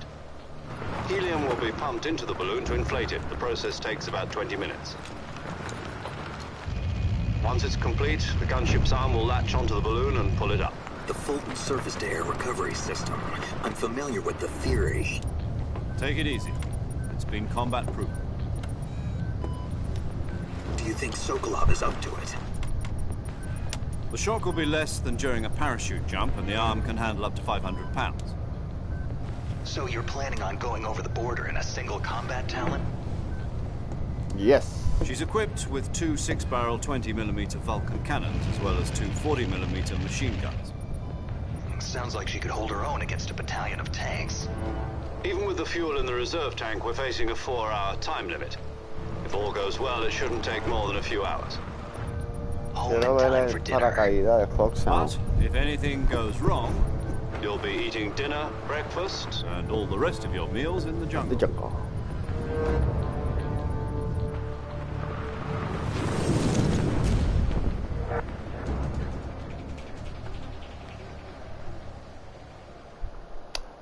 Helium will be pumped into the balloon to inflate it. The process takes about 20 minutes. Once it's complete, the gunship's arm will latch onto the balloon and pull it up. The Fulton surface-to-air recovery system. I'm familiar with the theory. Take it easy. It's been combat-proof. Do you think Sokolov is up to it? The shock will be less than during a parachute jump, and the arm can handle up to 500 pounds. So you're planning on going over the border in a single combat talent? Yes. She's equipped with two 6-barrel 20mm Vulcan cannons, as well as two 40mm machine guns. Sounds like she could hold her own against a battalion of tanks. Even with the fuel in the reserve tank, we're facing a 4-hour time limit. If all goes well, it shouldn't take more than a few hours. Quiero ver el paracaídas de Fox. But if anything goes wrong, you'll be eating dinner, breakfast, and all the rest of your meals in the jungle. The jungle.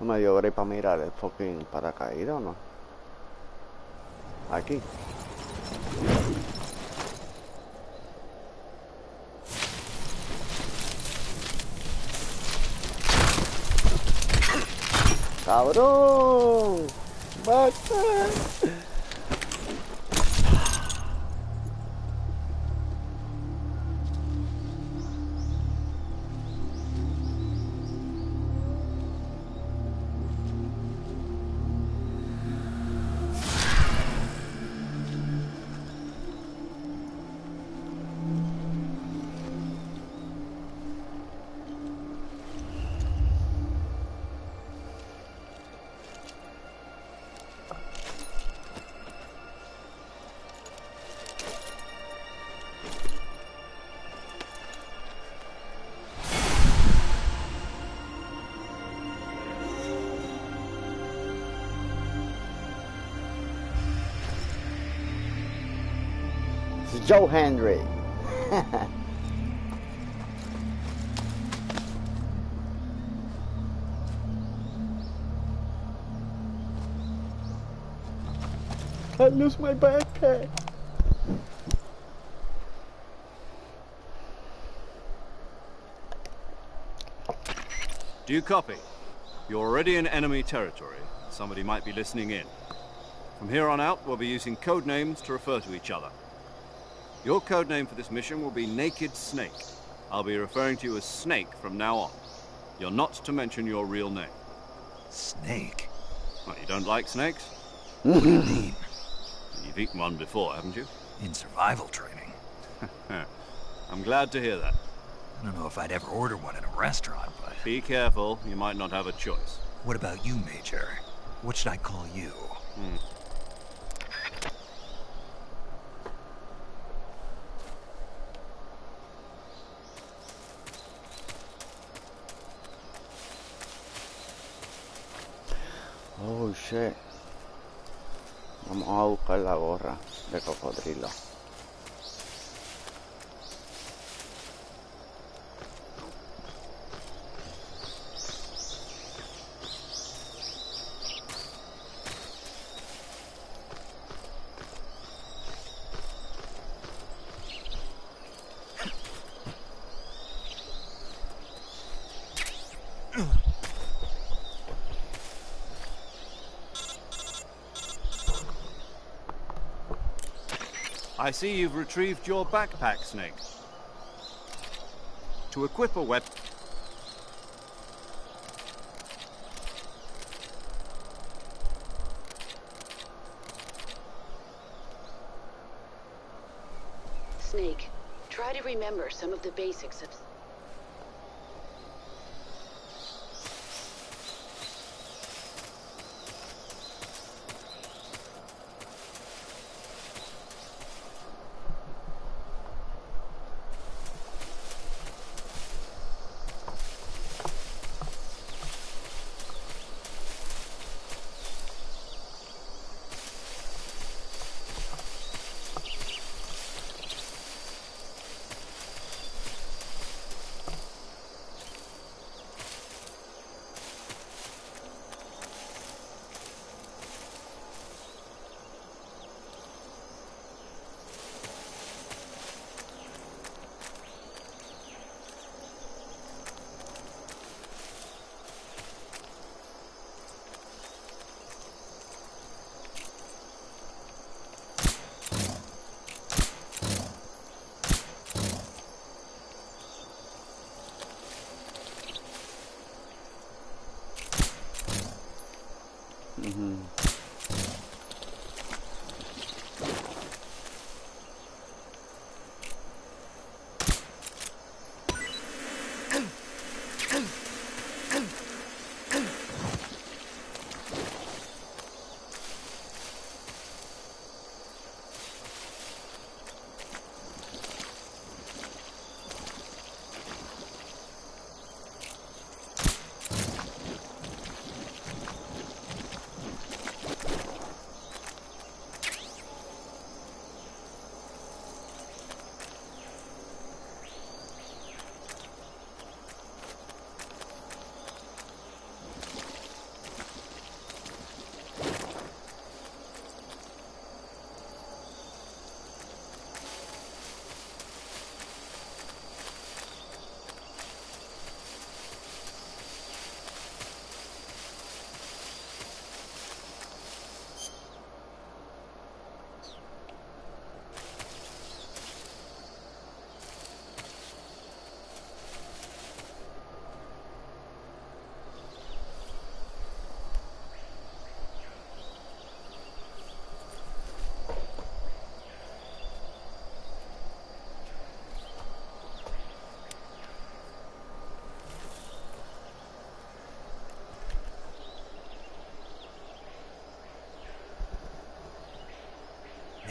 No me dio break para mirar el fucking paracaídas o no. Aquí. ¡Cabrón! ¡Basta! Joe Henry. I lose my backpack. Do you copy? You're already in enemy territory. Somebody might be listening in. From here on out, we'll be using code names to refer to each other. Your code name for this mission will be Naked Snake. I'll be referring to you as Snake from now on. You're not to mention your real name. Snake? What, you don't like snakes? What do you mean? You've eaten one before, haven't you? In survival training. I'm glad to hear that. I don't know if I'd ever order one in a restaurant, but... Be careful, you might not have a choice. What about you, Major? What should I call you? Oh shit. Vamos a buscar la gorra de cocodrilo. I see you've retrieved your backpack, Snake. To equip a weapon... Snake, try to remember some of the basics of...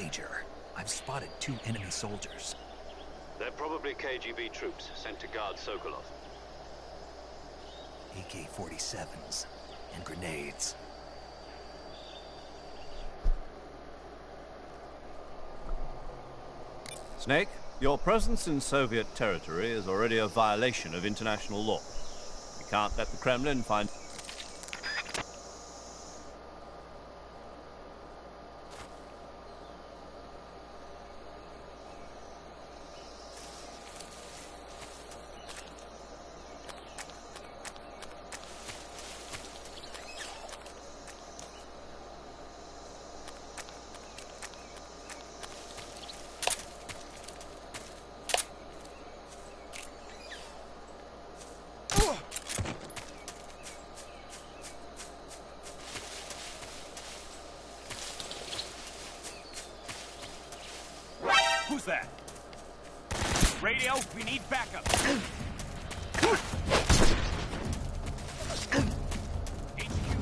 Major. I've spotted 2 enemy soldiers. They're probably KGB troops sent to guard Sokolov. AK-47s and grenades. Snake, your presence in Soviet territory is already a violation of international law. We can't let the Kremlin find... Who's that? Radio, we need backup. HQ,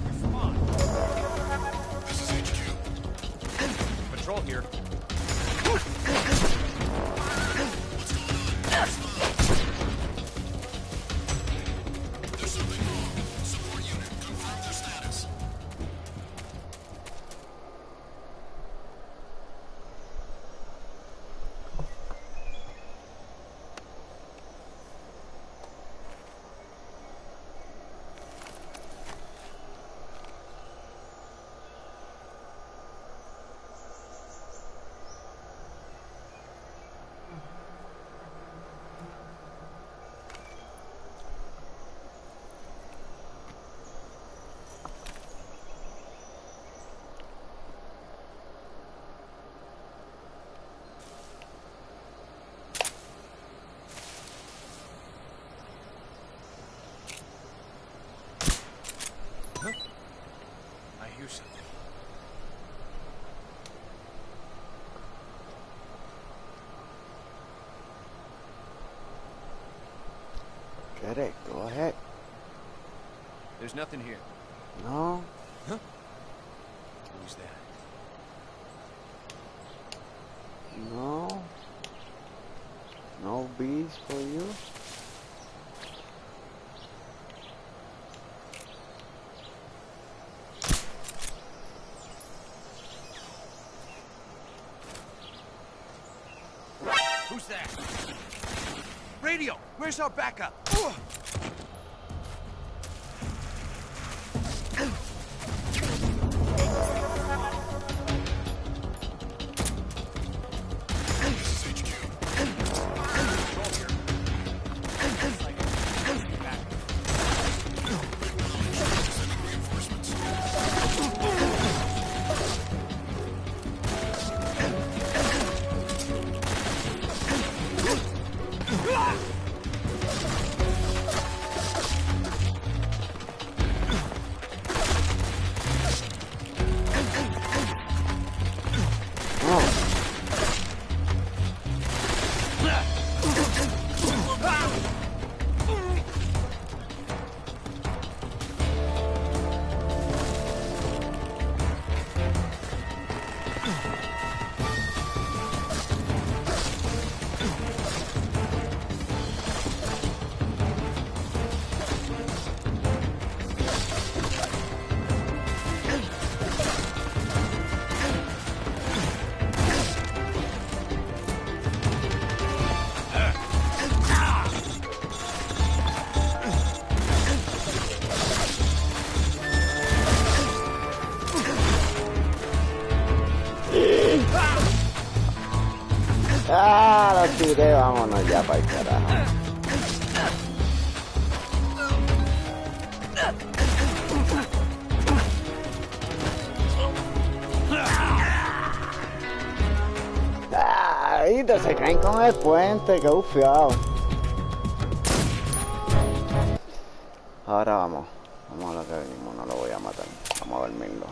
respond. This is HQ. Patrol here. There's something wrong. Support unit, confirm their status. I hear something. Get it. Go ahead. There's nothing here. No. Huh? Who's that? No. No bees for you. Who's that? Radio, where's our backup? Ah, lo tiré, vámonos ya para el carajo. Ay, se caen con el puente, qué bufiado. Ahora vamos a lo que venimos, no lo voy a matar, vamos a dormirlo.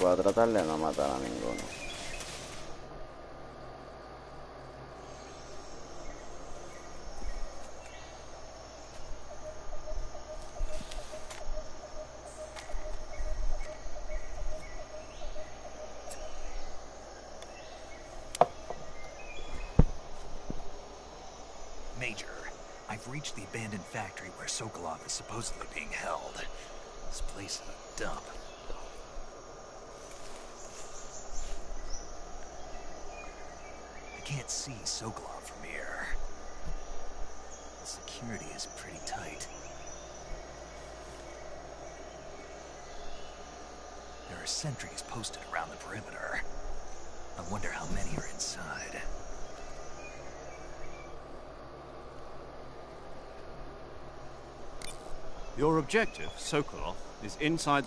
Voy a tratar de no matar a ninguno. Major, I've reached the abandoned factory where Sokolov is supposedly being held. This place is a dump. I can't see Sokolov from here. The security is pretty tight. There are sentries posted around the perimeter. I wonder how many are inside. Your objective, Sokolov, is inside...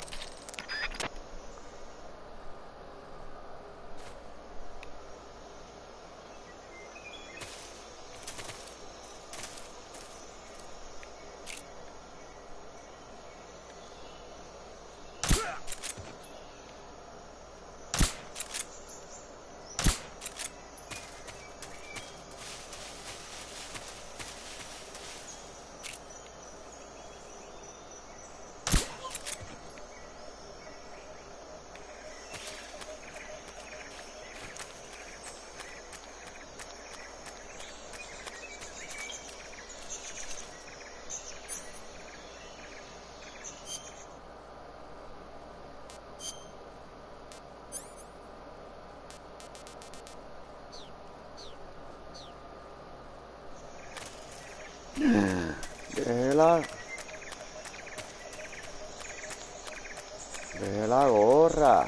Dejé la gorra.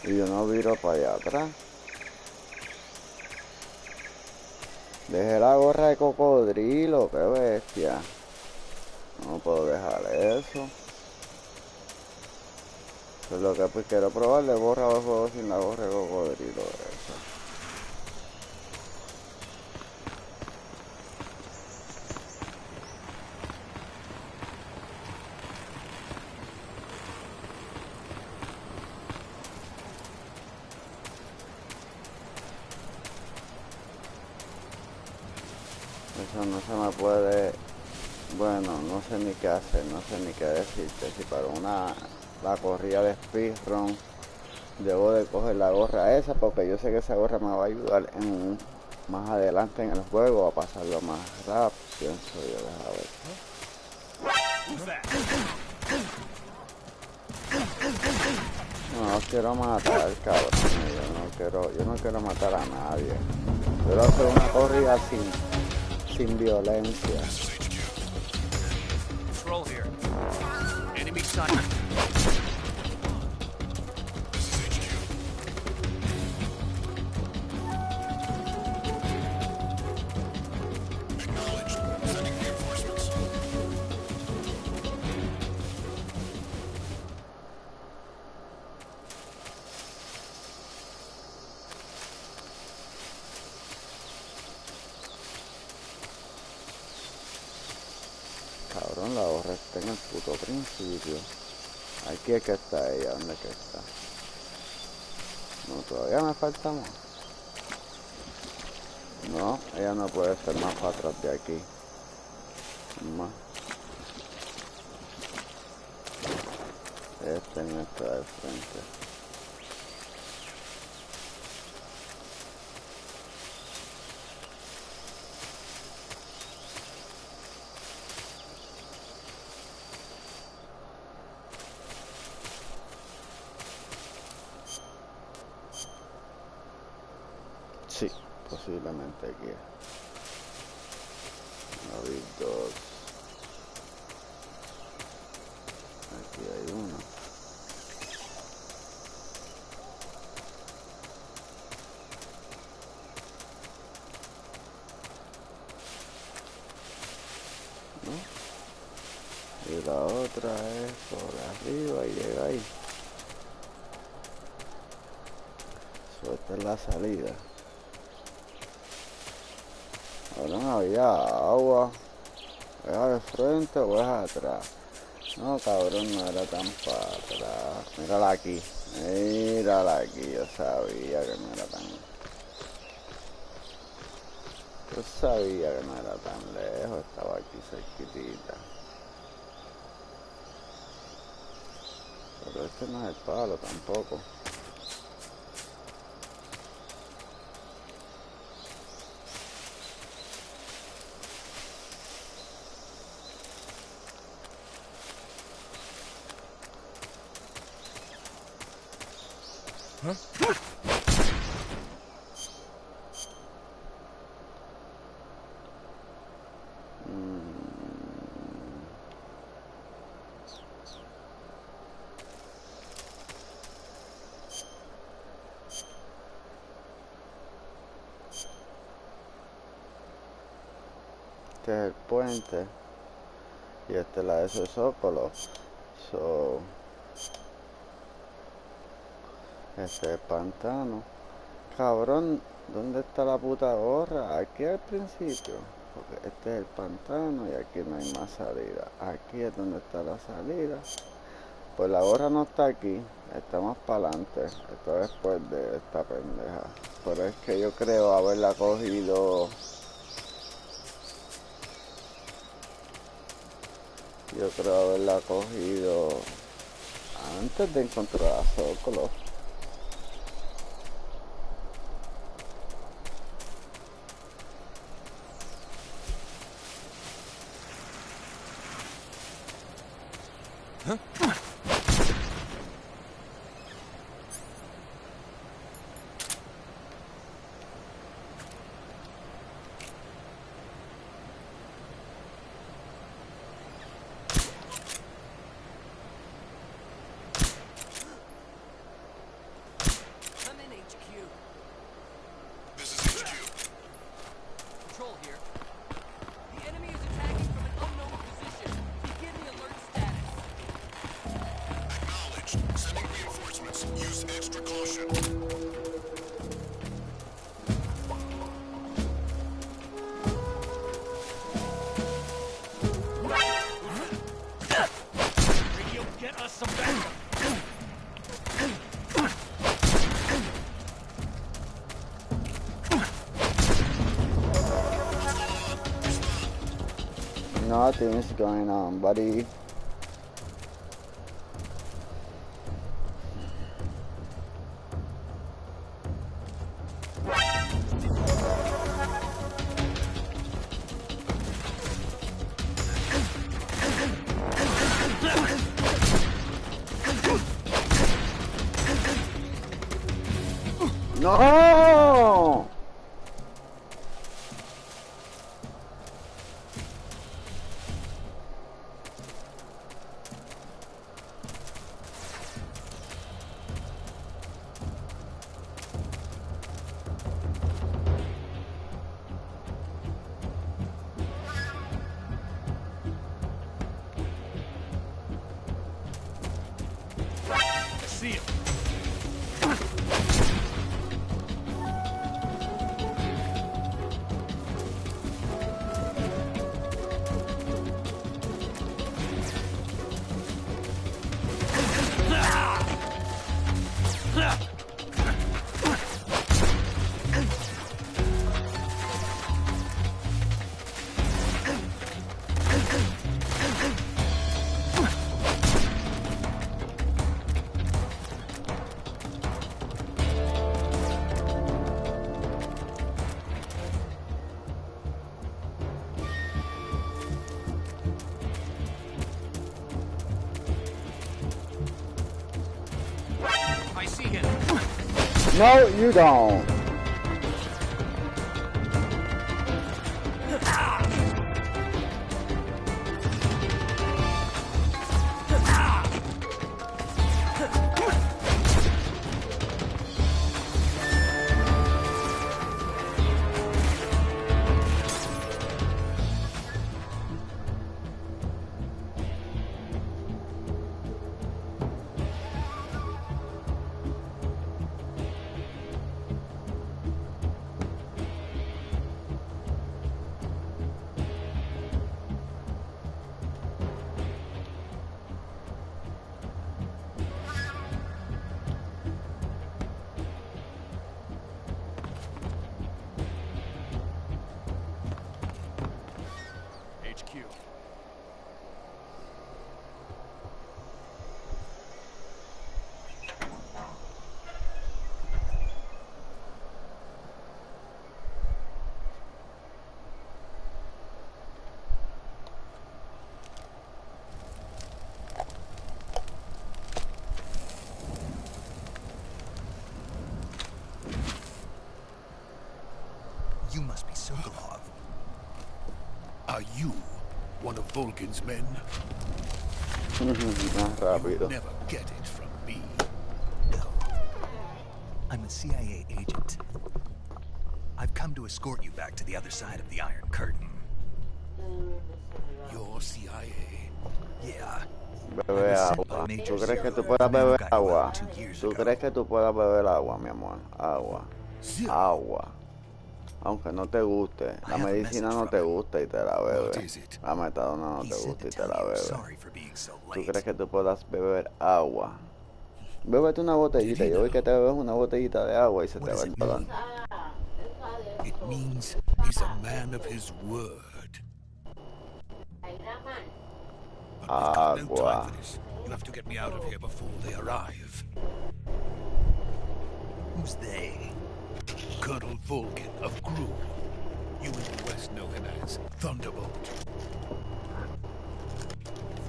Y yo no viro para allá atrás. Dejé la gorra de cocodrilo, qué bestia. No puedo dejar eso. Eso es lo que pues quiero probar de borra de juego sin la gorra de cocodrilo. Eso. Eso no se me puede, bueno, no sé ni qué hacer, no sé ni qué decirte. Si para la corrida de speedrun debo de coger la gorra esa, porque yo sé que esa gorra me va a ayudar más adelante en el juego a pasarlo más rápido, pienso yo. Deja ver. No quiero matar, cabrón, yo no quiero matar a nadie. Quiero hacer una corrida sin violencia. Control here. Enemy sight. Cabrón, la gorra está en el puto principio. Aquí es que está ella, ¿dónde es que está? No, todavía me falta más. No, ella no puede ser más para atrás de aquí. Más. En esta de frente. Sí, posiblemente aquí. No vi dos. Aquí hay uno. ¿No? Y la otra es por arriba y llega ahí. Esta es la salida. Ahora no había agua. ¿Es al frente o es atrás? No, cabrón, no era tan para atrás. Mírala aquí. Mírala aquí. Yo sabía que no era tan... Yo sabía que no era tan lejos. Estaba aquí cerquitita. Pero este no es el palo tampoco. Huh? Este es el puente y este es la de esos zócolos. Este es el pantano. Cabrón, ¿dónde está la puta gorra? Aquí al principio. Porque este es el pantano y aquí no hay más salida. Aquí es donde está la salida. Pues la gorra no está aquí, está más para adelante. Esto es después de esta pendeja. Pero es que yo creo haberla cogido. Yo creo haberla cogido antes de encontrar a Zócolo. Nothing's going on, buddy. No! See you. I see him. No, you don't. You must be Sokolov. Are you one of Volgin's men? Más rápido. You'll never get it from me. No. I'm a CIA agent. I've come to escort you back to the other side of the Iron Curtain. You're CIA? Yeah. Bebe agua. ¿Tú crees que tú puedas beber agua? ¿Tú crees que tú puedas beber agua, mi amor? Agua. Agua. Aunque no te guste. La medicina no te gusta y te la bebes. La metadona no te gusta y te la bebes. ¿Tú crees que tú puedas beber agua? Bébete una botellita. Yo voy que te bebes una botellita de agua y se te va el dolor. It means he's a man of his word. Agua. You'll have to get me out of here before they arrive. Who's they? Colonel Volgin of Gru. You in the West know him as Thunderbolt.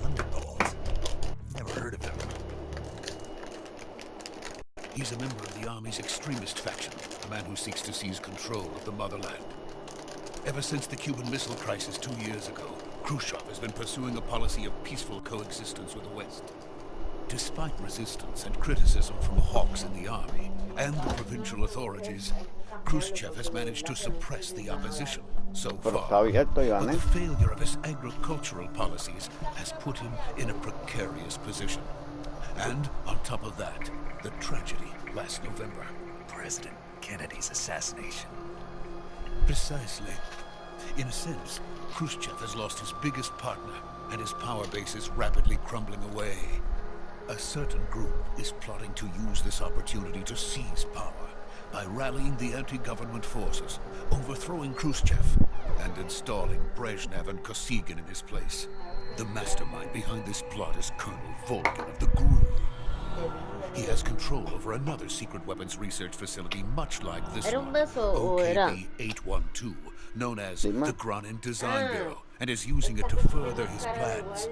Thunderbolt? Never heard of him. He's a member of the Army's extremist faction, a man who seeks to seize control of the motherland. Ever since the Cuban Missile Crisis 2 years ago, Khrushchev has been pursuing a policy of peaceful coexistence with the West. Despite resistance and criticism from hawks in the army and the provincial authorities, Khrushchev has managed to suppress the opposition so far. But the failure of his agricultural policies has put him in a precarious position. And on top of that, the tragedy last November. President Kennedy's assassination. Precisely. In a sense, Khrushchev has lost his biggest partner, and his power base is rapidly crumbling away. A certain group is plotting to use this opportunity to seize power by rallying the anti-government forces, overthrowing Khrushchev, and installing Brezhnev and Kosygin in his place. The mastermind behind this plot is Colonel Volgin of the Gru. He has control over another secret weapons research facility much like this one, OKB-812, known as the Granin Design Bureau, and is using it to further his plans.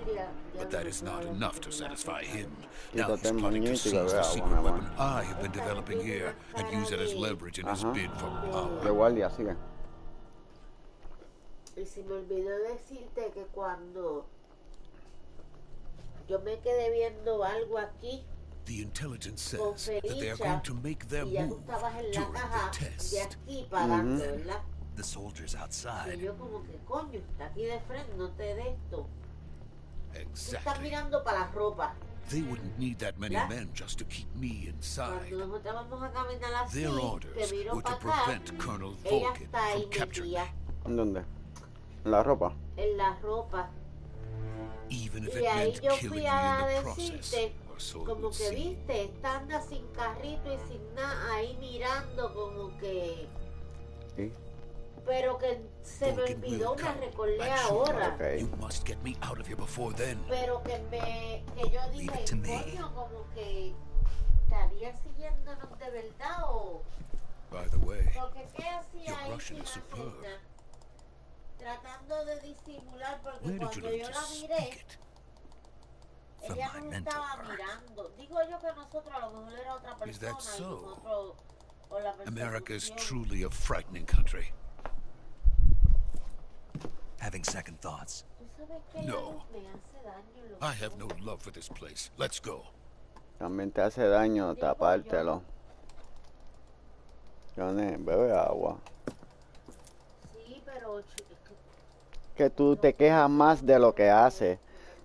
But that is not enough to satisfy him. Now he's plotting to seize the secret weapon I have been developing here and use it as leverage in his bid for power. Y se me olvidó decirte que cuando yo me quedé viendo algo aquí, the intelligence says that they are going to make their move during the test. The soldiers outside. Yo como que coño, está aquí de frente, no te des esto. Exactly. Están mirando para la ropa. They wouldn't need that many men just to keep me inside. Their orders were to prevent Colonel Volgin from capturing me. ¿Dónde? ¿En la ropa? En la ropa. Even if it meant killing me in the process. Como que viste, está anda sin carrito y sin nada ahí mirando como que... ¿Sí? Pero que se me olvidó, me recordé ahora. You must get me out of here before then. Pero que yo dije, coño, como que estaría siguiéndonos de verdad o... By the way, porque qué hacía ahí Russian is superb. Tratando de disimular porque cuando yo la miré, ella nos estaba mirando. Digo yo que nosotros a lo mejor era otra persona. Is that so? Y nosotros, o la America is truly a frightening country. Having second thoughts? No. I have no love for this place. Let's go. También te hace daño tapártelo. Johnny, bebe agua. Sí, pero... Que tú te quejas más de lo que haces.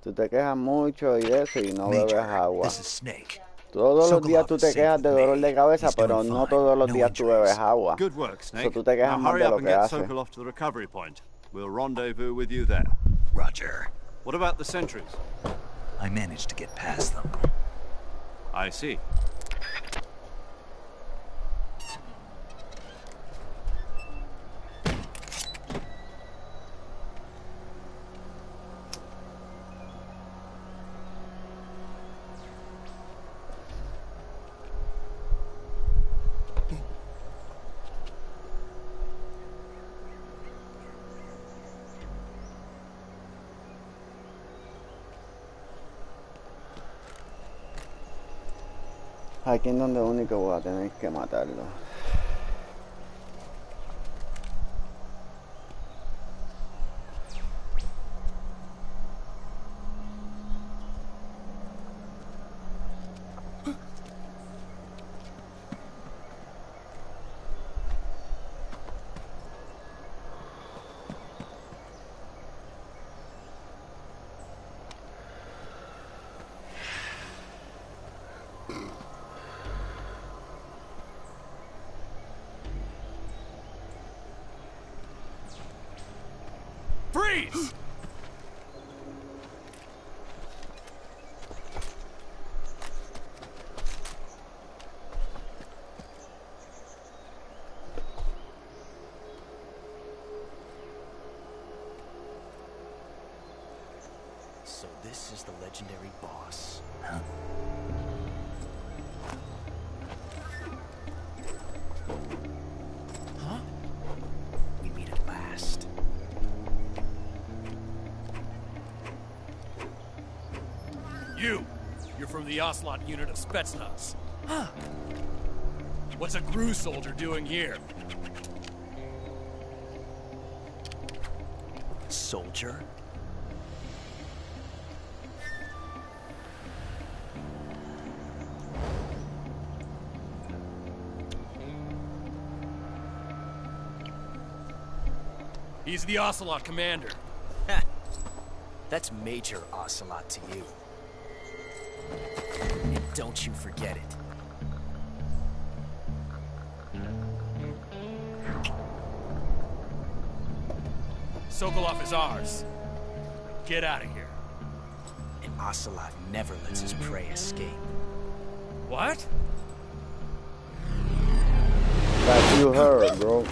Tú te quejas mucho y eso y no bebes agua. Todos los días tú te quejas de dolor de cabeza, pero no todos los días tú bebes agua. Good work, Snake. Tú te quejas Now más hurry de up lo and que get haces. Sokolov to the recovery point. We'll rendezvous with you there. Roger. What about the sentries? I managed to get past them. I see. Aquí en donde único voy a tener que matarlo. Freeze! So this is the legendary boss. Huh? We meet at last. You're from the Ocelot unit of Spetsnaz. Huh. What's a GRU soldier doing here? Soldier? He's the Ocelot commander. That's Major Ocelot to you. And don't you forget it. Sokolov is ours. Get out of here. And Ocelot never lets his prey escape. What? That you heard, bro.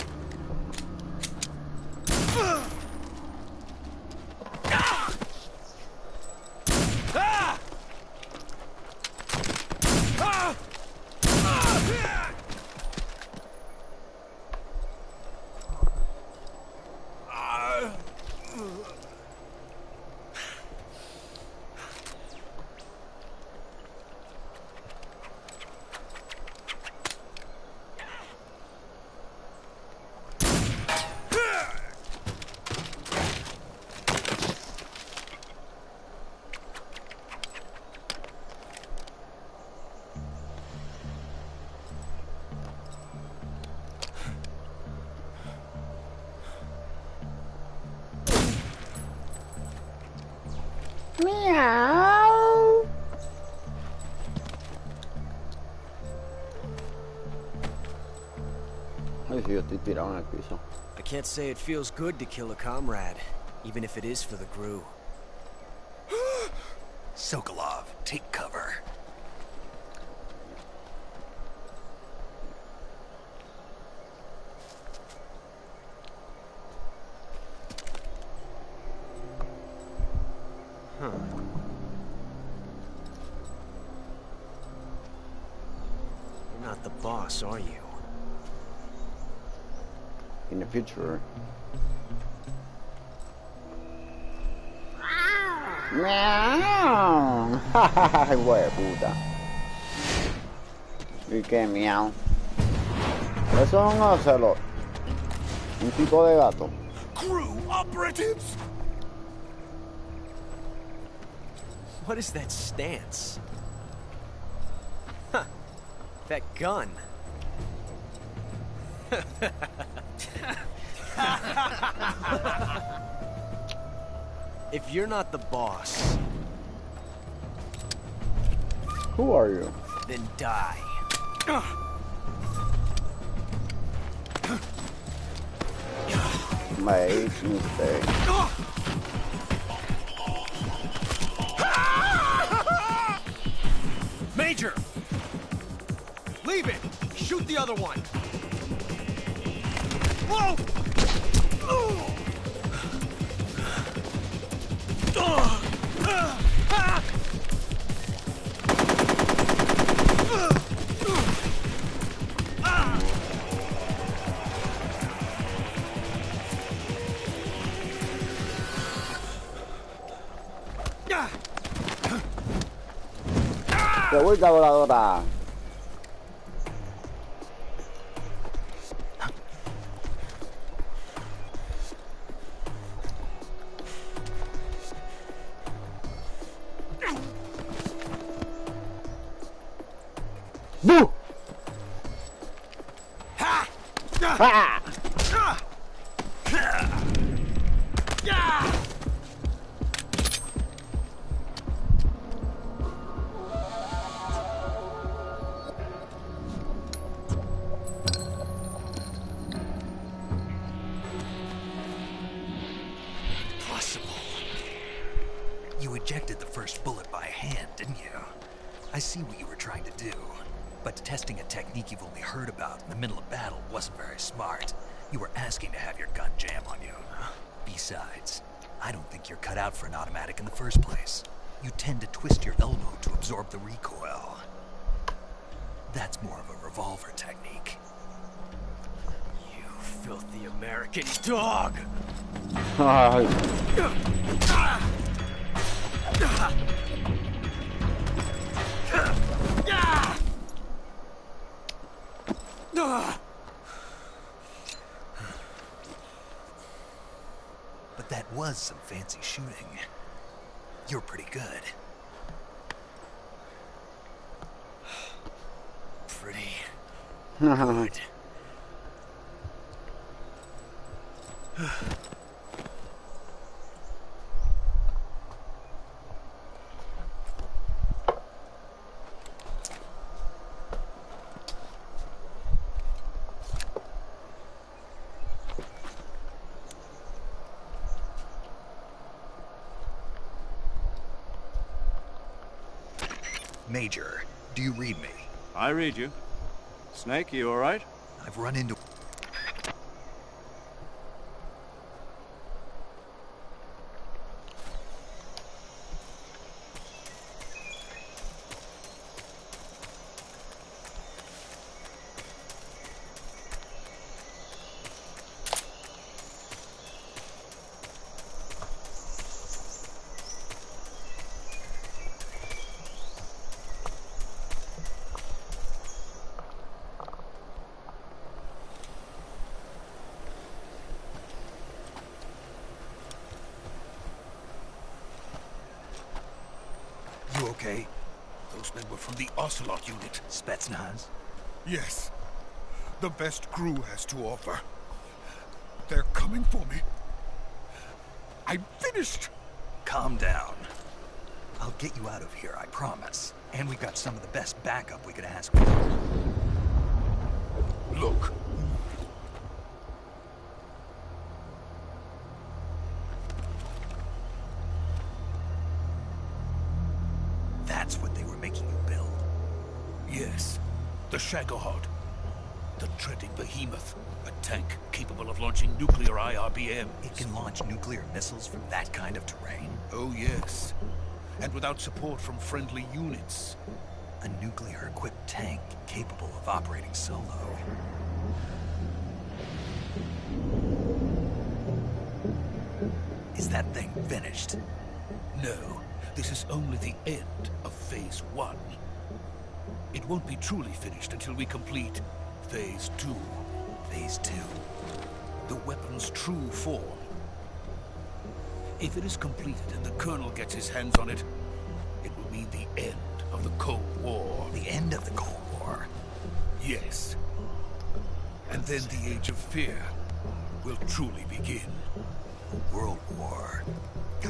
Meow. Ay, sí, yo estoy tirado en el piso. I can't say it feels good to kill a comrade, even if it is for the GRU. Sokolov, take cover. Huh. You're not the boss, are you? In the future. Miau. Hijo de puta. ¿Y qué miau? Eso es un ocelot. Un tipo de gato. GRU operatives? What is that stance? Huh. That gun. If you're not the boss... Who are you? Then die. Make mistake. Major! Leave it! Shoot the other one! Whoa! ¡Qué vuelta voladora! ¡Bu! ¡Ja! ¡Ja! You ejected the first bullet by hand, didn't you? I see what you were trying to do. But testing a technique you've only heard about in the middle of battle wasn't very smart. You were asking to have your gun jam on you. Besides, I don't think you're cut out for an automatic in the first place. You tend to twist your elbow to absorb the recoil. That's more of a revolver technique. You filthy American dog! But that was some fancy shooting. You're pretty good. Pretty good. Major, do you read me? I read you. Snake, you all right? I've run into... You okay? Those men were from the Ocelot unit. Spetsnaz? Yes. The best crew has to offer. They're coming for me. I'm finished! Calm down. I'll get you out of here, I promise. And we've got some of the best backup we could ask for. Look. That's what they were making you build? Yes. The Shagohod. The treading behemoth. A tank capable of launching nuclear IRBMs. It can launch nuclear missiles from that kind of terrain? Oh, yes. And without support from friendly units. A nuclear-equipped tank capable of operating solo. Is that thing finished? No. This is only the end of Phase 1. It won't be truly finished until we complete Phase 2. Phase 2? The weapon's true form. If it is completed and the Colonel gets his hands on it, it will mean the end of the Cold War. The end of the Cold War? Yes. And then the Age of Fear will truly begin. A world war.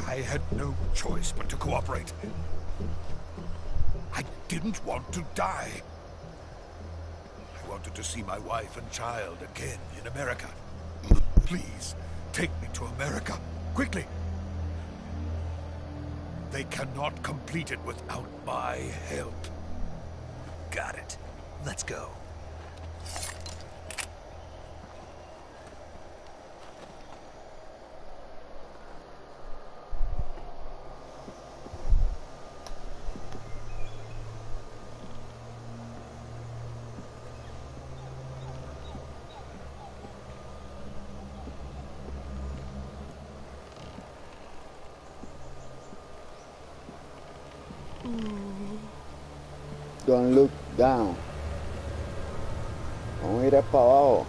I had no choice but to cooperate. I didn't want to die. I wanted to see my wife and child again in America. Please, take me to America, quickly. They cannot complete it without my help. Got it. Let's go. Don't look down. Vamos a ir para abajo.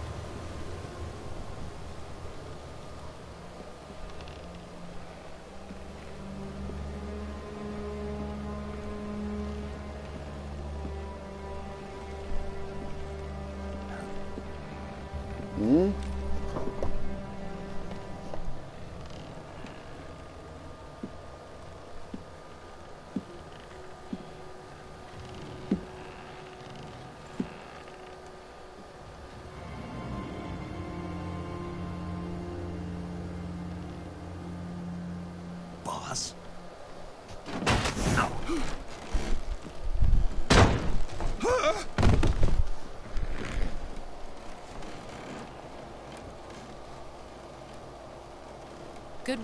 Boss? Good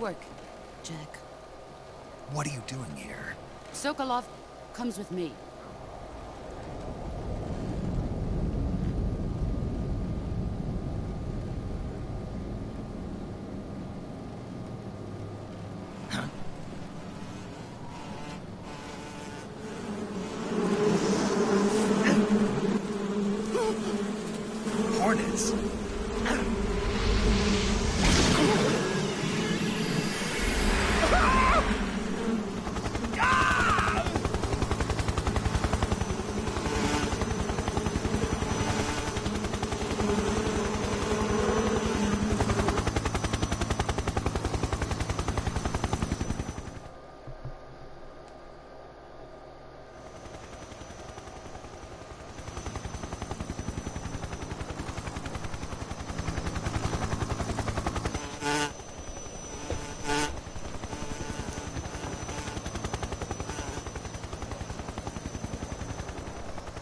work, Jack. What are you doing here? Sokolov comes with me. Hornets.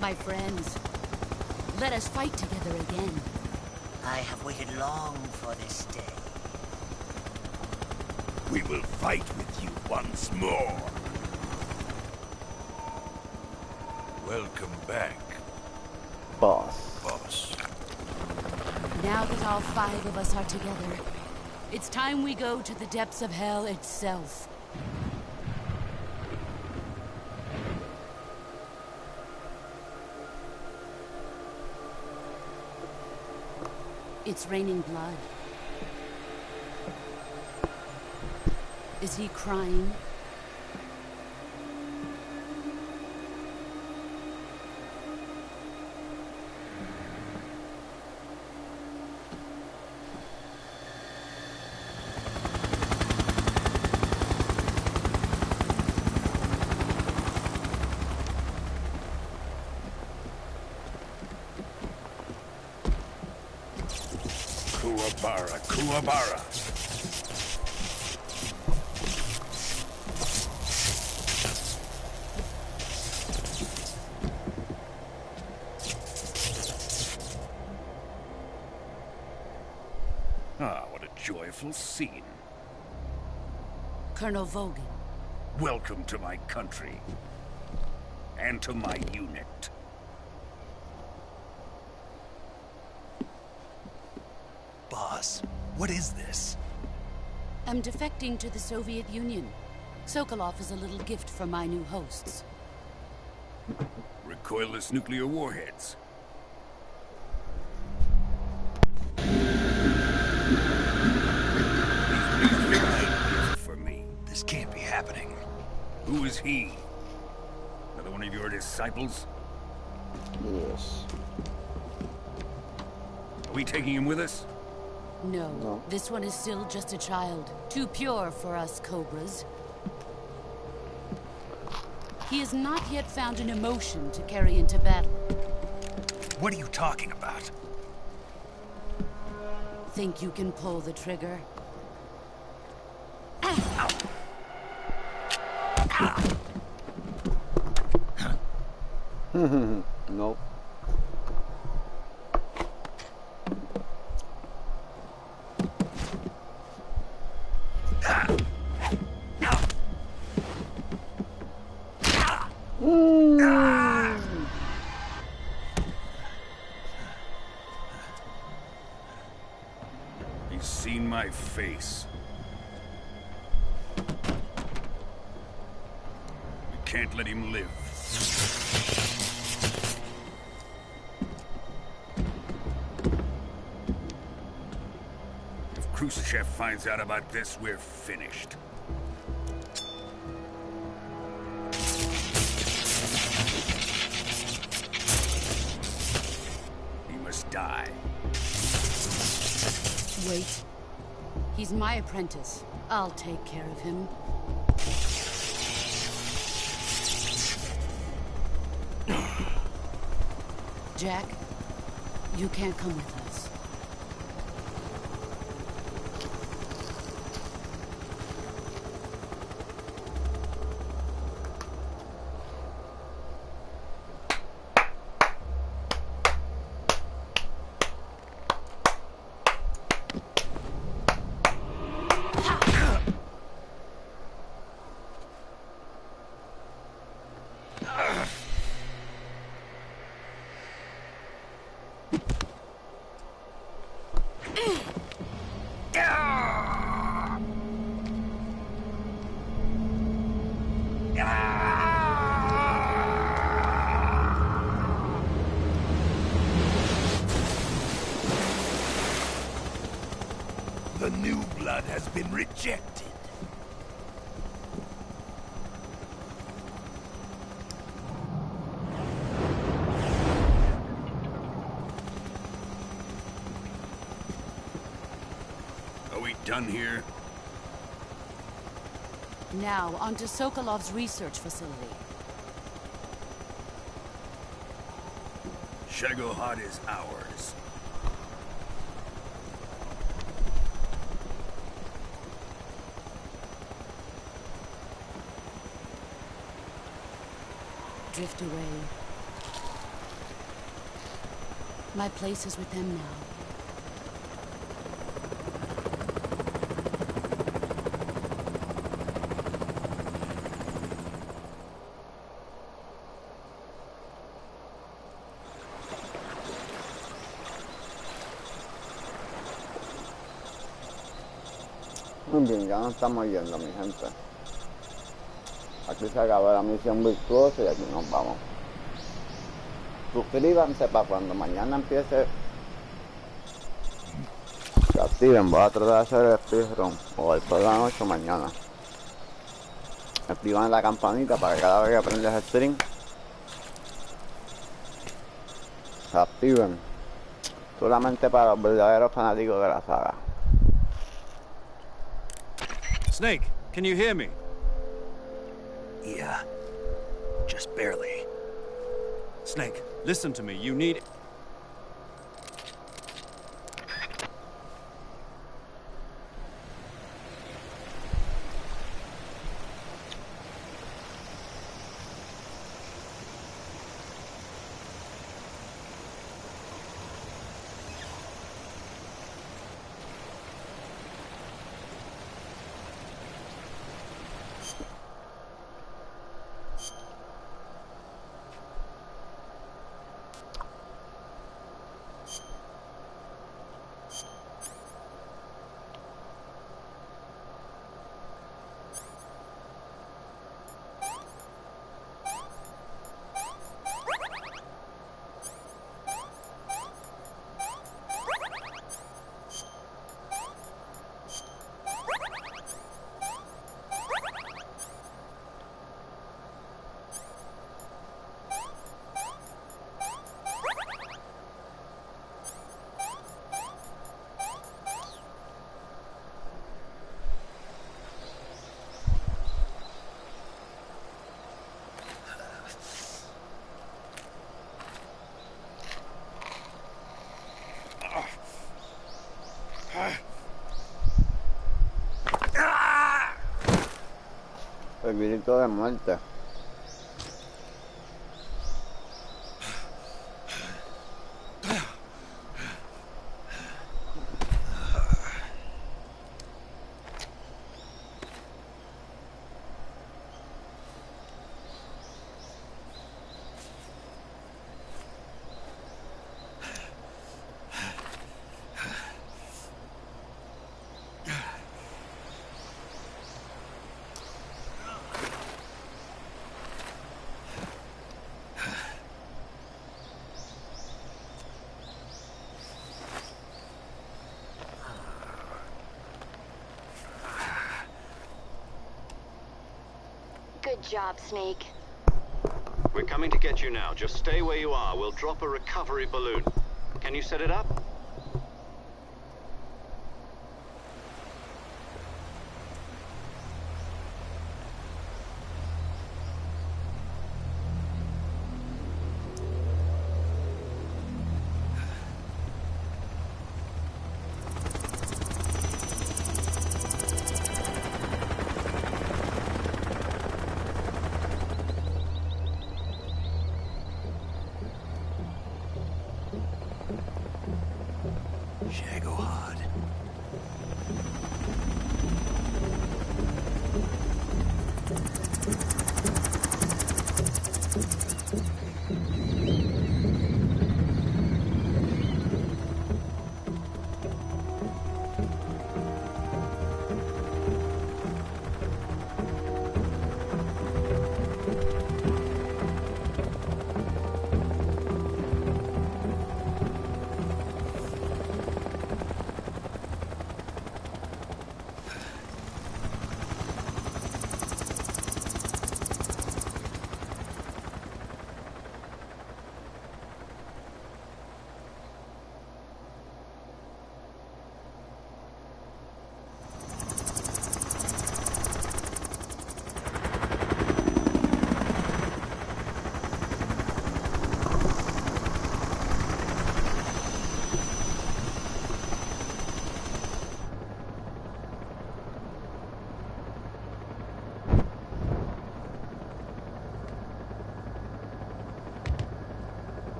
My friends, let us fight together again. I have waited long for this day. We will fight with you once more. Welcome back, Boss. boss. Now that all 5 of us are together, it's time we go to the depths of hell itself. It's raining blood. Is he crying? Kuwabara, Kuwabara. Ah, what a joyful scene. Colonel Volgin. Welcome to my country. And to my unit. Boss, what is this? I'm defecting to the Soviet Union. Sokolov is a little gift for my new hosts. Recoilless nuclear warheads. For me. This can't be happening. Who is he? Another one of your disciples? Yes. Are we taking him with us? No, this one is still just a child. Too pure for us Cobras. He has not yet found an emotion to carry into battle. What are you talking about? Think you can pull the trigger? Nope. He's seen my face. We can't let him live. If Khrushchev finds out about this, we're finished. He must die. Wait. He's my apprentice. I'll take care of him. Jack, you can't come with us. blood has been rejected. Are we done here? Now, on to Sokolov's research facility. Shagohod is ours. Drift away. My place is with them now. Muy bien, ya nos estamos yendo, mi gente. Aquí se acaba la misión virtuosa y aquí nos vamos. Suscríbanse para cuando mañana empiece. Se activen, voy a tratar de hacer el speedrun o después de la noche o mañana. Activan la campanita para que cada vez que aprendes el stream se activen. Solamente para los verdaderos fanáticos de la saga. Snake, can you hear me? Yeah, just barely. Snake, listen to me. You need... El grito de muerte. Good job, Snake. We're coming to get you now. Just stay where you are. We'll drop a recovery balloon. Can you set it up?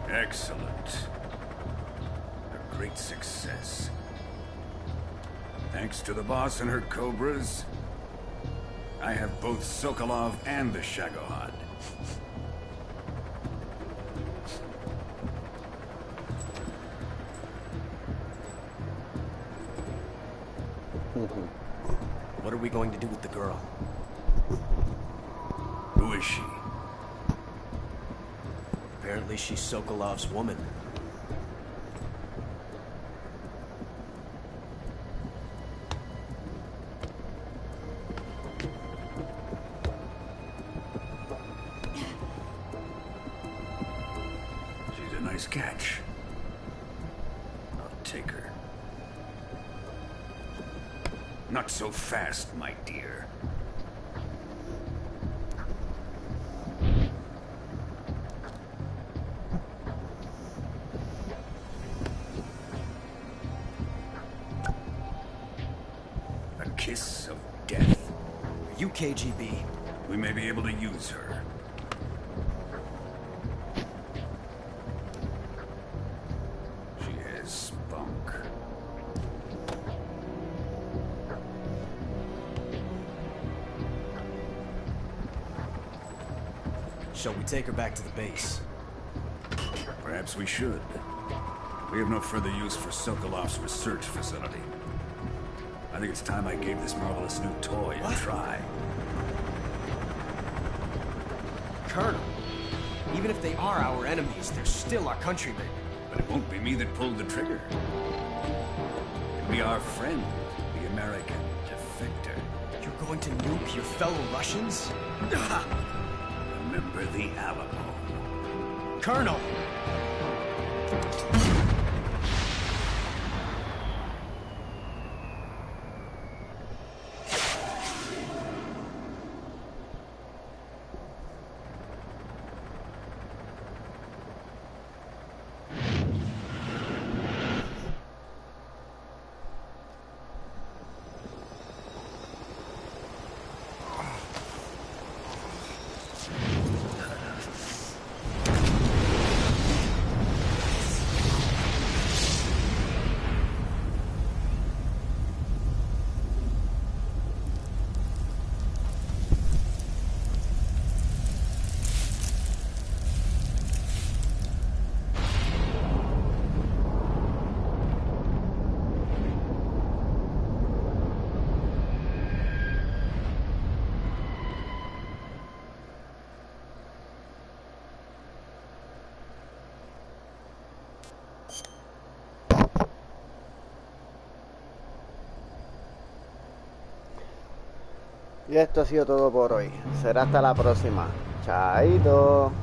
Excellent. A great success. Thanks to the boss and her cobras, I have both Sokolov and the Shagohod. What are we going to do with the girl? Who is she? Apparently she's Sokolov's woman. She's a nice catch. I'll take her. Not so fast, my dear. A kiss of death. Are you KGB? We may be able to use her. She has spunk. Shall we take her back to the base? Perhaps we should. We have no further use for Sokolov's research facility. I think it's time I gave this marvelous new toy a try. Colonel, even if they are our enemies, they're still our countrymen. But it won't be me that pulled the trigger. It'll be our friend, the American defector. You're going to nuke your fellow Russians? Remember the Alamo. Colonel! Y esto ha sido todo por hoy. Será hasta la próxima. Chaito.